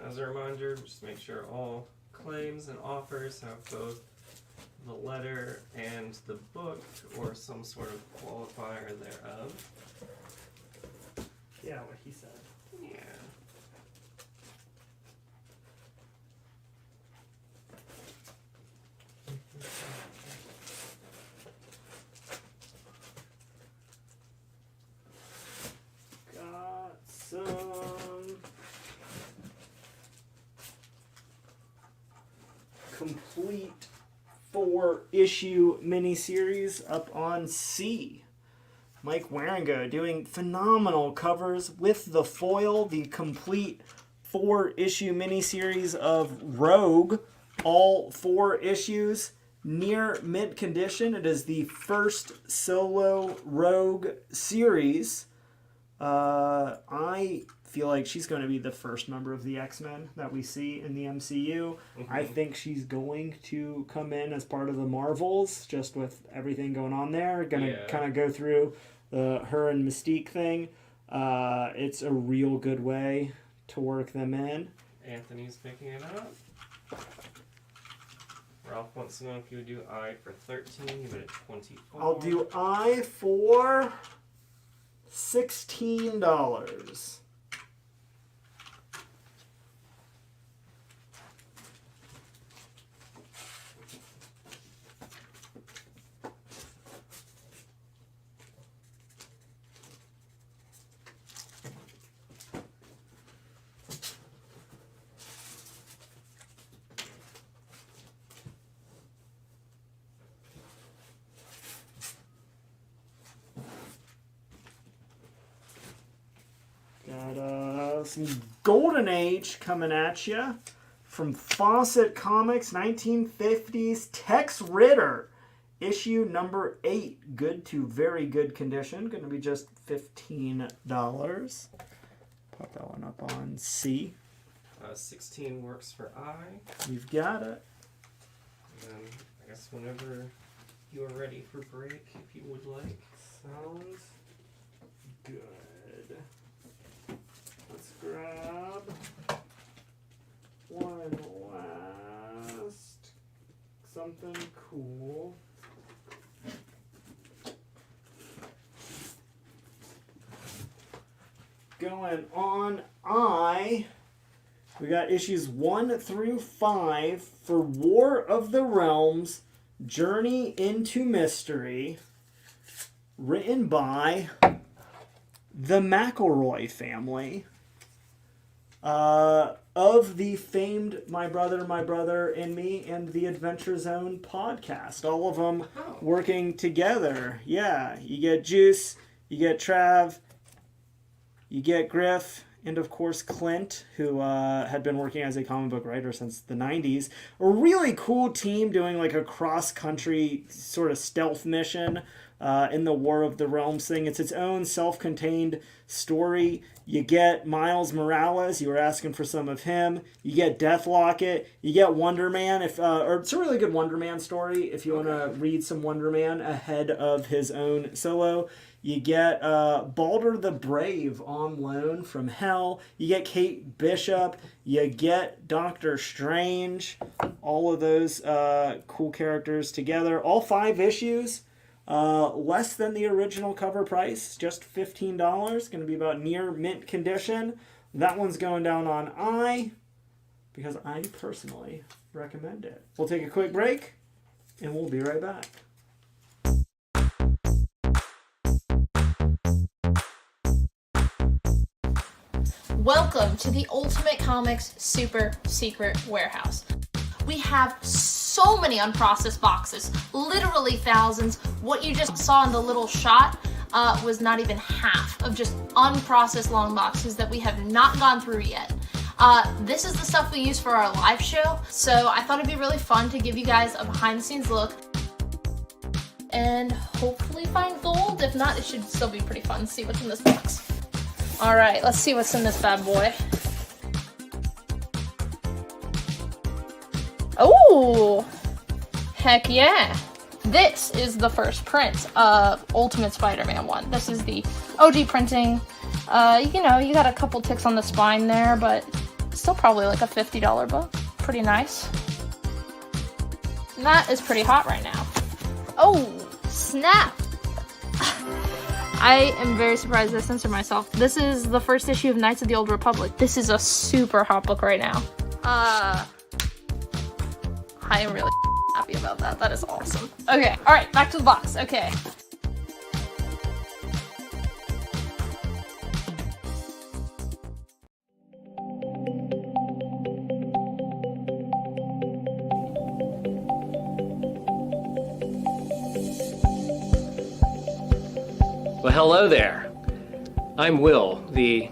As a reminder, just make sure all claims and offers have both the letter and the book or some sort of qualifier thereof. Yeah, what he said. Yeah. Got some complete 4-issue miniseries up on C. Mike Waringo doing phenomenal covers with the foil, the complete 4-issue miniseries of Rogue, all 4 issues, near mint condition. It is the first solo Rogue series. I feel like she's going to be the first member of the X-Men that we see in the MCU. Mm-hmm. I think she's going to come in as part of the Marvels, just with everything going on there. Going to kind of go through her and Mystique thing. It's a real good way to work them in. Anthony's picking it up. Ralph wants to know if you would do I for 13, you would at 24. I'll do I for $16. some Golden Age coming at you from Fawcett Comics, 1950s. Tex Ritter, issue number 8. Good to very good condition. Going to be just $15. Pop that one up on C. 16 works for I. You've got it. And then I guess whenever you are ready for break, if you would like. Sounds good. Let's grab one last something cool. Going on I. We got issues 1 through 5 for War of the Realms, Journey into Mystery, written by the McElroy family of the famed My Brother and Me and the Adventure Zone podcast. All of them working together. Yeah, you get Juice, you get Trav, you get Griff, and of course Clint, who had been working as a comic book writer since the 90s. A really cool team doing like a cross-country sort of stealth mission in the War of the Realms thing. It's its own self-contained story. You get Miles Morales. You were asking for some of him. You get Deathlocket. You get Wonder Man. Or it's a really good Wonder Man story if you want to read some Wonder Man ahead of his own solo. You get Balder the Brave on loan from Hell. You get Kate Bishop. You get Doctor Strange. All of those cool characters together. All 5 issues. Less than the original cover price. Just $15. Going to be about near mint condition. That one's going down on I, because I personally recommend it. We'll take a quick break, and we'll be right back. Welcome to the Ultimate Comics Super Secret Warehouse. We have so many unprocessed boxes, literally thousands. What you just saw in the little shot was not even half of just unprocessed long boxes that we have not gone through yet. This is the stuff we use for our live show, so I thought it'd be really fun to give you guys a behind the scenes look and hopefully find gold. If not, it should still be pretty fun to see what's in this box. All right, let's see what's in this bad boy. Oh, heck yeah. This is the first print of Ultimate Spider-Man 1. This is the OG printing. You know, you got a couple ticks on the spine there, but still probably like a $50 book. Pretty nice. And that is pretty hot right now. Oh, snap. I am very surprised I censored myself. This is the first issue of Knights of the Old Republic. This is a super hot book right now. I am really happy about that. That is awesome. Okay, alright, back to the box. Okay. Well, hello there. I'm Will, the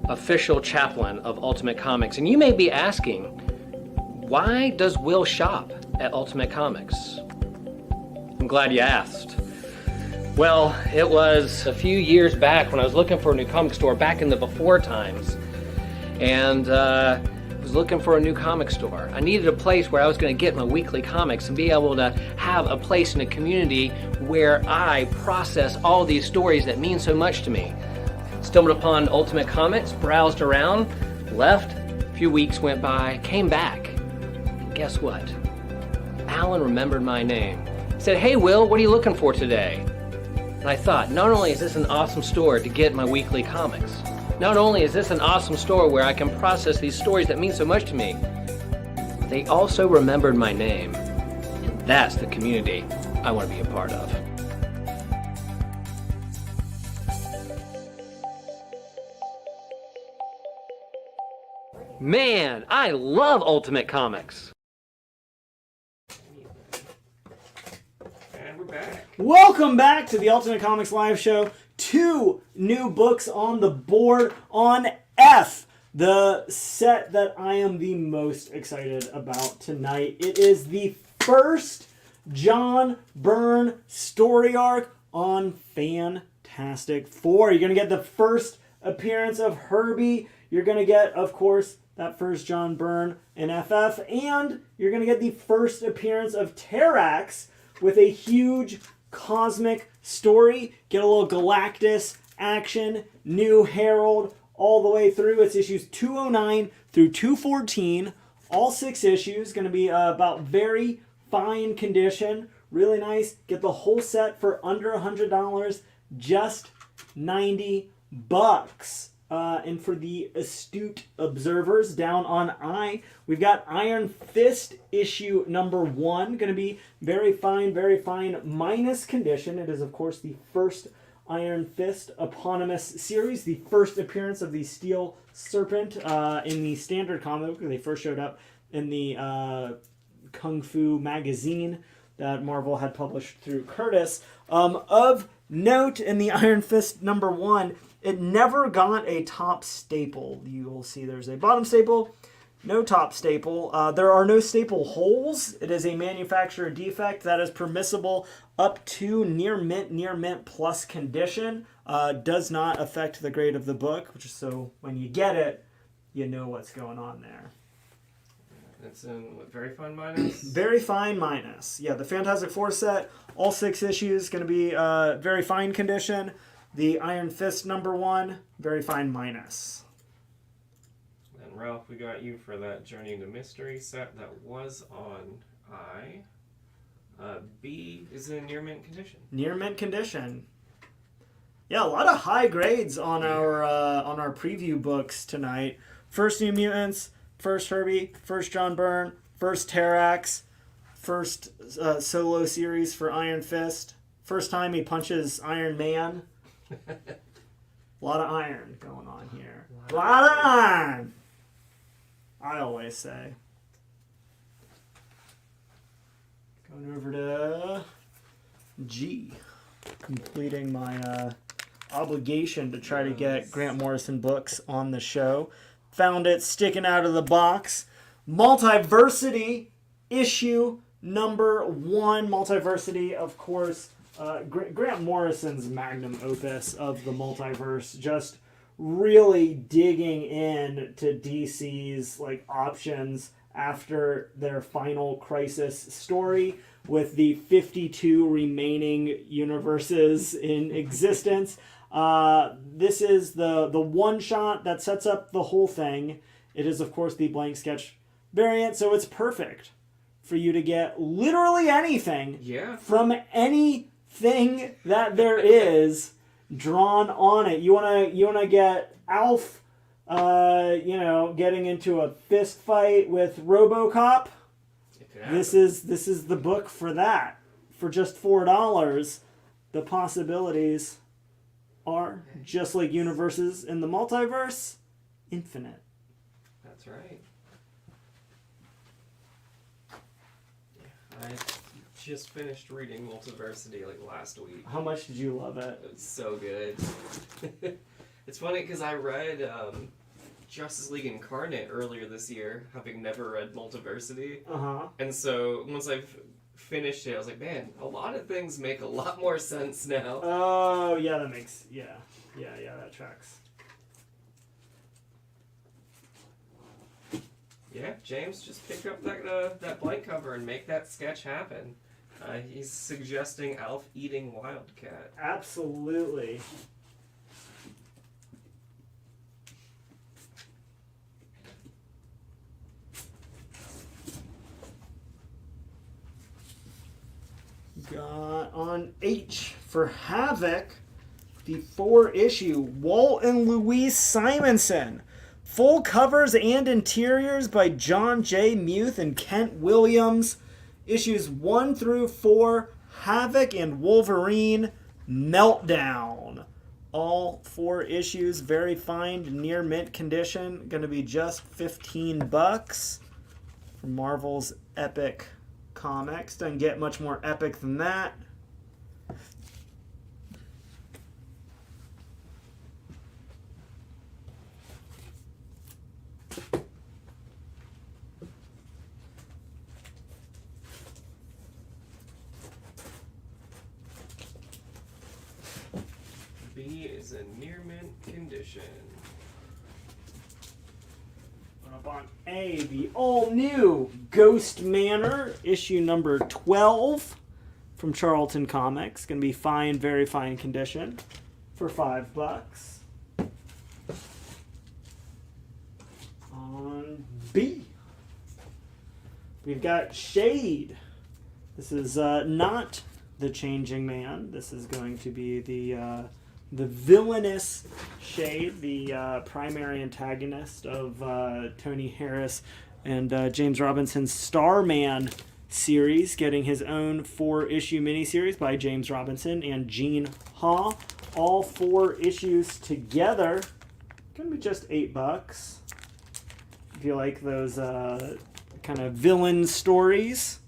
official chaplain of Ultimate Comics, and you may be asking, why does Will shop at Ultimate Comics? I'm glad you asked. Well, it was a few years back when I was looking for a new comic store back in the before times, and I was looking for a new comic store. I needed a place where I was going to get my weekly comics and be able to have a place in a community where I process all these stories that mean so much to me. Stumbled upon Ultimate Comics, browsed around, left, a few weeks went by, came back, and guess what? Alan remembered my name. He said, "Hey Will, what are you looking for today?" And I thought, not only is this an awesome store to get my weekly comics, not only is this an awesome store where I can process these stories that mean so much to me, they also remembered my name. And that's the community I want to be a part of. Man, I love Ultimate Comics. And we're back. Welcome back to the Ultimate Comics Live Show. 2 new books on the board on F. The set that I am the most excited about tonight, it is the first John Byrne story arc on Fantastic Four. You're going to get the first appearance of Herbie. You're going to get, of course, that first John Byrne in FF. And you're going to get the first appearance of Terrax with a huge cosmic story. Get a little Galactus action, New Herald, all the way through. It's issues 209 through 214. All 6 issues. Going to be about very fine condition. Really nice. Get the whole set for under $100. Just $90. And for the astute observers down on I, we've got Iron Fist issue number 1. Going to be very fine, minus condition. It is, of course, the first Iron Fist eponymous series, the first appearance of the Steel Serpent in the standard comic book. They first showed up in the Kung Fu magazine that Marvel had published through Curtis. Of note, in the Iron Fist number 1, it never got a top staple. You will see there's a bottom staple, no top staple. There are no staple holes. It is a manufacturer defect that is permissible up to near mint plus condition. Does not affect the grade of the book, which is so when you get it, you know what's going on there. It's in what, very fine minus? Very fine minus. Yeah, the Fantastic Four set, all 6 issues, going to be very fine condition. The Iron Fist number 1, very fine minus. And Ralph, we got you for that Journey into Mystery set that was on I. B is in near mint condition. Near mint condition. Yeah, a lot of high grades on our preview books tonight. First New Mutants, first Herbie, first John Byrne, first Terrax, first solo series for Iron Fist. First time he punches Iron Man. A lot of iron going on here. A lot of iron! I always say. Going over to G. Completing my obligation to try to get Grant Morrison books on the show. Found it sticking out of the box. Multiversity issue number 1. Multiversity, of course, Grant Morrison's magnum opus of the multiverse, just really digging in to DC's options after their final Crisis story with the 52 remaining universes in existence. This is the one shot that sets up the whole thing. It is, of course, the blank sketch variant, so it's perfect for you to get literally anything from anything that there is drawn on it. You wanna get Alf, getting into a fist fight with RoboCop. This is the book for that. For just $4, the possibilities are, just like universes in the multiverse, infinite. That's right. I just finished reading Multiversity last week. How much did you love it? It was so good. It's funny because I read Justice League Incarnate earlier this year, having never read Multiversity. And so once I've finished it, I was like, man, a lot of things make a lot more sense now. Oh, yeah, that makes... Yeah, that tracks. Yeah, James, just pick up that blank cover and make that sketch happen. He's suggesting Alf eating Wildcat. Absolutely. Got on H for Havoc, the 4-issue Walt and Louise Simonson. Full covers and interiors by John J. Muth and Kent Williams. Issues 1 through 4, Havoc and Wolverine Meltdown. All 4 issues, very fine, near mint condition. Going to be just $15 from Marvel's Epic Comics. Doesn't get much more epic than that. B is in near mint condition. Up on A, the all-new Ghost Manor, issue number 12 from Charlton Comics. Going to be fine, very fine condition for $5. On B, we've got Shade. This is not the Changing Man. This is going to be the villainous Shade, the primary antagonist of Tony Harris and James Robinson's Starman series, getting his own 4-issue miniseries by James Robinson and Gene Ha. All 4 issues together, gonna be just $8. If you like those kind of villain stories.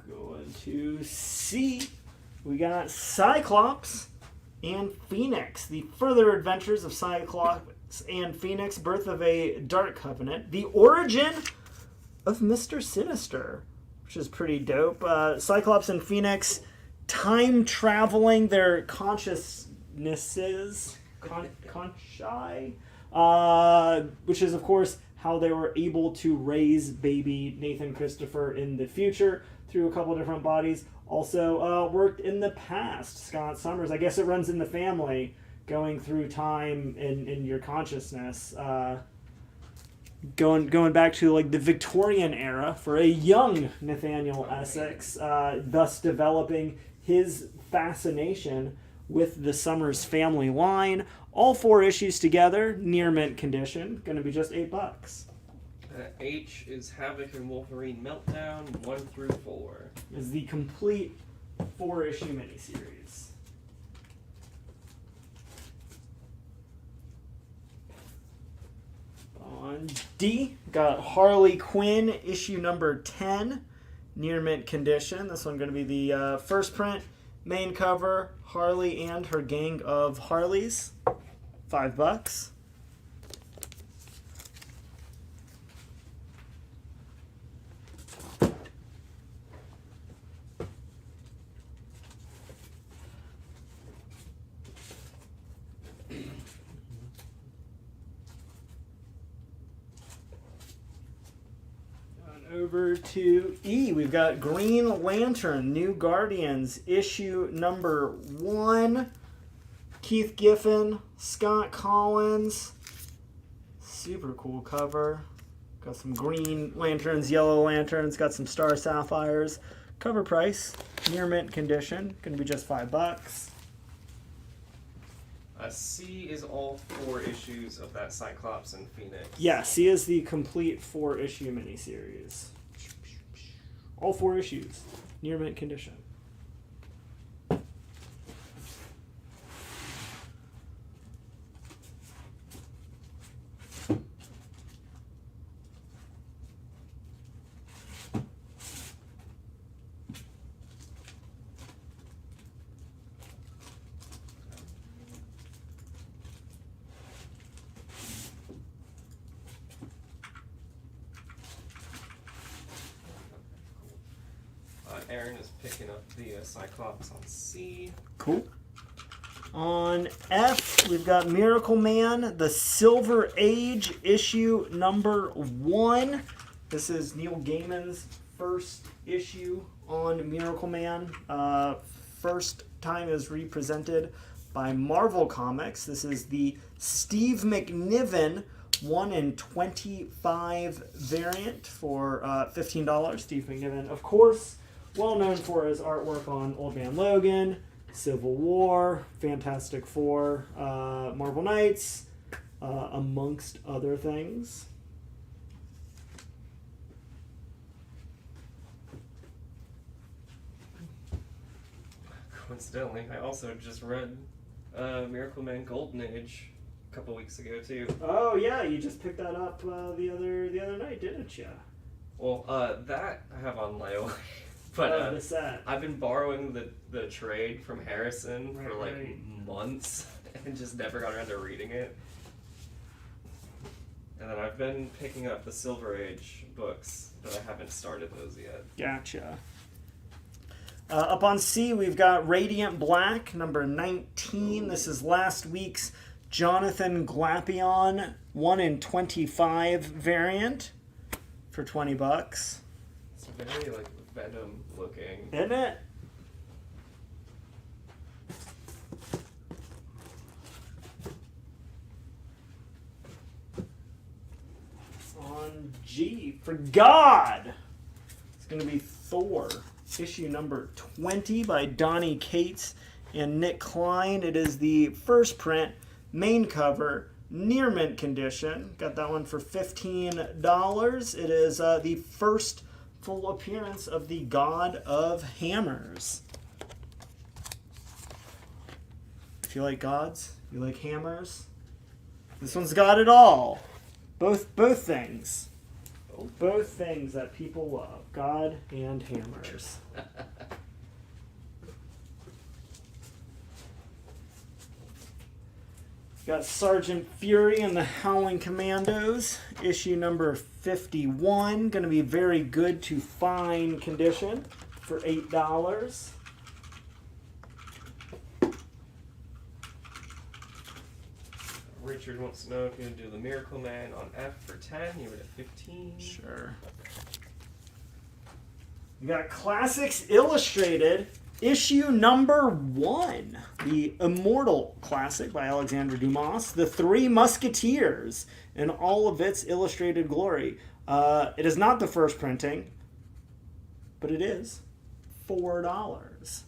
Going to C, we got Cyclops and Phoenix, the further adventures of Cyclops and Phoenix, birth of a dark covenant, the origin of Mr. Sinister, which is pretty dope. Cyclops and Phoenix time traveling their consciousnesses, consci, which is of course how they were able to raise baby Nathan Christopher in the future through a couple different bodies. Also worked in the past, Scott Summers. I guess it runs in the family, going through time in your consciousness. Going back to like the Victorian era for a young Nathaniel Essex, thus developing his fascination with the Summers family line. All 4 issues together, near mint condition, going to be just $8. H is Havoc and Wolverine Meltdown 1 through 4. Is the complete 4-issue miniseries. On D, got Harley Quinn, issue number 10, near mint condition. This one going to be the first print, main cover, Harley and her gang of Harleys, $5. Over to E, we've got Green Lantern, New Guardians, issue number 1. Keith Giffen, Scott Collins. Super cool cover. Got some green lanterns, yellow lanterns, got some star sapphires. Cover price, near mint condition, gonna be just $5. C is all 4 issues of that Cyclops and Phoenix. Yeah, C is the complete 4-issue miniseries. All 4 issues, near mint condition. Aaron is picking up the Cyclops on C. Cool. On F, we've got Miracle Man, the Silver Age, issue number 1. This is Neil Gaiman's first issue on Miracle Man. First time is represented by Marvel Comics. This is the Steve McNiven 1 in 25 variant for $15. Steve McNiven, of course, well known for his artwork on Old Man Logan, Civil War, Fantastic Four, Marvel Knights, amongst other things. Coincidentally, I also just read Miracle Man Golden Age a couple weeks ago too. Oh yeah, you just picked that up the other night, didn't you? Well, that I have on layaway. But the set. I've been borrowing the trade from Harrison for like months and just never got around to reading it. And then I've been picking up the Silver Age books, but I haven't started those yet. Gotcha. Up on C, we've got Radiant Black, number 19. This is last week's Jonathan Glapion 1 in 25 variant for $20. It's very, like, Venom looking. Isn't it? On G, for God! It's going to be Thor, issue number 20 by Donnie Cates and Nick Klein. It is the first print, main cover, near mint condition. Got that one for $15. It is the first full appearance of the God of Hammers. If you like gods, you like hammers, this one's got it all. Both things. Both things that people love. God and hammers. Got Sergeant Fury and the Howling Commandos, issue number 51. Going to be very good to fine condition for $8. Richard wants to know if you're going to do the Miracle Man on F for 10. You were at 15. Sure. We got Classics Illustrated, issue number 1. The Immortal Classic by Alexandre Dumas. The Three Musketeers in all of its illustrated glory. It is not the first printing, but it is $4.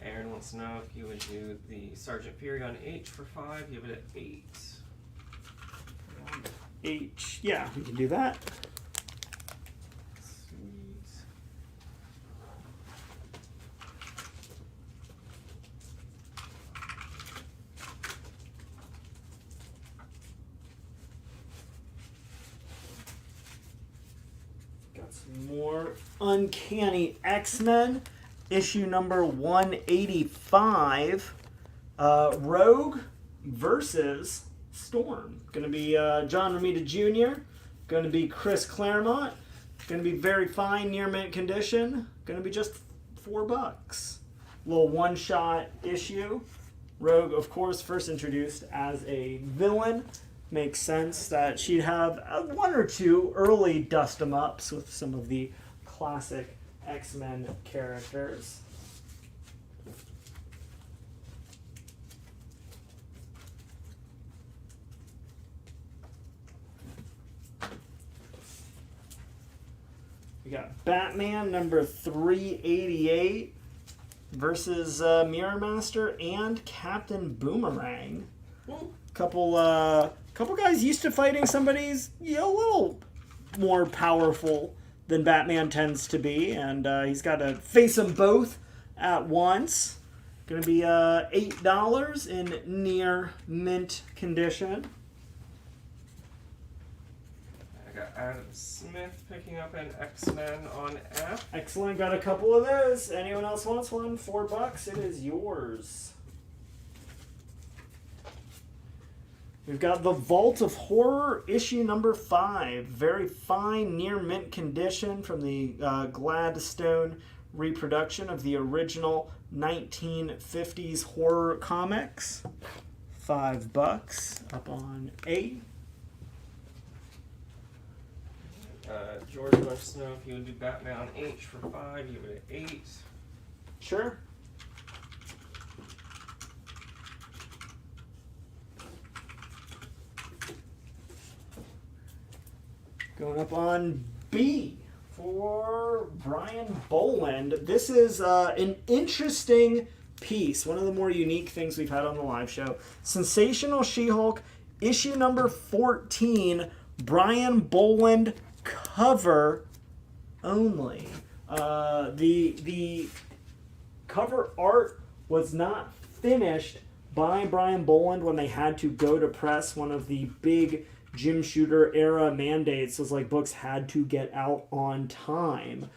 Aaron wants to know if you would do the Sergeant Fury on H for 5. You have it at 8. H. Yeah, we can do that. Sweet. Got some more Uncanny X-Men. Issue number 185. Rogue versus Storm. Going to be John Romita Jr. Going to be Chris Claremont. Going to be very fine, near mint condition. Going to be just $4. Little one-shot issue. Rogue, of course, first introduced as a villain. Makes sense that she'd have one or two early dust-em-ups with some of the classic X-Men characters. We got Batman number 388 versus Mirror Master and Captain Boomerang. Couple guys used to fighting somebody's a little more powerful than Batman tends to be, and he's got to face them both at once. Going to be $8 in near mint condition. I got Adam Smith picking up an X-Men on F. Excellent, got a couple of those. Anyone else wants one? $4, it is yours. We've got The Vault of Horror, issue number 5. Very fine, near mint condition from the Gladstone reproduction of the original 1950s horror comics. $5 up on A. George wants to know if you would do Batman on H for 5. You would at 8. Sure. Going up on B for Brian Boland. This is an interesting piece. One of the more unique things we've had on the live show. Sensational She-Hulk, issue number 14. Brian Boland cover only. The cover art was not finished by Brian Boland when they had to go to press. One of the big Jim Shooter era mandates was like books had to get out on time.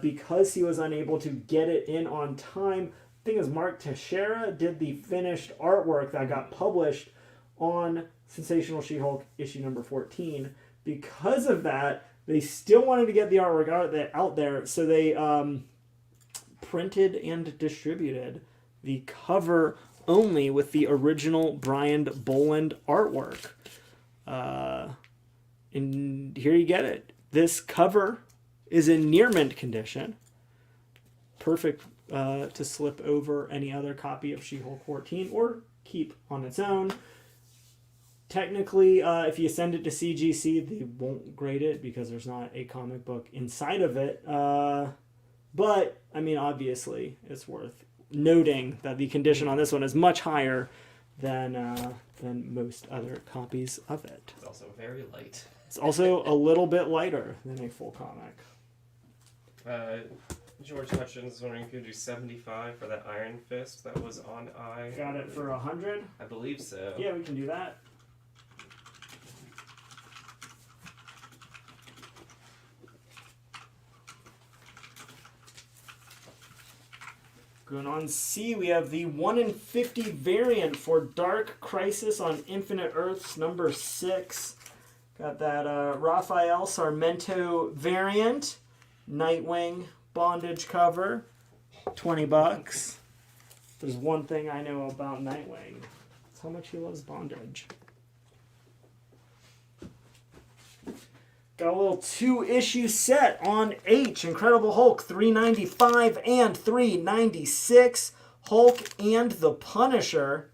Because he was unable to get it in on time, thing is, Mark Teixeira did the finished artwork that got published on Sensational She-Hulk issue number 14. Because of that, they still wanted to get the artwork out there, so they printed and distributed the cover only with the original Brian Boland artwork. And here you get it. This cover is in near mint condition. Perfect to slip over any other copy of She-Hulk 14 or keep on its own. Technically, if you send it to CGC, they won't grade it because there's not a comic book inside of it. But, I mean, obviously, it's worth noting that the condition on this one is much higher than most other copies of it. It's also very light. It's also a little bit lighter than a full comic. George Hutchins wondering if you could do 75 for that Iron Fist that was on I. Got it for 100? I believe so. Yeah, we can do that. Going on C, we have the 1 in 50 variant for Dark Crisis on Infinite Earths number 6. Got that Rafael Sarmento variant, Nightwing bondage cover, $20. There's one thing I know about Nightwing. It's how much he loves bondage. Got a little 2-issue set on H. Incredible Hulk 395 and 396. Hulk and the Punisher.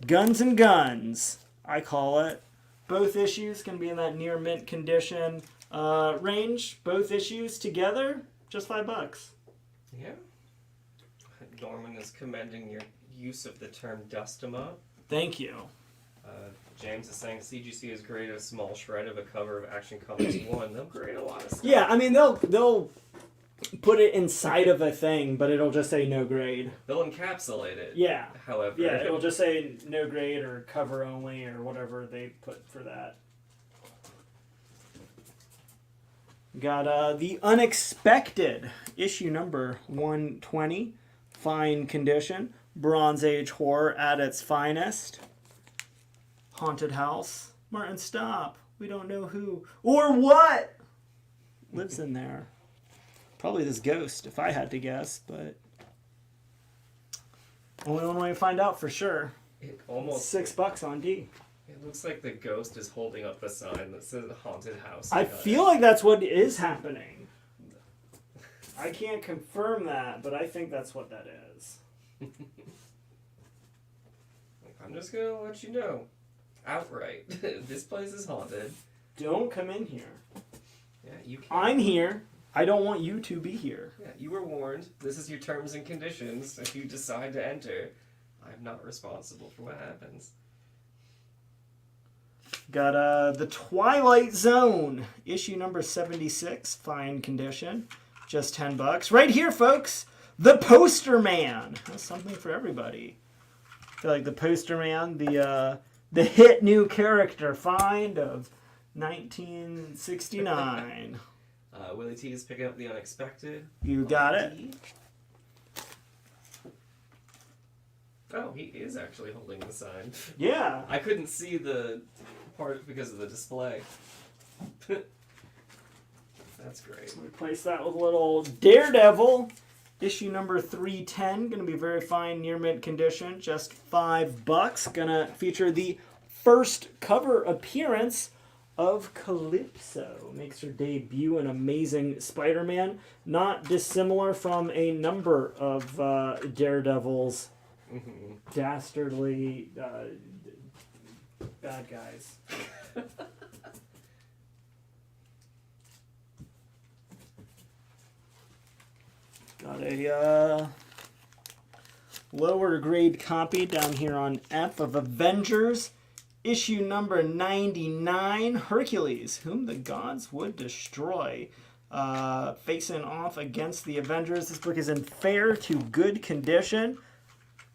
Guns and Guns, I call it. Both issues can be in that near mint condition range. Both issues together, just $5. Yeah. Norman is commending your use of the term dust-em-up. Thank you. James is saying CGC has created a small shred of a cover of Action Comics 1. They'll create a lot of stuff. Yeah, I mean, they'll put it inside of a thing, but it'll just say no grade. They'll encapsulate it. Yeah. However. Yeah, it'll just say no grade or cover only or whatever they put for that. Got The Unexpected, issue number 120. Fine condition. Bronze Age horror at its finest. Haunted house. Martin, stop. We don't know who or what lives in there. Probably this ghost, if I had to guess, but only one way to find out for sure. It almost $6 on D. It looks like the ghost is holding up a sign that says haunted house. I feel like that's what is happening. I can't confirm that, but I think that's what that is. I'm just gonna let you know. Outright. This place is haunted. Don't come in here. Yeah, you can't. I'm here. I don't want you to be here. Yeah, you were warned. This is your terms and conditions. If you decide to enter, I'm not responsible for what happens. Got The Twilight Zone, issue number 76, fine condition, just $10. Right here, folks, the Poster Man. That's something for everybody. I feel like the Poster Man, the hit new character find of 1969. Willie T is picking up The Unexpected. You got it. Oh, he is actually holding the sign. Yeah. I couldn't see the part because of the display. That's great. Replace that with a little Daredevil. Issue number 310. Going to be very fine near mint condition. Just $5. Going to feature the first cover appearance of Calypso. Makes her debut in Amazing Spider-Man. Not dissimilar from a number of Daredevil's dastardly bad guys. Got a lower grade copy down here on F of Avengers, issue number 99, Hercules, whom the gods would destroy. Facing off against the Avengers. This book is in fair to good condition.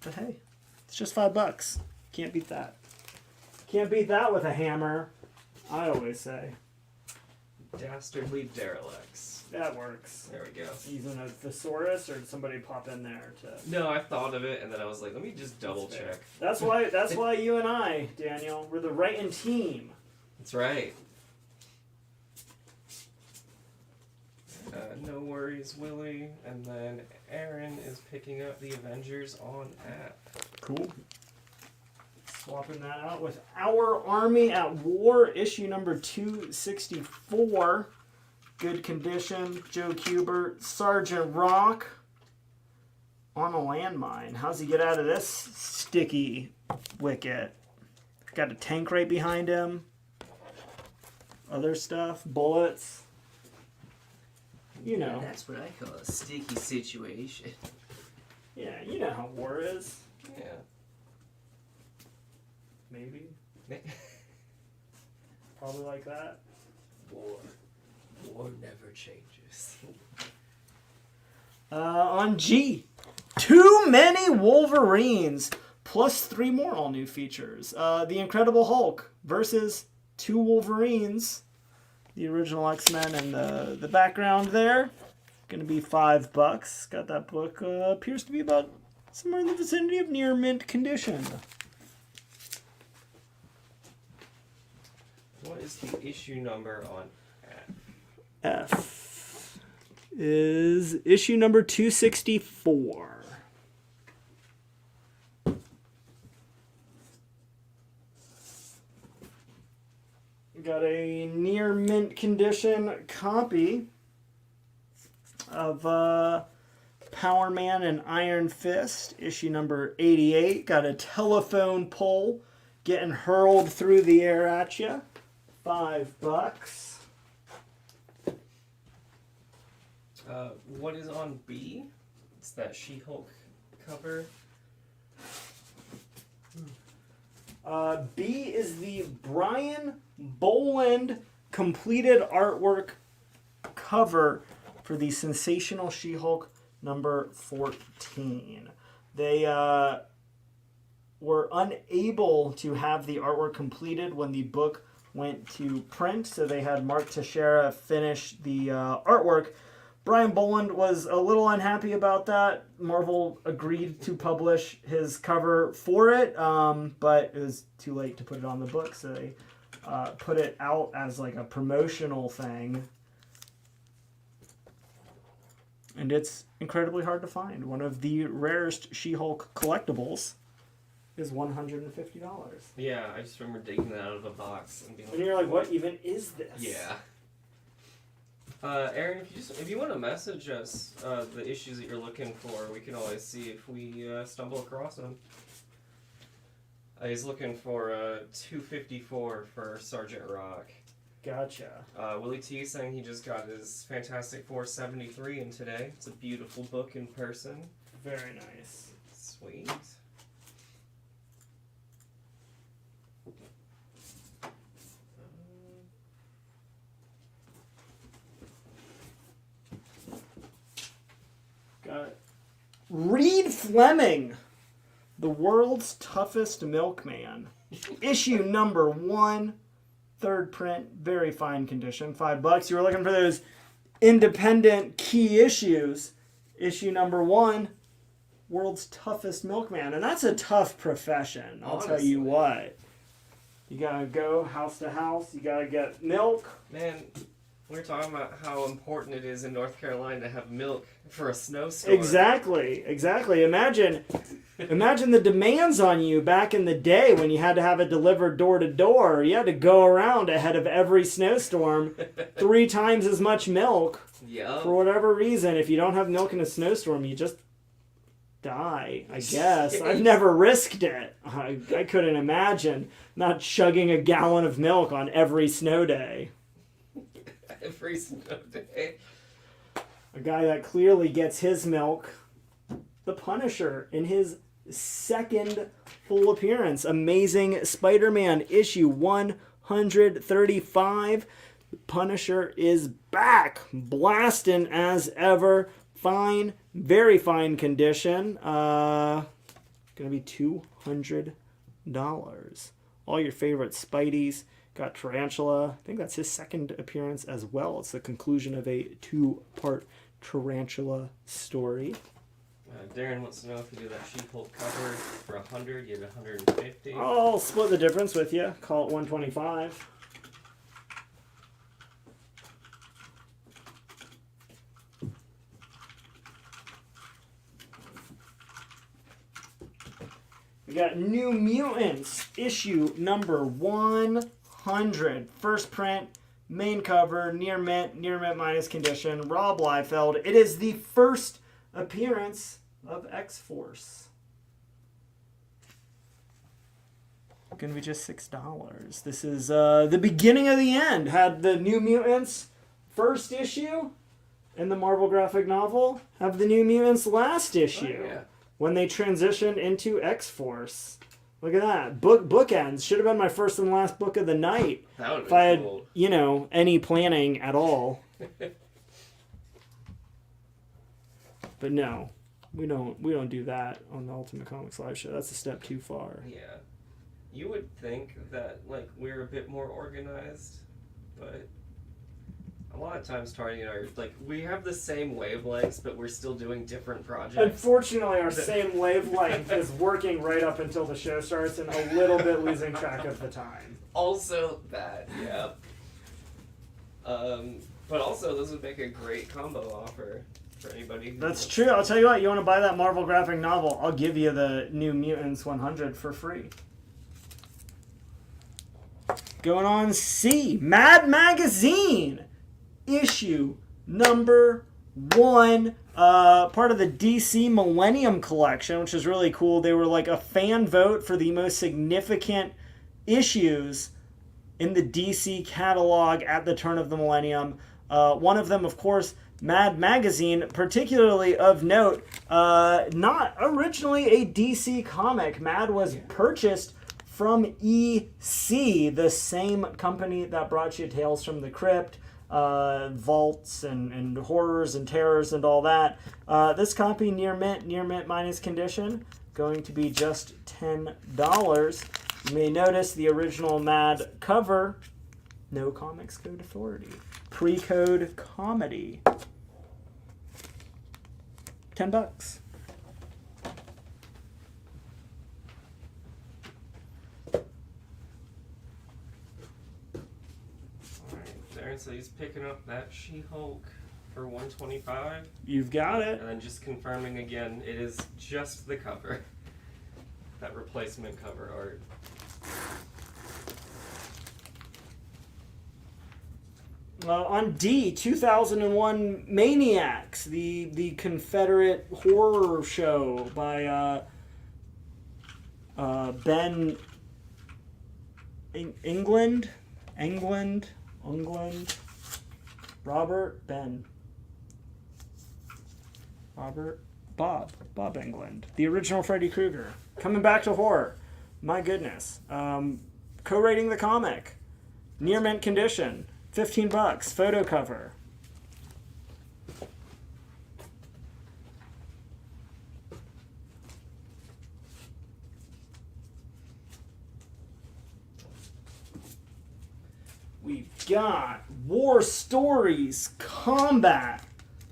But hey, it's just $5. Can't beat that. Can't beat that with a hammer, I always say. Dastardly derelicts. That works. There we go. Using a thesaurus, or did somebody pop in there to? No, I thought of it, and then I was like, let me just double That's fair. check. That's why. That's why you and I, Daniel, we're the writing team. That's right. No worries, Willie. And then Aaron is picking up the Avengers on app. Cool. Swapping that out with Our Army at War, issue number 264. Good condition. Joe Kubert, Sergeant Rock on a landmine. How's he get out of this sticky wicket? Got a tank right behind him. Other stuff, bullets. You know. That's what I call a sticky situation. Yeah, you know how war is. Yeah. Maybe. Probably like that. War never changes. On G, too many Wolverines, plus 3 more all new features. The Incredible Hulk versus 2 Wolverines. The original X-Men and the background there. Gonna be $5. Got that book. Appears to be about somewhere in the vicinity of near mint condition. What is the issue number on F is issue number 264. Got a near mint condition copy of Power Man and Iron Fist, issue number 88. Got a telephone pole getting hurled through the air at you. $5. What is on B? It's that She-Hulk cover. B is the Brian Boland completed artwork cover for the Sensational She-Hulk number 14. They were unable to have the artwork completed when the book went to print, so they had Mark Teixeira finish the artwork. Brian Boland was a little unhappy about that. Marvel agreed to publish his cover for it, but it was too late to put it on the book, so they put it out as like a promotional thing. And it's incredibly hard to find. One of the rarest She-Hulk collectibles is $150. Yeah, I just remember digging that out of a box and being like, And you're like, what even is this? Yeah. Aaron, if you want to message us the issues that you're looking for, we can always see if we stumble across them. He's looking for 254 for Sergeant Rock. Gotcha. Willie T saying he just got his Fantastic Four 73 in today. It's a beautiful book in person. Very nice. Sweet. Got it. Reed Fleming, The World's Toughest Milkman. Issue number 1. Third print, very fine condition. $5. You were looking for those independent key issues. Issue number 1, World's Toughest Milkman. And that's a tough profession, I'll tell you what. You gotta go house to house. You gotta get milk. Man, we were talking about how important it is in North Carolina to have milk for a snowstorm. Exactly. Imagine the demands on you back in the day when you had to have it delivered door to door. You had to go around ahead of every snowstorm, 3 times as much milk. Yeah. For whatever reason, if you don't have milk in a snowstorm, you just die, I guess. I've never risked it. I couldn't imagine not chugging a gallon of milk on every snow day. Every snow day. A guy that clearly gets his milk, the Punisher, in his second full appearance. Amazing Spider-Man issue 135. The Punisher is back, blasting as ever. Fine, very fine condition. Gonna be $200. All your favorite Spideys Got Tarantula. I think that's his second appearance as well. It's the conclusion of a 2-part Tarantula story. Darren wants to know if you do that She-Hulk cover for 100, you have 150. I'll split the difference with you. Call it 125. We got New Mutants, issue number 100. First print, main cover, near mint minus condition, Rob Liefeld. It is the first appearance of X-Force. Gonna be just $6. This is the beginning of the end. Had the New Mutants first issue in the Marvel graphic novel, have the New Mutants last issue. Oh, yeah. When they transitioned into X-Force. Look at that. Bookends. Should have been my first and last book of the night. That would have if been I had, cool. any planning at all. But no, we don't do that on the Ultimate Comics Live show. That's a step too far. Yeah. You would think that, like, we're a bit more organized, but a lot of times Tardy and I are, like, we have the same wavelengths, but we're still doing different projects. Unfortunately, our same wavelength is working right up until the show starts and a little bit losing track of the time. Also that, yeah. But also, this would make a great combo offer for anybody who That's wants- true. I'll tell you what, you want to buy that Marvel graphic novel, I'll give you the New Mutants 100 for free. Going on C, Mad Magazine, issue number 1, part of the DC Millennium Collection, which is really cool. They were like a fan vote for the most significant issues in the DC catalog at the turn of the millennium. One of them, of course, Mad Magazine, particularly of note, not originally a DC comic. Mad was purchased from EC, the same company that brought you Tales from the Crypt, vaults and horrors and terrors and all that. This copy, near mint minus condition, going to be just $10. You may notice the original Mad cover, no Comics Code Authority. Pre-code comedy. $10. Darren said he's picking up that She-Hulk for $125. You've got it. And then just confirming again, it is just the cover. That replacement cover art. On D, 2001 Maniacs, the Confederate horror show by Ben England, Bob England, the original Freddy Krueger, coming back to horror. My goodness, co-rating the comic, near mint condition. $15, photo cover. We've got War Stories, Combat,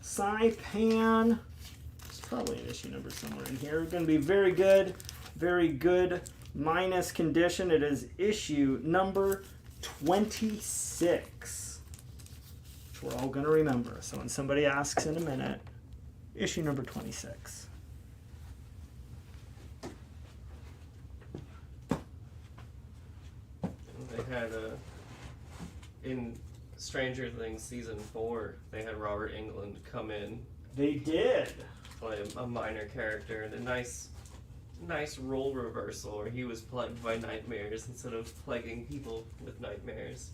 Saipan. There's probably an issue number somewhere in here. It's going to be very good, minus condition. It is issue number 26, which we're all going to remember. So when somebody asks in a minute, issue number 26. They had in Stranger Things season 4, they had Robert Englund come in. They did. Play a minor character and a nice role reversal where he was plagued by nightmares instead of plaguing people with nightmares.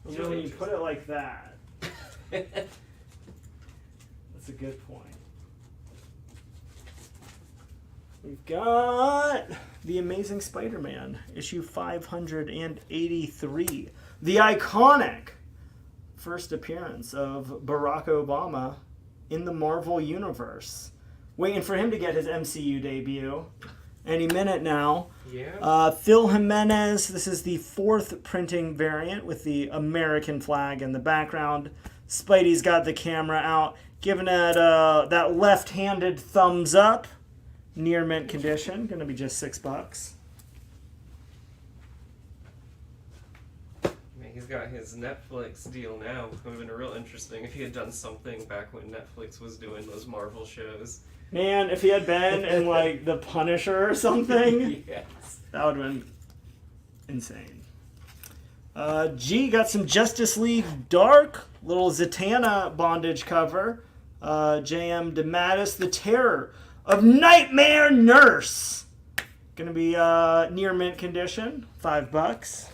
You know, when you put it like that, that's a good point. We've got The Amazing Spider-Man, issue 583. The iconic first appearance of Barack Obama in the Marvel Universe. Waiting for him to get his MCU debut. any minute now. Yeah. Phil Jimenez, this is the 4th printing variant with the American flag in the background. Spidey's got the camera out, giving it that left-handed thumbs up. Near mint condition, gonna be just $6. He's got his Netflix deal now. It would have been real interesting if he had done something back when Netflix was doing those Marvel shows. Man, if he had been in like The Punisher or something, Yes. that would have been insane. G got some Justice League Dark, little Zatanna bondage cover. JM DeMatteis, The Terror of Nightmare Nurse. Gonna be near mint condition, $5.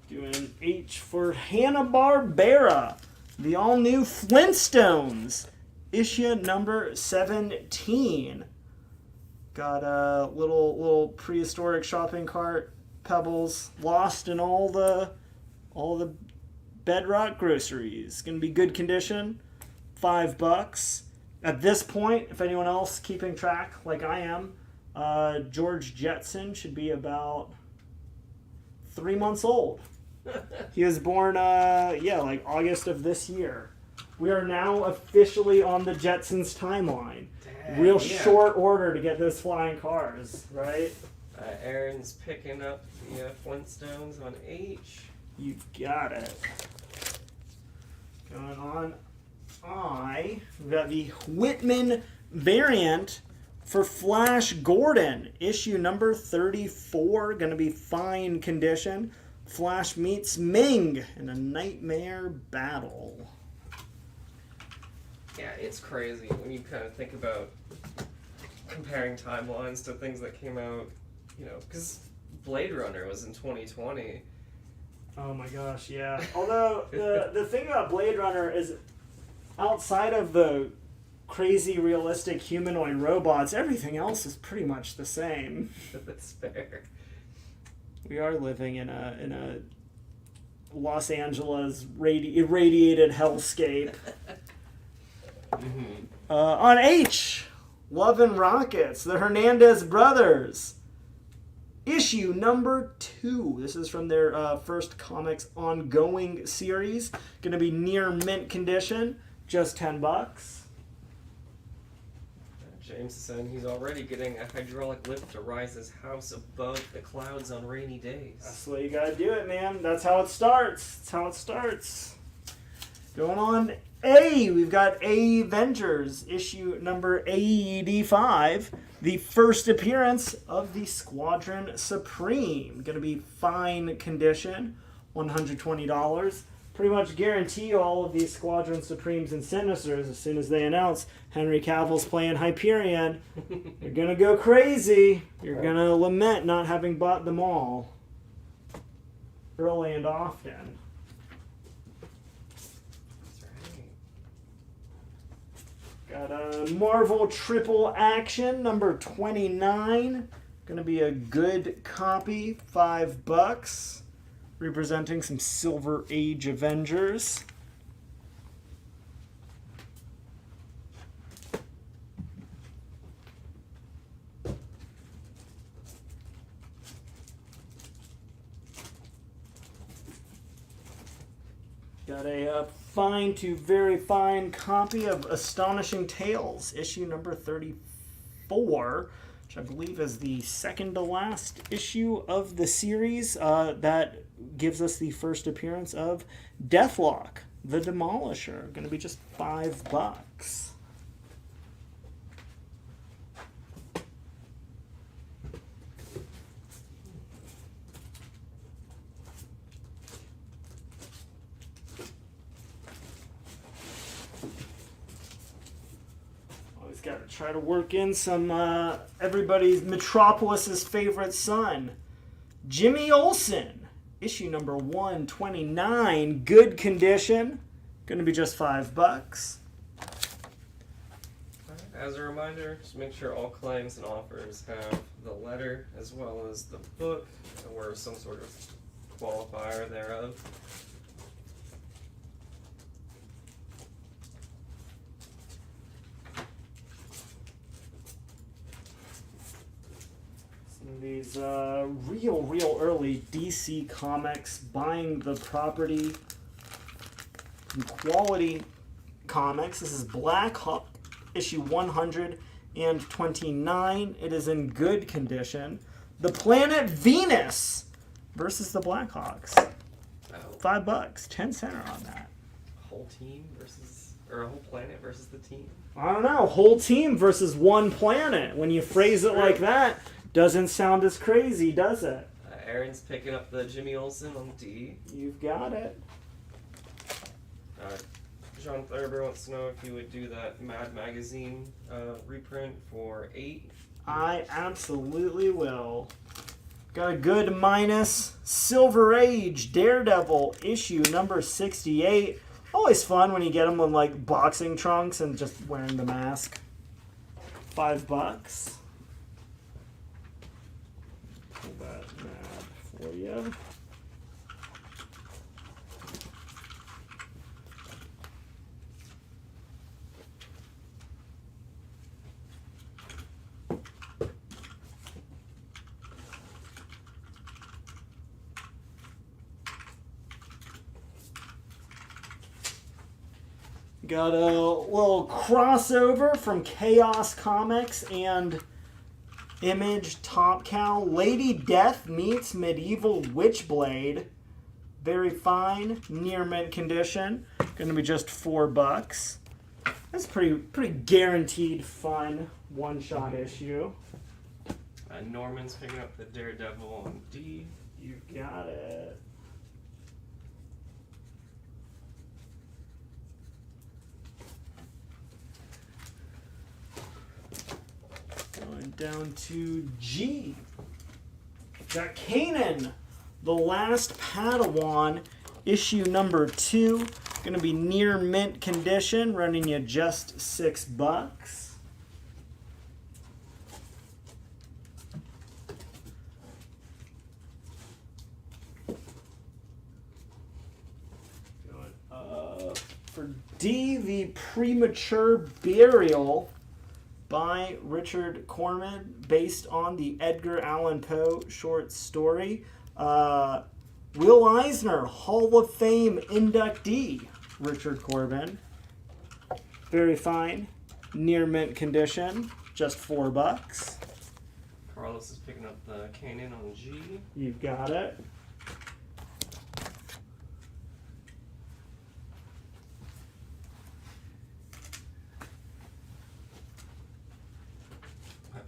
Doing H for Hanna-Barbera, the all-new Flintstones, issue number 17. Got a little prehistoric shopping cart, pebbles, lost in all the bedrock groceries. Gonna be good condition, $5. At this point, if anyone else keeping track like I am, George Jetson should be about 3 months old. He was born, like August of this year. We are now officially on the Jetsons timeline. Real short order to get those flying cars, right? Aaron's picking up the Flintstones on H. You got it. Going on I. We've got the Whitman variant for Flash Gordon. Issue number 34. Going to be fine condition. Flash meets Ming in a nightmare battle. Yeah, it's crazy when you kind of think about comparing timelines to things that came out, because Blade Runner was in 2020. Oh my gosh, yeah. Although, the thing about Blade Runner is, outside of the crazy realistic humanoid robots, everything else is pretty much the same. That's fair. We are living in a Los Angeles irradiated hellscape. On H, Love and Rockets, the Hernandez brothers. Issue number 2. This is from their first comics ongoing series. Going to be near mint condition, just $10. James is saying he's already getting a hydraulic lift to rise his house above the clouds on rainy days. That's the way you gotta do it, man. That's how it starts. That's how it starts. Going on A, we've got Avengers, issue number 85. The first appearance of the Squadron Supreme. Gonna be fine condition, $120. Pretty much guarantee all of these Squadron Supremes and Sinisters as soon as they announce Henry Cavill's playing Hyperion. You're gonna go crazy. You're gonna lament not having bought them all early and often. Got a Marvel Triple Action number 29. Gonna be a good copy, $5. Representing some Silver Age Avengers. Got a fine to very fine copy of Astonishing Tales, issue number 34. Which I believe is the second to last issue of the series. That gives us the first appearance of Deathlock, the Demolisher. Going to be just $5. Got to try to work in some everybody's Metropolis's favorite son, Jimmy Olsen, issue number 129, good condition, going to be just $5. As a reminder, just make sure all claims and offers have the letter as well as the book or some sort of qualifier thereof. these real early DC Comics, buying the property from Quality Comics. This is Black Hawk issue 129. It is in good condition. The planet Venus versus the Blackhawks. $5, 10 center on that. Whole team versus, or a whole planet versus the team. I don't know, whole team versus one planet. When you phrase it like that, doesn't sound as crazy, does it? Aaron's picking up the Jimmy Olsen on D. You've got it. John Thurber wants to know if you would do that Mad Magazine reprint for 8. I absolutely will. Got a good minus. Silver Age Daredevil issue number 68. Always fun when you get them in like boxing trunks and just wearing the mask. $5. Pull that mad for you. Got a little crossover from Chaos Comics and Image Top Cow. Lady Death meets Medieval Witchblade. Very fine, near mint condition. Gonna be just $4. That's pretty guaranteed fun one-shot issue. Norman's picking up the Daredevil on D. You got it. Going down to G. Got Kanan, The Last Padawan, issue number 2. Going to be near mint condition, running you just $6. Going up for D, The Premature Burial by Richard Corman, based on the Edgar Allan Poe short story. Will Eisner, Hall of Fame inductee, Richard Corbin. Very fine, near mint condition, just $4. Carlos is picking up the Kanan on G. You've got it.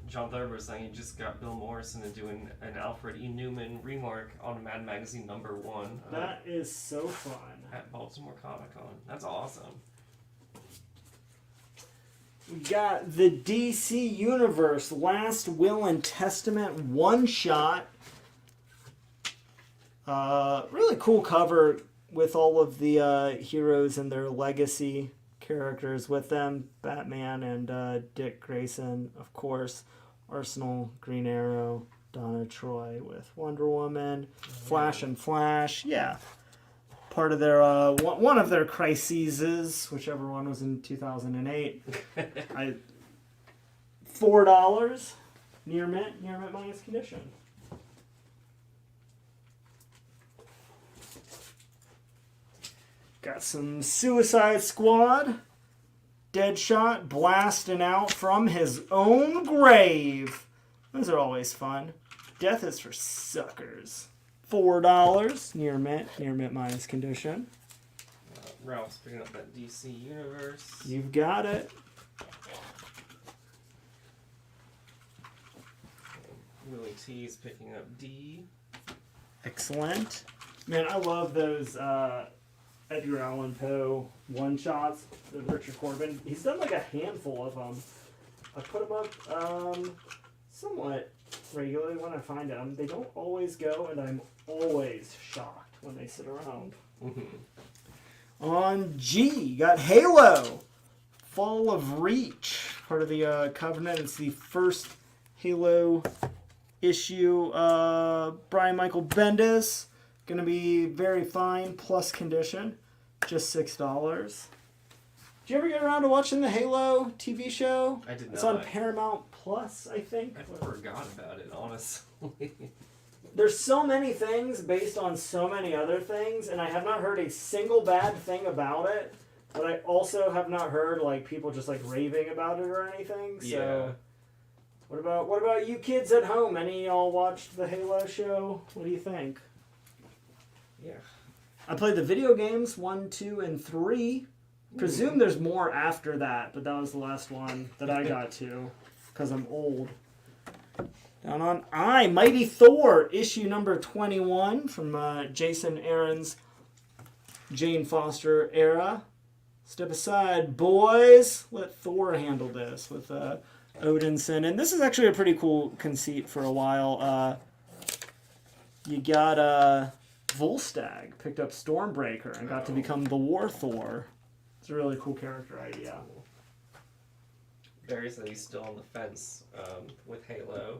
John Thurber is saying he just got Bill Morrison and doing an Alfred E. Newman remark on Mad Magazine number 1. That is so fun. At Baltimore Comic Con. That's awesome. We got the DC Universe Last Will and Testament one-shot. Really cool cover with all of the heroes and their legacy characters with them. Batman and Dick Grayson, of course. Arsenal, Green Arrow, Donna Troy with Wonder Woman, Flash and Flash. Yeah. Part of their, one of their crises, whichever one was in 2008. $4, near mint minus condition. Got some Suicide Squad. Deadshot blasting out from his own grave. Those are always fun. Death is for suckers. $4, near mint minus condition. Ralph's picking up that DC Universe. You've got it. Willie T is picking up D. Excellent. Man, I love those Edgar Allan Poe one-shots with Richard Corbin. He's done like a handful of them. I put them up somewhat regularly when I find them. They don't always go, and I'm always shocked when they sit around. On G, got Halo, Fall of Reach, part of the Covenant. It's the first Halo issue. Brian Michael Bendis, going to be very fine, plus condition, just $6. Did you ever get around to watching the Halo TV show? I did not. It's on Paramount Plus, I think. I forgot about it, honestly. There's so many things based on so many other things, and I have not heard a single bad thing about it. But I also have not heard like people just like raving about it or anything. So, Yeah. what about you kids at home? Any of y'all watched the Halo show? What do you think? Yeah. I played the video games 1, 2, and 3. Presume there's more after that, but that was the last one that I got to because I'm old. Down on I, Mighty Thor, issue number 21 from Jason Aaron's Jane Foster era. Step aside, boys. Let Thor handle this with Odinson. And this is actually a pretty cool conceit for a while. You got Volstagg picked up Stormbreaker and got to become the War Thor. It's a really cool character idea. Barry said he's still on the fence with Halo.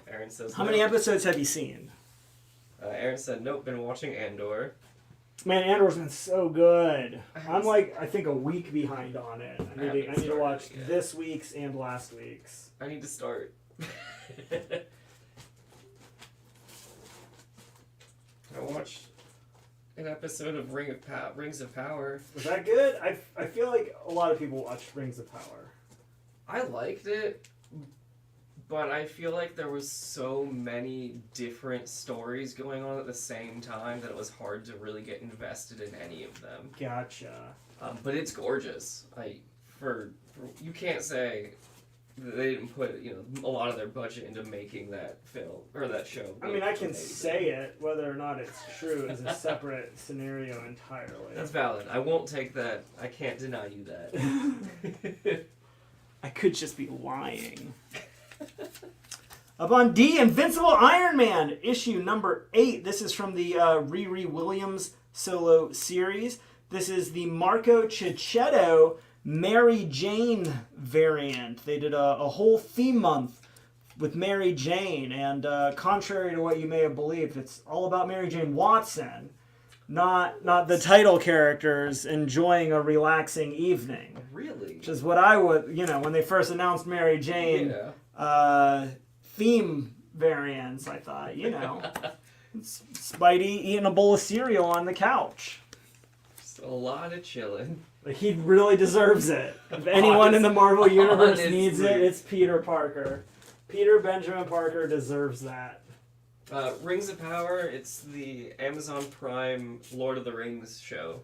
Aaron says, How many episodes have you seen? Aaron said, nope, been watching Andor. Man, Andor's been so good. I'm like, I think a week behind on it. I need to watch this week's and last week's. I need to start. I watched an episode of Rings of Power. Was that good? I feel like a lot of people watched Rings of Power. I liked it, but I feel like there was so many different stories going on at the same time that it was hard to really get invested in any of them. Gotcha. But it's gorgeous. You can't say that they didn't put a lot of their budget into making that film or that show. I mean, I can say it. Whether or not it's true is a separate scenario entirely. That's valid. I won't take that. I can't deny you that. I could just be lying. Up on D, Invincible Iron Man, issue number 8. This is from the Riri Williams solo series. This is the Marco Cicchetto Mary Jane variant. They did a whole theme month with Mary Jane, and contrary to what you may have believed, it's all about Mary Jane Watson, not the title characters enjoying a relaxing evening. Really? Which is what I would, when they first announced Mary Jane theme variants, I thought, it's Spidey eating a bowl of cereal on the couch. Just a lot of chilling. Like, he really deserves it. If anyone in the Marvel Universe needs it, it's Peter Parker. Peter Benjamin Parker deserves that. Rings of Power, it's the Amazon Prime Lord of the Rings show.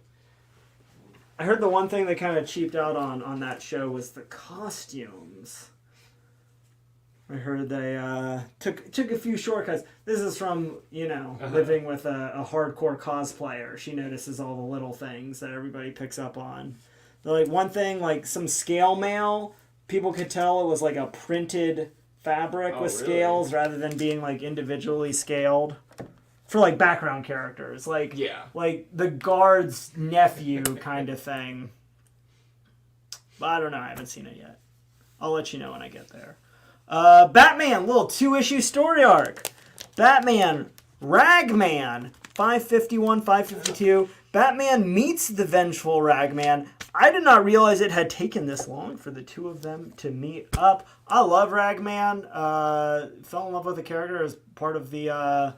I heard the one thing they kind of cheaped out on that show was the costumes. I heard they took a few shortcuts. This is from, living with a hardcore cosplayer. She notices all the little things that everybody picks up on. Like, one thing, like some scale mail, people could tell it was like a printed fabric with scales rather than being like individually scaled. For like background characters. Like the guard's nephew kind of thing. But I don't know, I haven't seen it yet. I'll let you know when I get there. Batman, little 2-issue story arc. Batman, Ragman, 551, 552. Batman meets the vengeful Ragman. I did not realize it had taken this long for the two of them to meet up. I love Ragman. Fell in love with the character as part of the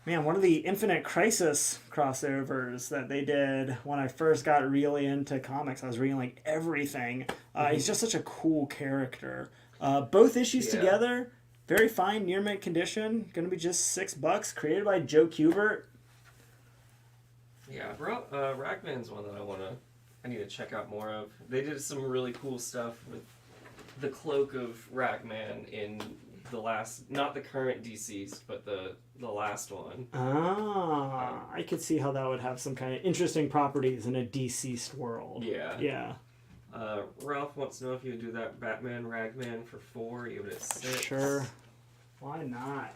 one of the Infinite Crisis crossovers that they did when I first got really into comics. I was reading like everything. He's just such a cool character. Both issues together, very fine, near mint condition. Going to be just $6. Created by Joe Kubert. Yeah, Ragman's one that I need to check out more of. They did some really cool stuff with the cloak of Ragman in the last, not the current DCs, but the last one. I could see how that would have some kind of interesting properties in a deceased world. Yeah. Ralph wants to know if you would do that Batman Ragman for 4, even at 6. Sure. Why not?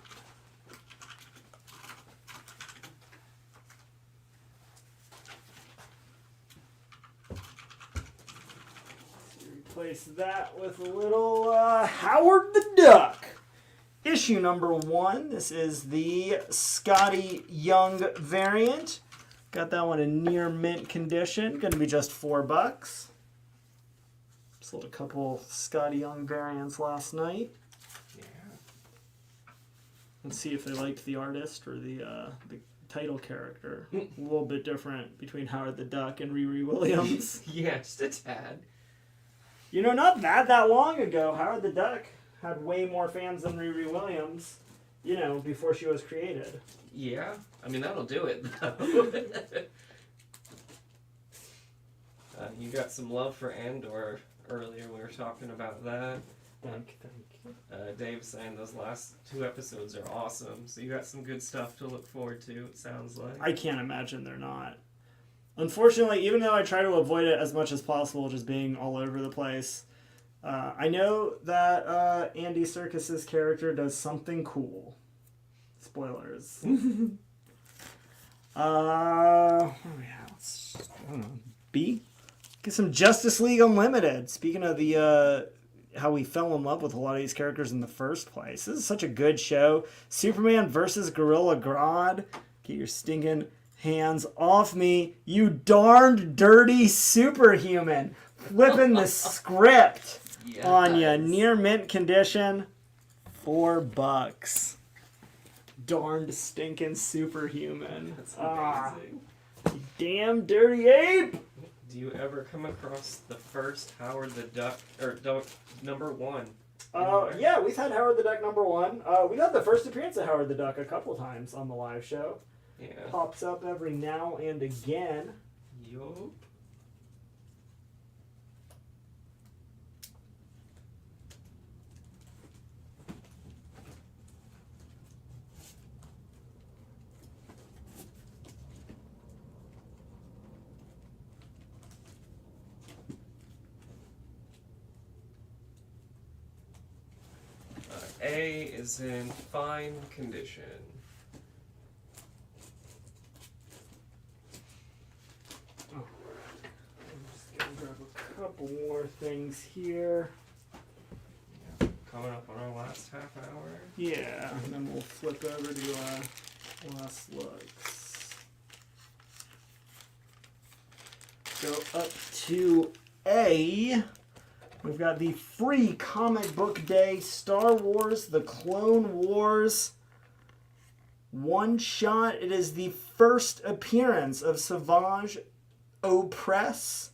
Replace that with a little Howard the Duck. Issue number 1. This is the Scotty Young variant. Got that one in near mint condition. Going to be just $4. Sold a couple Scotty Young variants last night. Yeah. And see if they liked the artist or the title character. A little bit different between Howard the Duck and Riri Williams. Yeah, just a tad. You know, not that long ago, Howard the Duck had way more fans than Riri Williams, you know, before she was created. Yeah, I mean, that'll do it, though. You got some love for Andor earlier. We were talking about that. Thank you. Dave's saying those last 2 episodes are awesome. So you got some good stuff to look forward to, it sounds like. I can't imagine they're not. Unfortunately, even though I try to avoid it as much as possible, just being all over the place, I know that Andy Serkis's character does something cool. Spoilers. What do we have? I don't know. B? Get some Justice League Unlimited. Speaking of the how we fell in love with a lot of these characters in the first place. This is such a good show. Superman versus Gorilla Grodd. Get your stinking hands off me, you darned dirty superhuman. Flipping the script on you. Near mint condition. $4. Darned stinking superhuman. That's amazing. Damn dirty ape! Do you ever come across the first Howard the Duck, or number 1? Yeah, we've had Howard the Duck number 1. We got the first appearance of Howard the Duck a couple times on the live show. Yeah. Pops up every now and again. Yup. A is in fine condition. I'm just gonna grab a couple more things here. Coming up on our last half hour. Yeah, and then we'll flip over to last looks. Go up to A. We've got the free comic book day Star Wars The Clone Wars one shot. It is the first appearance of Savage Opress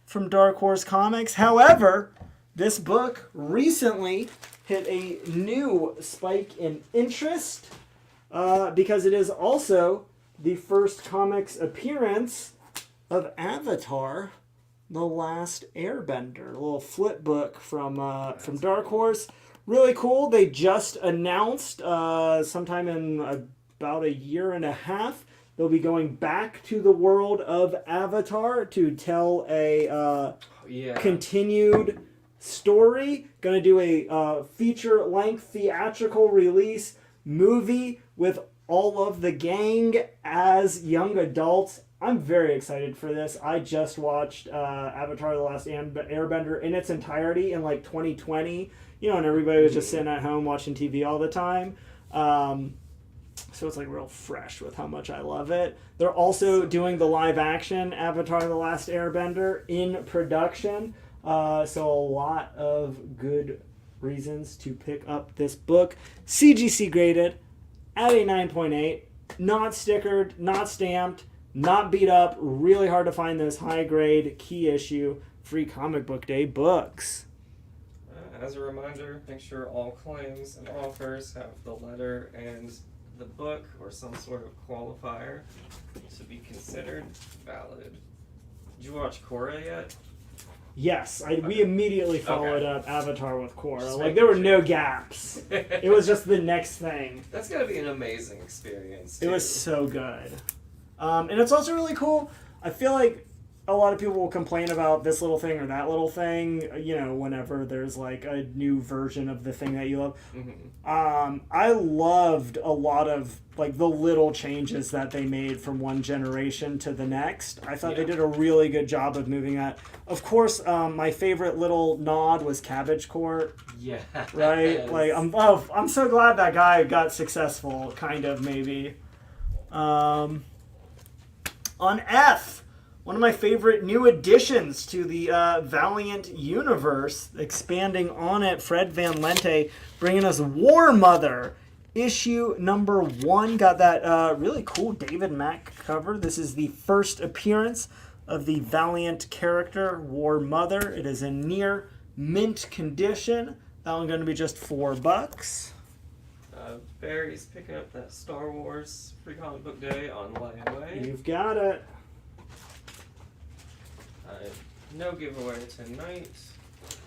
from Dark Horse Comics. However, this book recently hit a new spike in interest because it is also the first comics appearance of Avatar The Last Airbender, a little flip book from Dark Horse. Really cool. They just announced sometime in about a year and a half they'll be going back to the world of Avatar to tell a continued story. Going to do a feature-length theatrical release movie with all of the gang as young adults. I'm very excited for this. I just watched Avatar The Last Airbender in its entirety in like 2020. You know, and everybody was just sitting at home watching TV all the time. So it's like real fresh with how much I love it. They're also doing the live action Avatar The Last Airbender in production. So a lot of good reasons to pick up this book. CGC graded at a 9.8. Not stickered, not stamped, not beat up. Really hard to find those high grade key issue free comic book day books. As a reminder, make sure all claims and offers have the letter and the book or some sort of qualifier to be considered valid. Did you watch Korra yet? Yes, we immediately followed up Avatar with Korra. Like, there were no gaps. It was just the next thing. That's gotta be an amazing experience, too. It was so good. And it's also really cool. I feel like a lot of people will complain about this little thing or that little thing, you know, whenever there's like a new version of the thing that you love. Mm-hmm. I loved a lot of like the little changes that they made from one generation to the next. I thought they did a really good job of moving that. Of course, my favorite little nod was Cabbage Court. Yeah. Right? Like, I'm so glad that guy got successful, kind of, maybe. On F, One of my favorite new additions to the Valiant universe, expanding on it, Fred Van Lente, bringing us War Mother, issue number 1. Got that really cool David Mack cover. This is the first appearance of the Valiant character, War Mother. It is in near mint condition. That one going to be just $4. Barry's picking up that Star Wars Free Comic Book Day on layaway. You've got it. No giveaway tonight.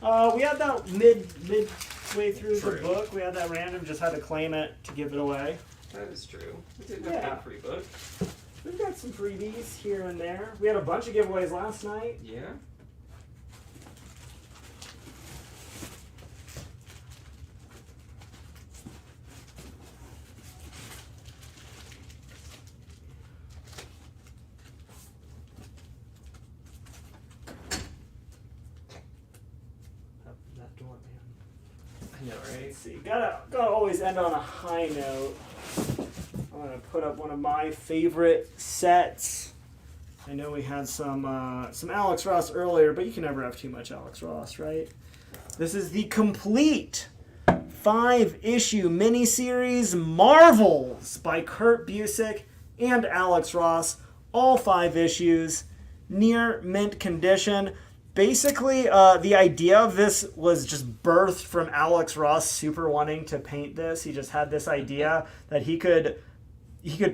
We had that midway through True. the book. We had that random, just had to claim it to give it away. That is true. We did have Yeah. a free book. We've got some freebies here and there. We had a bunch of giveaways last night. Yeah. That door, man. I know, right? Let's see. Gotta always end on a high note. I'm gonna put up one of my favorite sets. I know we had some Alex Ross earlier, but you can never have too much Alex Ross, right? This is the complete 5-issue miniseries Marvels by Kurt Busiek and Alex Ross. All 5 issues, near mint condition. Basically, the idea of this was just birthed from Alex Ross super wanting to paint this. He just had this idea that he could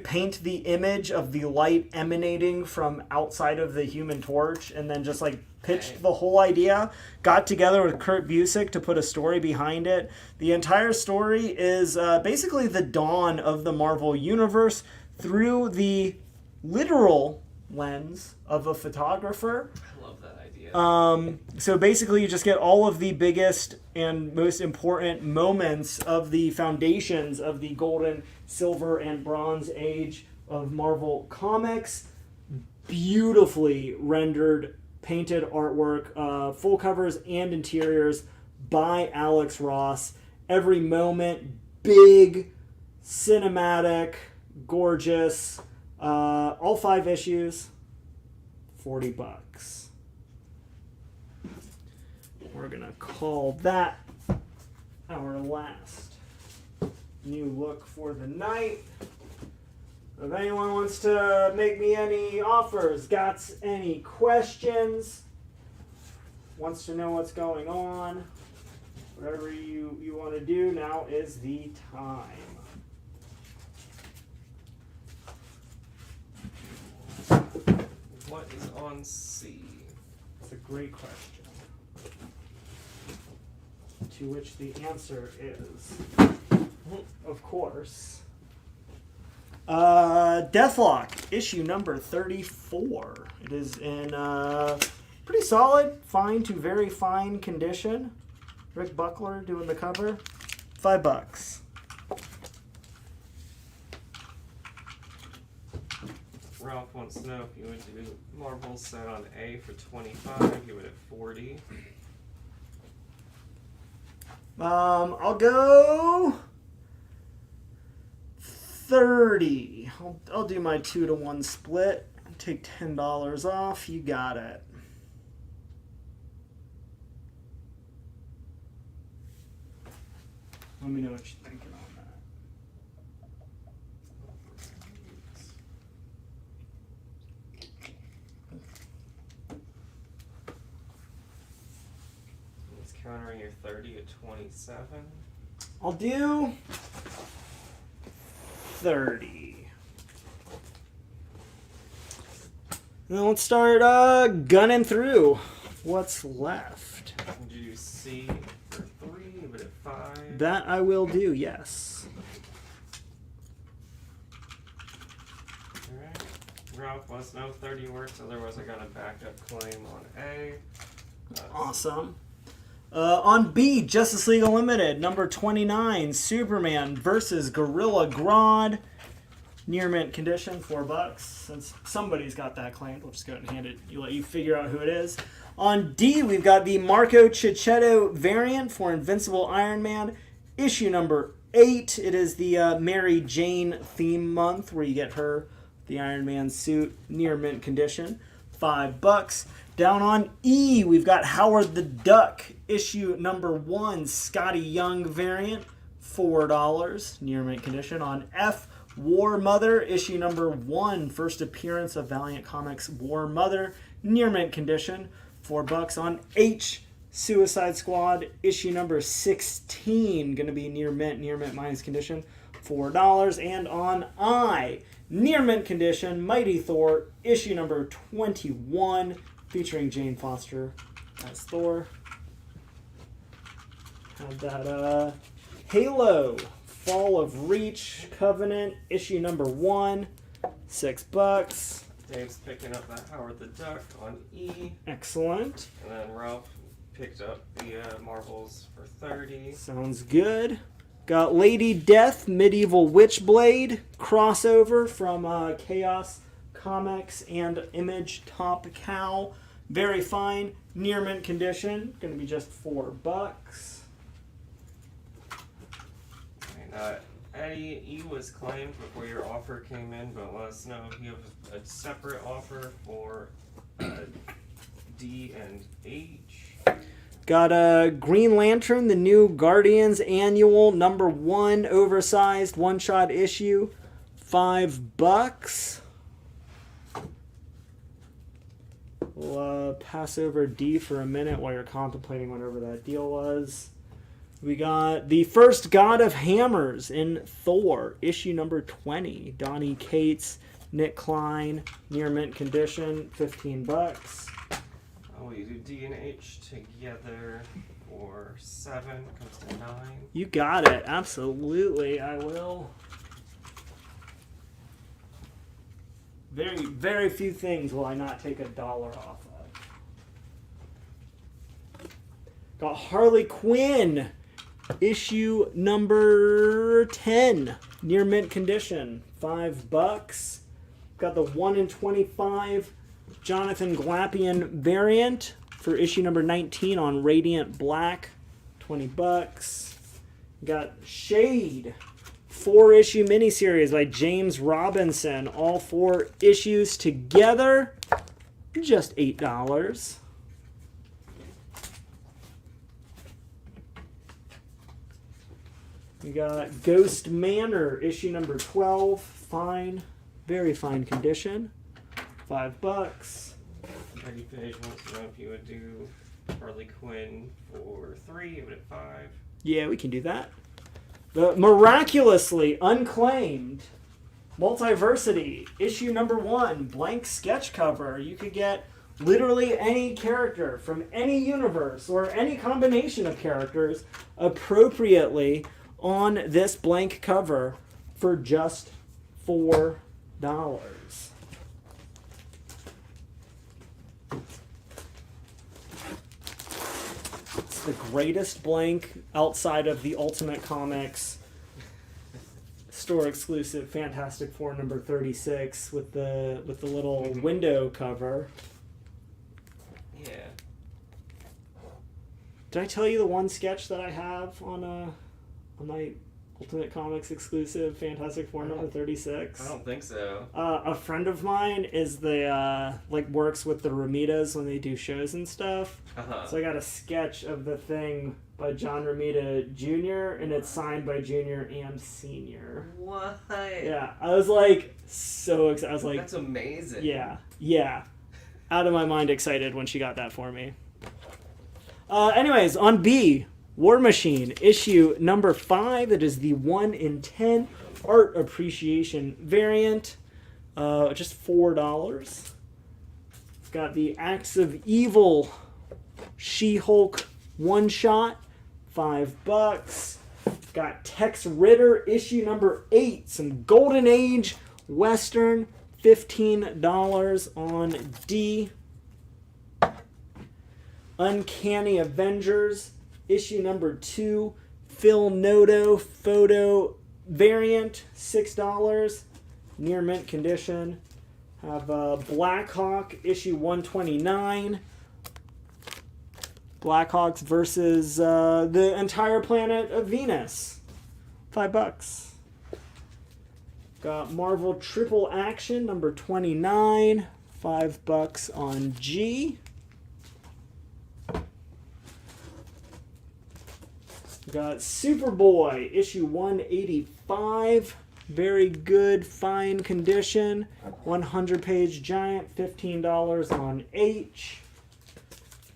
paint the image of the light emanating from outside of the Human Torch, and then just like pitched the whole idea, got together with Kurt Busiek to put a story behind it. The entire story is basically the dawn of the Marvel Universe through the literal lens of a photographer. I love that idea. So basically you just get all of the biggest and most important moments of the foundations of the golden, silver, and bronze age of Marvel Comics. Beautifully rendered, painted artwork, full covers and interiors by Alex Ross. Every moment, big, cinematic, gorgeous. All 5 issues, $40. We're gonna call that our last new look for the night. If anyone wants to make me any offers, got any questions, wants to know what's going on, whatever you want to do, now is the time. What is on C? That's a great question. To which the answer is, of course, Deathlock, issue number 34. It is in pretty solid, fine to very fine condition. Rick Buckler doing the cover. $5. Ralph wants to know if you would do Marvel set on A for 25, give it at 40. I'll go 30. I'll do my 2-to-1 split. Take $10 off. You got it. Let me know what you're thinking on that. It's countering your 30 at 27. I'll do 30. And then let's start gunning through what's left. Would you do C for 3, give it at 5? That I will do, yes. Alright. Ralph wants to know if 30 works, otherwise I got a backup claim on A. Awesome. On B, Justice League Unlimited, number 29, Superman versus Gorilla Grodd. Near mint condition, $4. Since somebody's got that claimed, we'll just go ahead and hand it. Let you figure out who it is. On D, we've got the Marco Cicchetto variant for Invincible Iron Man, issue number 8. It is the Mary Jane theme month where you get her, the Iron Man suit, near mint condition. $5. Down on E, we've got Howard the Duck, issue number 1, Scotty Young variant, $4, near mint condition. On F, War Mother, issue number 1, first appearance of Valiant Comics War Mother, near mint condition, $4. On H, Suicide Squad, issue number 16, going to be near mint minus condition, $4. And on I, near mint condition, Mighty Thor, issue number 21, featuring Jane Foster as Thor. Have that Halo, Fall of Reach, Covenant, issue number 1, $6. Dave's picking up that Howard the Duck on E. Excellent. And then Ralph picked up the Marvels for 30. Sounds good. Got Lady Death, Medieval Witchblade, crossover from Chaos Comics and Image Top Cow. Very fine, near mint condition. Going to be just $4. And, Eddie, E was claimed before your offer came in, but let us know if you have a separate offer for D and H. Got Green Lantern, the new Guardians annual number 1, oversized one-shot issue, $5. We'll pass over D for a minute while you're contemplating whatever that deal was. We got The First God of Hammers in Thor, issue number 20. Donnie Cates, Nick Klein, near mint condition, $15. Oh, you do D and H together for 7, comes to 9. You got it, absolutely. I will. Very, very few things will I not take $1 off of. Got Harley Quinn, issue number 10, near mint condition, $5. Got the 1 in 25 Jonathan Glapion variant for issue number 19 on Radiant Black, $20. Got Shade, 4-issue miniseries by James Robinson, all 4 issues together, just $8. We got Ghost Manor, issue number 12, fine, very fine condition, $5. Eddie Page wants to know if you would do Harley Quinn for 3, give it at 5. Yeah, we can do that. The miraculously unclaimed Multiversity, issue number 1, blank sketch cover. You could get literally any character from any universe or any combination of characters appropriately on this blank cover for just $4. It's the greatest blank outside of the Ultimate Comics store exclusive Fantastic Four number 36 with the little window cover. Yeah. Did I tell you the one sketch that I have on my Ultimate Comics exclusive Fantastic Four number 36? I don't think so. A friend of mine is the works with the Ramitas when they do shows and stuff. Uh-huh. So I got a sketch of the thing by John Romita Jr. and it's signed by Junior and Senior. What? Yeah, I was like so excited. I was like, that's amazing. Yeah, out of my mind excited when she got that for me. Anyways, on B, War Machine, issue number 5. It is the 1 in 10 art appreciation variant. Just $4. Got the Acts of Evil She-Hulk one-shot, $5. Got Tex Ritter, issue number 8. Some Golden Age Western, $15 on D. Uncanny Avengers, issue number 2, Phil Noto photo variant, $6, near mint condition. Have Blackhawk, issue 129. Blackhawks versus the entire planet of Venus, $5. Got Marvel Triple Action number 29, $5 on G. Got Superboy, issue 185. Very good, fine condition. 100-page giant, $15 on H.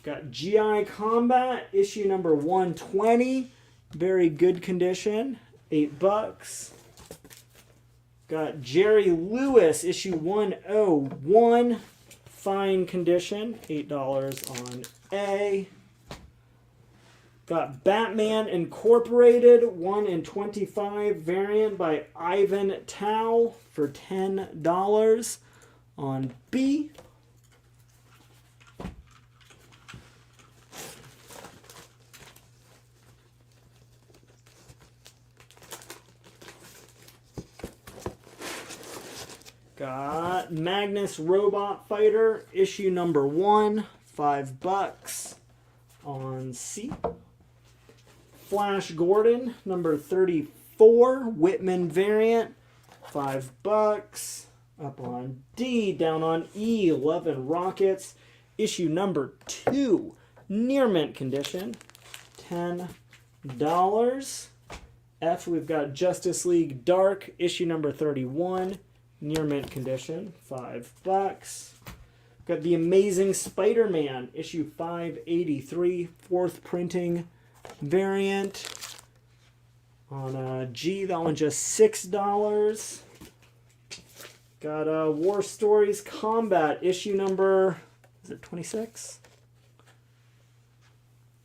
Got GI Combat, issue number 120. Very good condition, $8. Got Jerry Lewis, issue 101. Fine condition, $8 on A. Got Batman Incorporated, 1 in 25 variant by Ivan Tao for $10 on B. Got Magnus Robot Fighter, issue number 1, $5 on C. Flash Gordon, number 34, Whitman variant, $5. Up on D, down on E, 11 Rockets, issue number 2, near mint condition, $10. F, we've got Justice League Dark, issue number 31, near mint condition, $5. Got The Amazing Spider-Man, issue 583, 4th printing variant. On G, that one just $6. Got War Stories Combat, issue number, is it 26?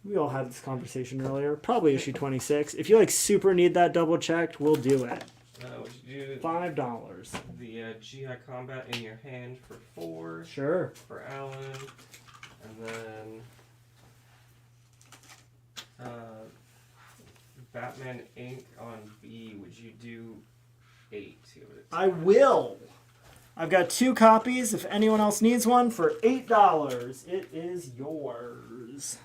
We all had this conversation earlier. Probably issue 26. If you like super need that double checked, we'll do it. Would you do $5. the GI Combat in your hand for 4? Sure. For Alan, and then Batman Inc. on B. Would you do 8? I will. I've got 2 copies. If anyone else needs one, for $8, it is yours.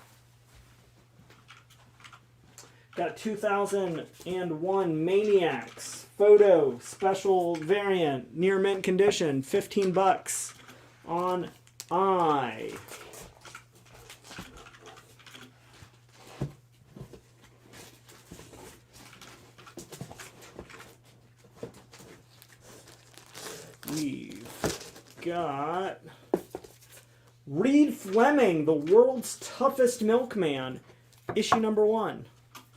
Got 2001 Maniacs photo special variant near mint condition, $15 on I. We've got Reed Fleming, the world's toughest milkman, issue number 1.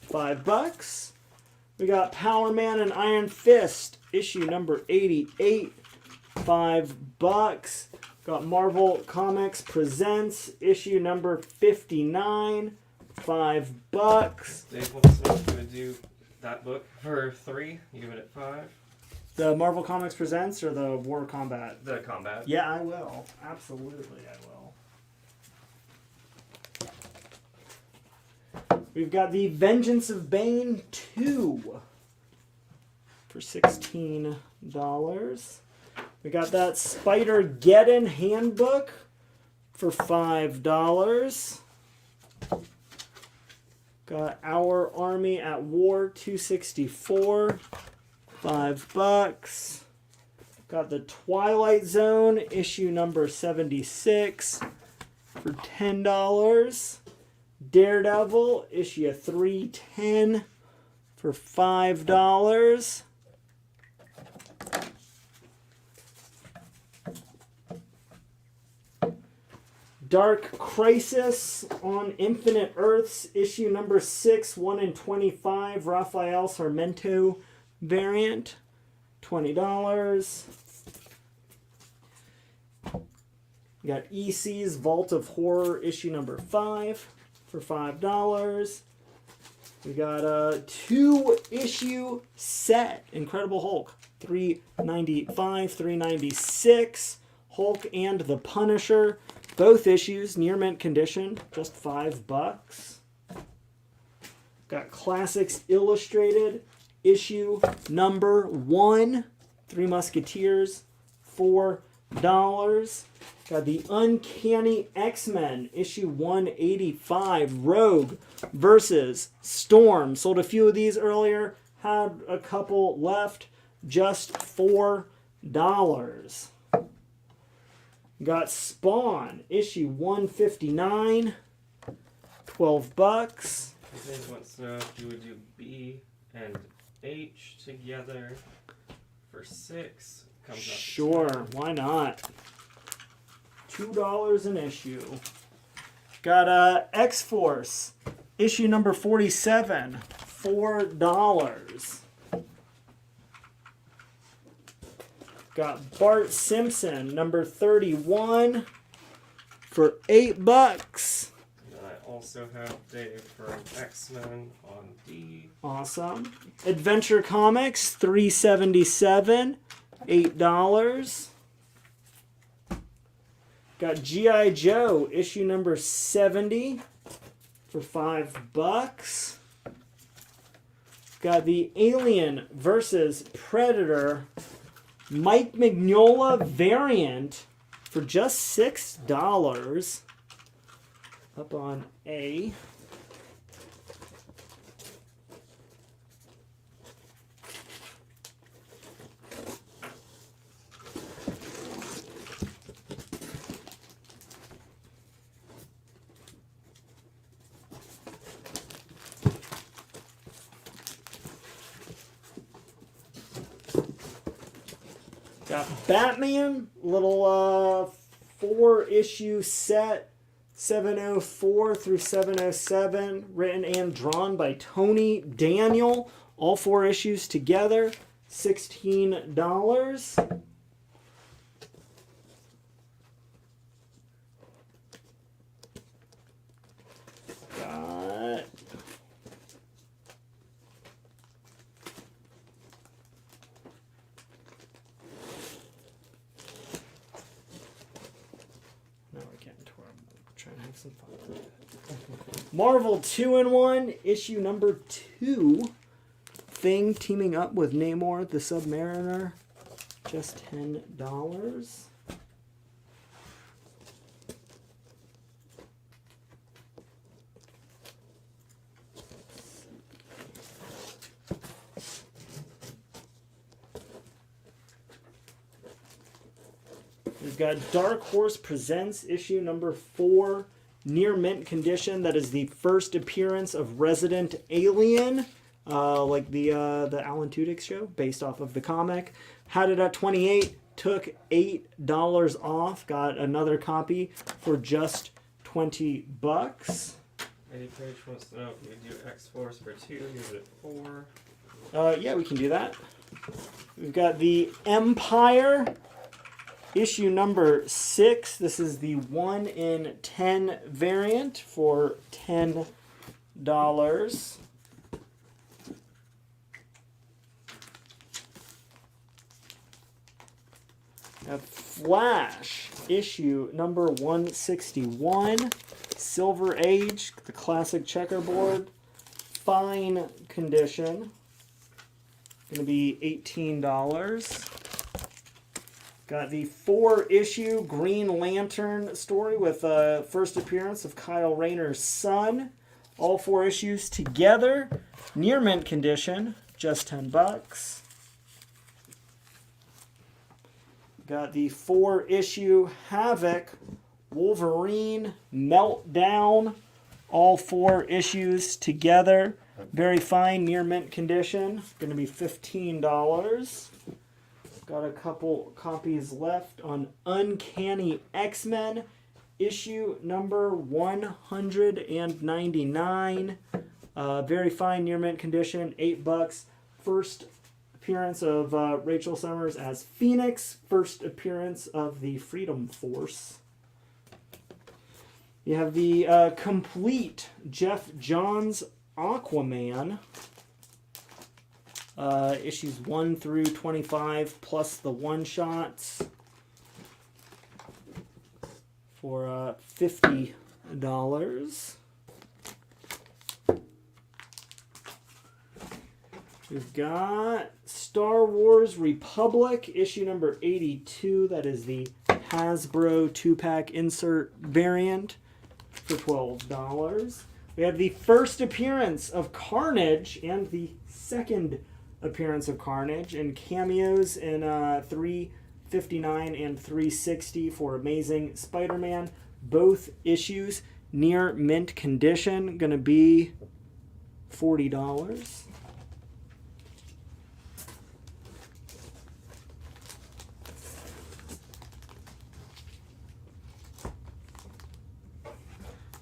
$5. We got Power Man and Iron Fist, issue number 88. $5. Got Marvel Comics Presents, issue number 59. $5. Dave wants to know if you would do that book for 3. You give it at 5. The Marvel Comics Presents or the War Combat? The Combat. Yeah, I will. Absolutely, I will. We've got the Vengeance of Bane 2 for $16. We got that Spider-Geddon handbook for $5. Got Our Army at War 264, $5. Got the Twilight Zone issue number 76 for $10. Daredevil issue 310 for $5. Dark Crisis on Infinite Earths issue number 6, 1 in 25, Rafael Sarmento variant, $20. We got EC's Vault of Horror issue number 5 for $5. We got a 2-issue set, Incredible Hulk, $395, $396, Hulk and the Punisher, both issues near mint condition, just $5. Got Classics Illustrated issue number 1, Three Musketeers, $4. Got the Uncanny X-Men, issue 185, Rogue versus Storm. Sold a few of these earlier, had a couple left, just $4. Got Spawn, issue 159, $12. Dave wants to know if you would do B and H together for $6. Comes up to Sure, 10. why not? $2 an issue. Got X-Force, issue number 47, $4. Got Bart Simpson, number 31, for $8. And I also have Dave from X-Men on D. Awesome. Adventure Comics, $3.77, $8. Got G.I. Joe, issue number 70, for $5. Got the Alien versus Predator Mike Mignola variant for just $6. Up on A. Got Batman, little 4-issue set, 704 through 707, written and drawn by Tony Daniel. All 4 issues together, $16. Got trying to have some fun with it. Marvel 2-in-1, issue number 2. Thing teaming up with Namor the Submariner. Just $10. We've got Dark Horse Presents issue number 4, near mint condition. That is the first appearance of Resident Alien, like the Alan Tudyk show, based off of the comic. Had it at 28, took $8 off. Got another copy for just $20. Eddie Page wants to know if we do X-Force for 2, give it 4. Yeah, we can do that. We've got the Empire, issue number 6. This is the 1 in 10 variant for $10. Flash, issue number 161. Silver Age, the classic checkerboard. Fine condition. Going to be $18. Got the 4-issue Green Lantern story with a first appearance of Kyle Rayner's son. All 4 issues together. Near mint condition, just $10. Got the 4-issue Havoc Wolverine Meltdown. All 4 issues together. Very fine, near mint condition. Going to be $15. Got a couple copies left on Uncanny X-Men, issue number 199. Very fine, near mint condition, $8. First appearance of Rachel Summers as Phoenix. First appearance of the Freedom Force. You have the complete Jeff Johns Aquaman. Issues 1 through 25 plus the one-shots for $50. We've got Star Wars Republic, issue number 82. That is the Hasbro 2-pack insert variant for $12. We have the first appearance of Carnage and the second appearance of Carnage, and cameos in 3 $259 and $360 for Amazing Spider-Man. Both issues near mint condition, gonna be $40.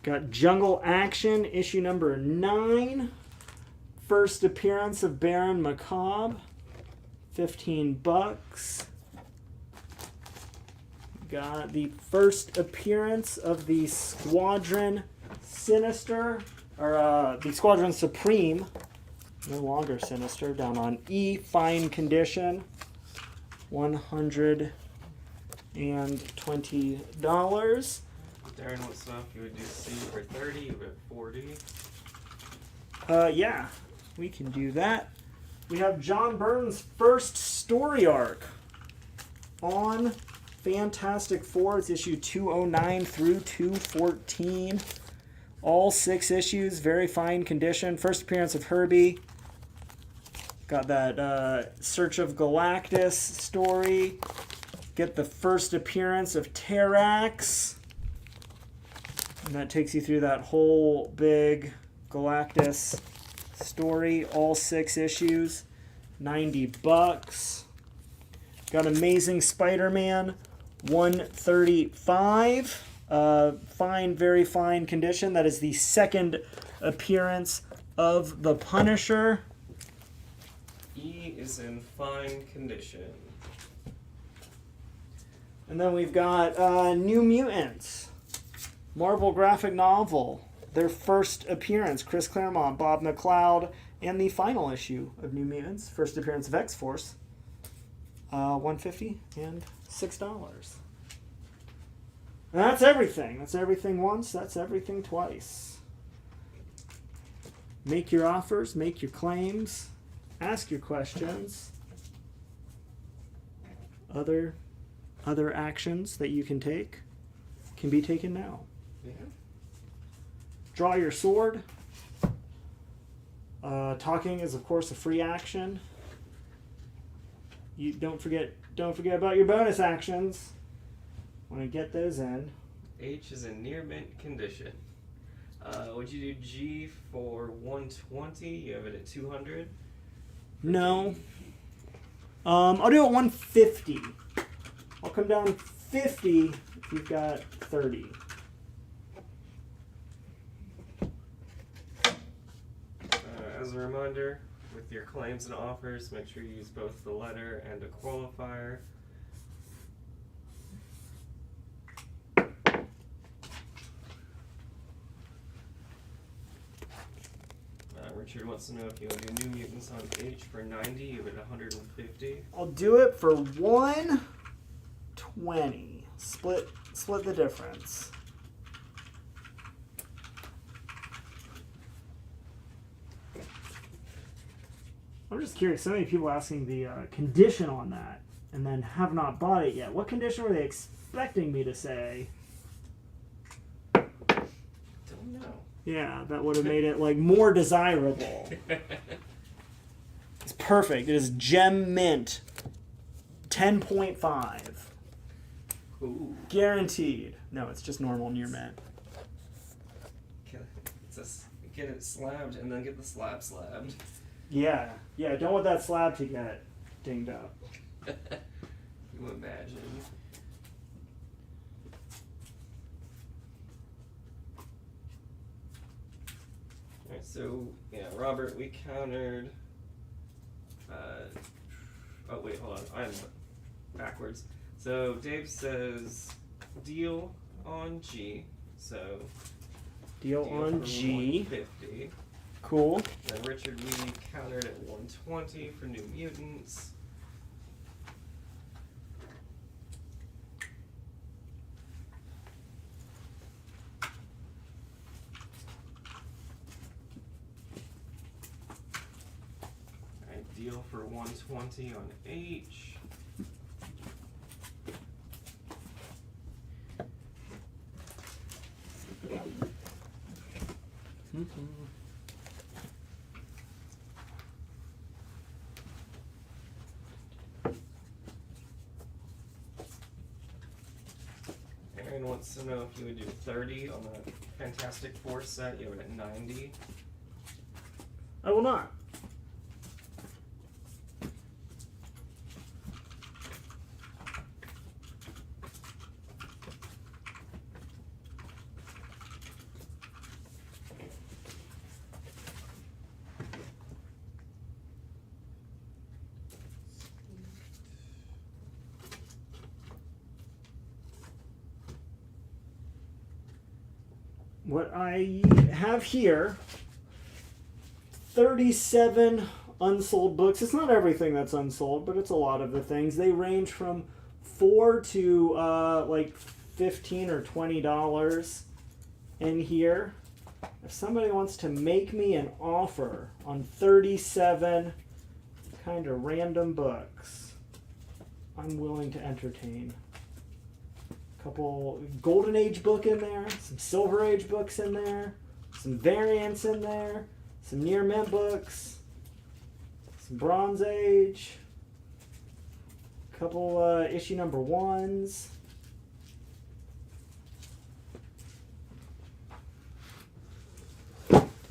Got Jungle Action, issue number 9. First appearance of Baron Macabre, $15. Got the first appearance of the Squadron Sinister, or the Squadron Supreme, no longer Sinister, down on E, fine condition, $120. Darren wants to know if you would do C for 30, you would 40. Yeah, we can do that. We have John Byrne's first story arc on Fantastic Four. It's issue 209 through 214. All 6 issues, very fine condition. First appearance of Herbie. Got that Search of Galactus story. Get the first appearance of Terrax. And that takes you through that whole big Galactus story. All 6 issues. $90. Got Amazing Spider-Man 135. Fine, very fine condition. That is the second appearance of the Punisher. E is in fine condition. And then we've got New Mutants. Marvel graphic novel. Their first appearance. Chris Claremont, Bob McLeod, and the final issue of New Mutants. First appearance of X-Force. $150 and $6. And that's everything. That's everything once. That's everything twice. Make your offers. Make your claims. Ask your questions. Other actions that you can take can be taken now. Yeah. Draw your sword. Talking is, of course, a free action. You don't forget about your bonus actions. Want to get those in. H is in near mint condition. Would you do G for 120? You have it at 200. No. I'll do it 150. I'll come down 50 if you've got 30. As a reminder, with your claims and offers, make sure you use both the letter and a qualifier. Richard wants to know if you want to do New Mutants on H for 90, you have it 150. I'll do it for 120. Split the difference. I'm just curious. So many people asking the condition on that, and then have not bought it yet. What condition were they expecting me to say? Don't know. Yeah, that would have made it like more desirable. It's perfect. It is gem mint. 10.5. Ooh. Guaranteed. No, it's just normal near mint. Get it slabbed and then get the slab slabbed. Yeah. Yeah, don't want that slab to get dinged up. You imagine. Alright, so, yeah, Robert, we countered... oh, wait, hold on. I'm backwards. So, Dave says deal on G. So, Deal on G. 150. Cool. Then Richard, we countered at 120 for New Mutants. Alright, deal for 120 on H. Adrian wants to know if you would do 30 on the Fantastic Four set. You have it at 90. I will not. What I have here, 37 unsold books. It's not everything that's unsold, but it's a lot of the things. They range from $4 to like $15 or $20 in here. If somebody wants to make me an offer on 37 kind of random books, I'm willing to entertain. Couple Golden Age book in there, some Silver Age books in there, some variants in there, some near mint books, some Bronze Age, couple issue number 1s.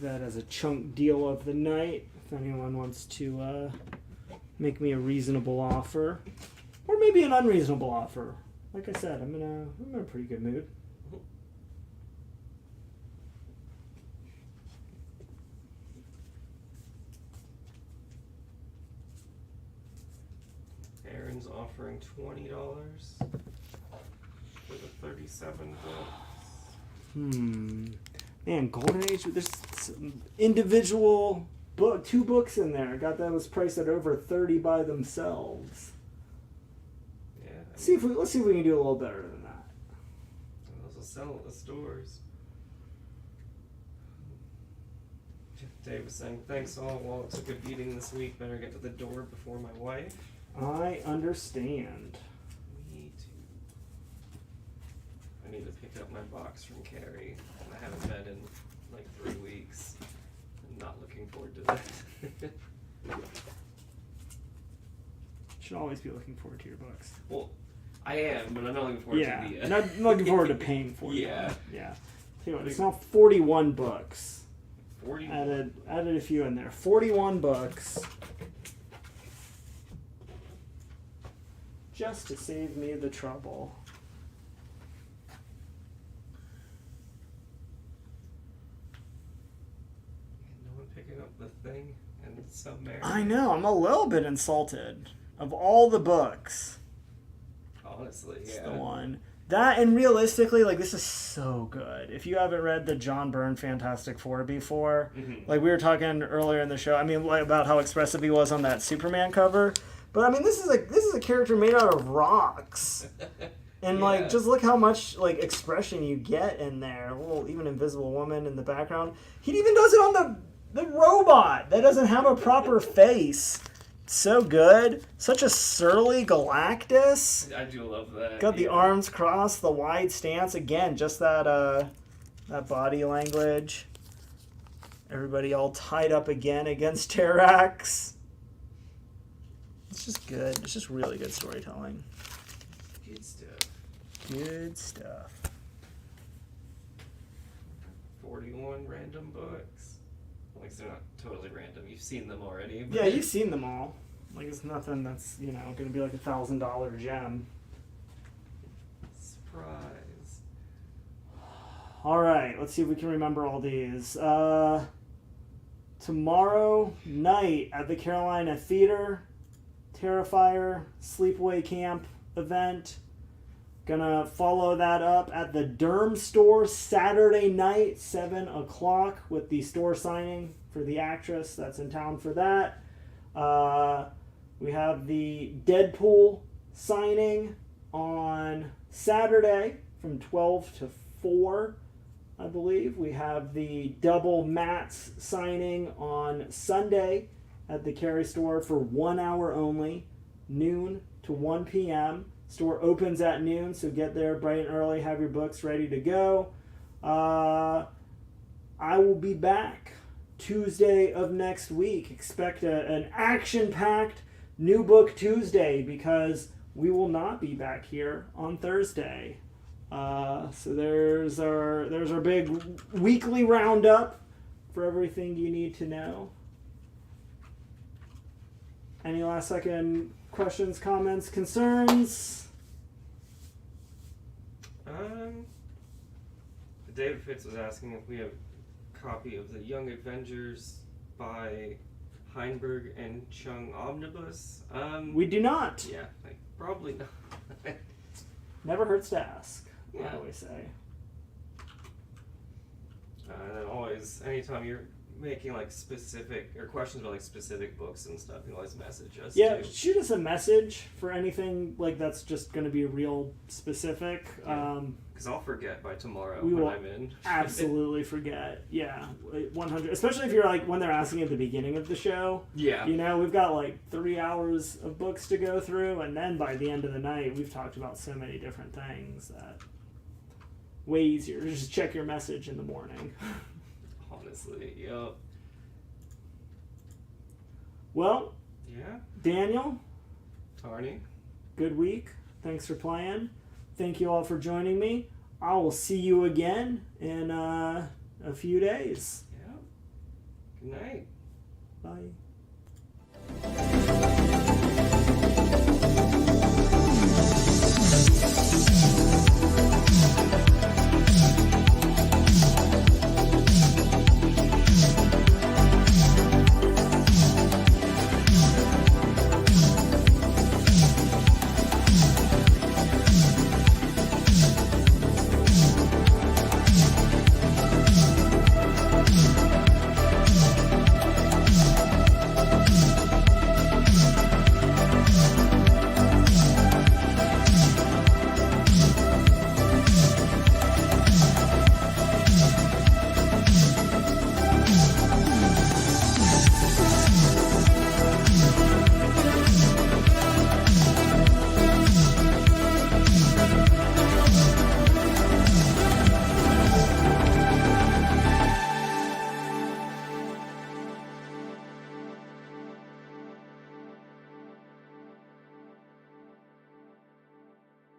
That as a chunk deal of the night, if anyone wants to make me a reasonable offer, or maybe an unreasonable offer. Like I said, I'm in a pretty good mood. Aaron's offering $20 for the 37 books. Man, Golden Age, there's some individual book, 2 books in there. I got those priced at over 30 by themselves. Yeah. Let's see if we can do a little better than that. Those will sell at the stores. Dave was saying, thanks all. Well, it took a beating this week. Better get to the door before my wife. I understand. Me too. I need to pick up my box from Carrie. I haven't met in like 3 weeks. I'm not looking forward to that. Should always be looking forward to your books. Well, I am, but I'm not looking forward to the... Not looking forward to paying for them. Yeah. Yeah. Tell you what, it's now 41 books. 41? Added a few in there. 41 books. Just to save me the trouble. No one picking up the thing and Submariner. I know, I'm a little bit insulted. Of all the books, Honestly, it's yeah. the one. That, and realistically, like, this is so good. If you haven't read the John Byrne Fantastic Four before, like we were talking earlier in the show, I mean, like, about how expressive he was on that Superman cover. But I mean, this is a character made out of rocks. And like, just look how much like expression you get in there. A little even Invisible Woman in the background. He even does it on the robot that doesn't have a proper face. So good. Such a surly Galactus. I do love that. Got the arms crossed, the wide stance. Again, just that body language. Everybody all tied up again against Terrax. It's just good. It's just really good storytelling. Good stuff. Good stuff. 41 random books. Like, they're not totally random. You've seen them already. But... Yeah, you've seen them all. Like, it's nothing that's, you know, going to be like a $1,000 gem. Surprise. All right, let's see if we can remember all these. Tomorrow night at the Carolina Theater, Terrifier Sleepaway Camp event. Gonna follow that up at the Derm store Saturday night, 7 o'clock, with the store signing for the actress that's in town for that. We have the Deadpool signing on Saturday from 12 to 4, I believe. We have the Double Mats signing on Sunday at the Carey store for 1 hour only, noon to 1 p.m. Store opens at noon, so get there bright and early, have your books ready to go. I will be back Tuesday of next week. Expect an action-packed New Book Tuesday, because we will not be back here on Thursday. So there's our big weekly roundup for everything you need to know. Any last second questions, comments, concerns? David Fitz was asking if we have a copy of the Young Avengers by Heinberg and Chung Omnibus. We do not. Yeah, like, probably not. Never hurts to ask, Yeah. I always say. And then always, anytime you're making like specific or questions about like specific books and stuff, you can always message us. Yeah, too. shoot us a message for anything like that's just going to be real specific. Because I'll forget by tomorrow We when will I'm in. absolutely forget. Yeah, 100. Especially if you're like when they're asking at the beginning of the show. Yeah. You know, we've got like 3 hours of books to go through, and then by the end of the night, we've talked about so many different things that way easier to just check your message in the morning. Honestly, yep. Well, Yeah. Daniel, Tarny. good week. Thanks for playing. Thank you all for joining me. I will see you again in a few days. Yeah. Good night. Bye.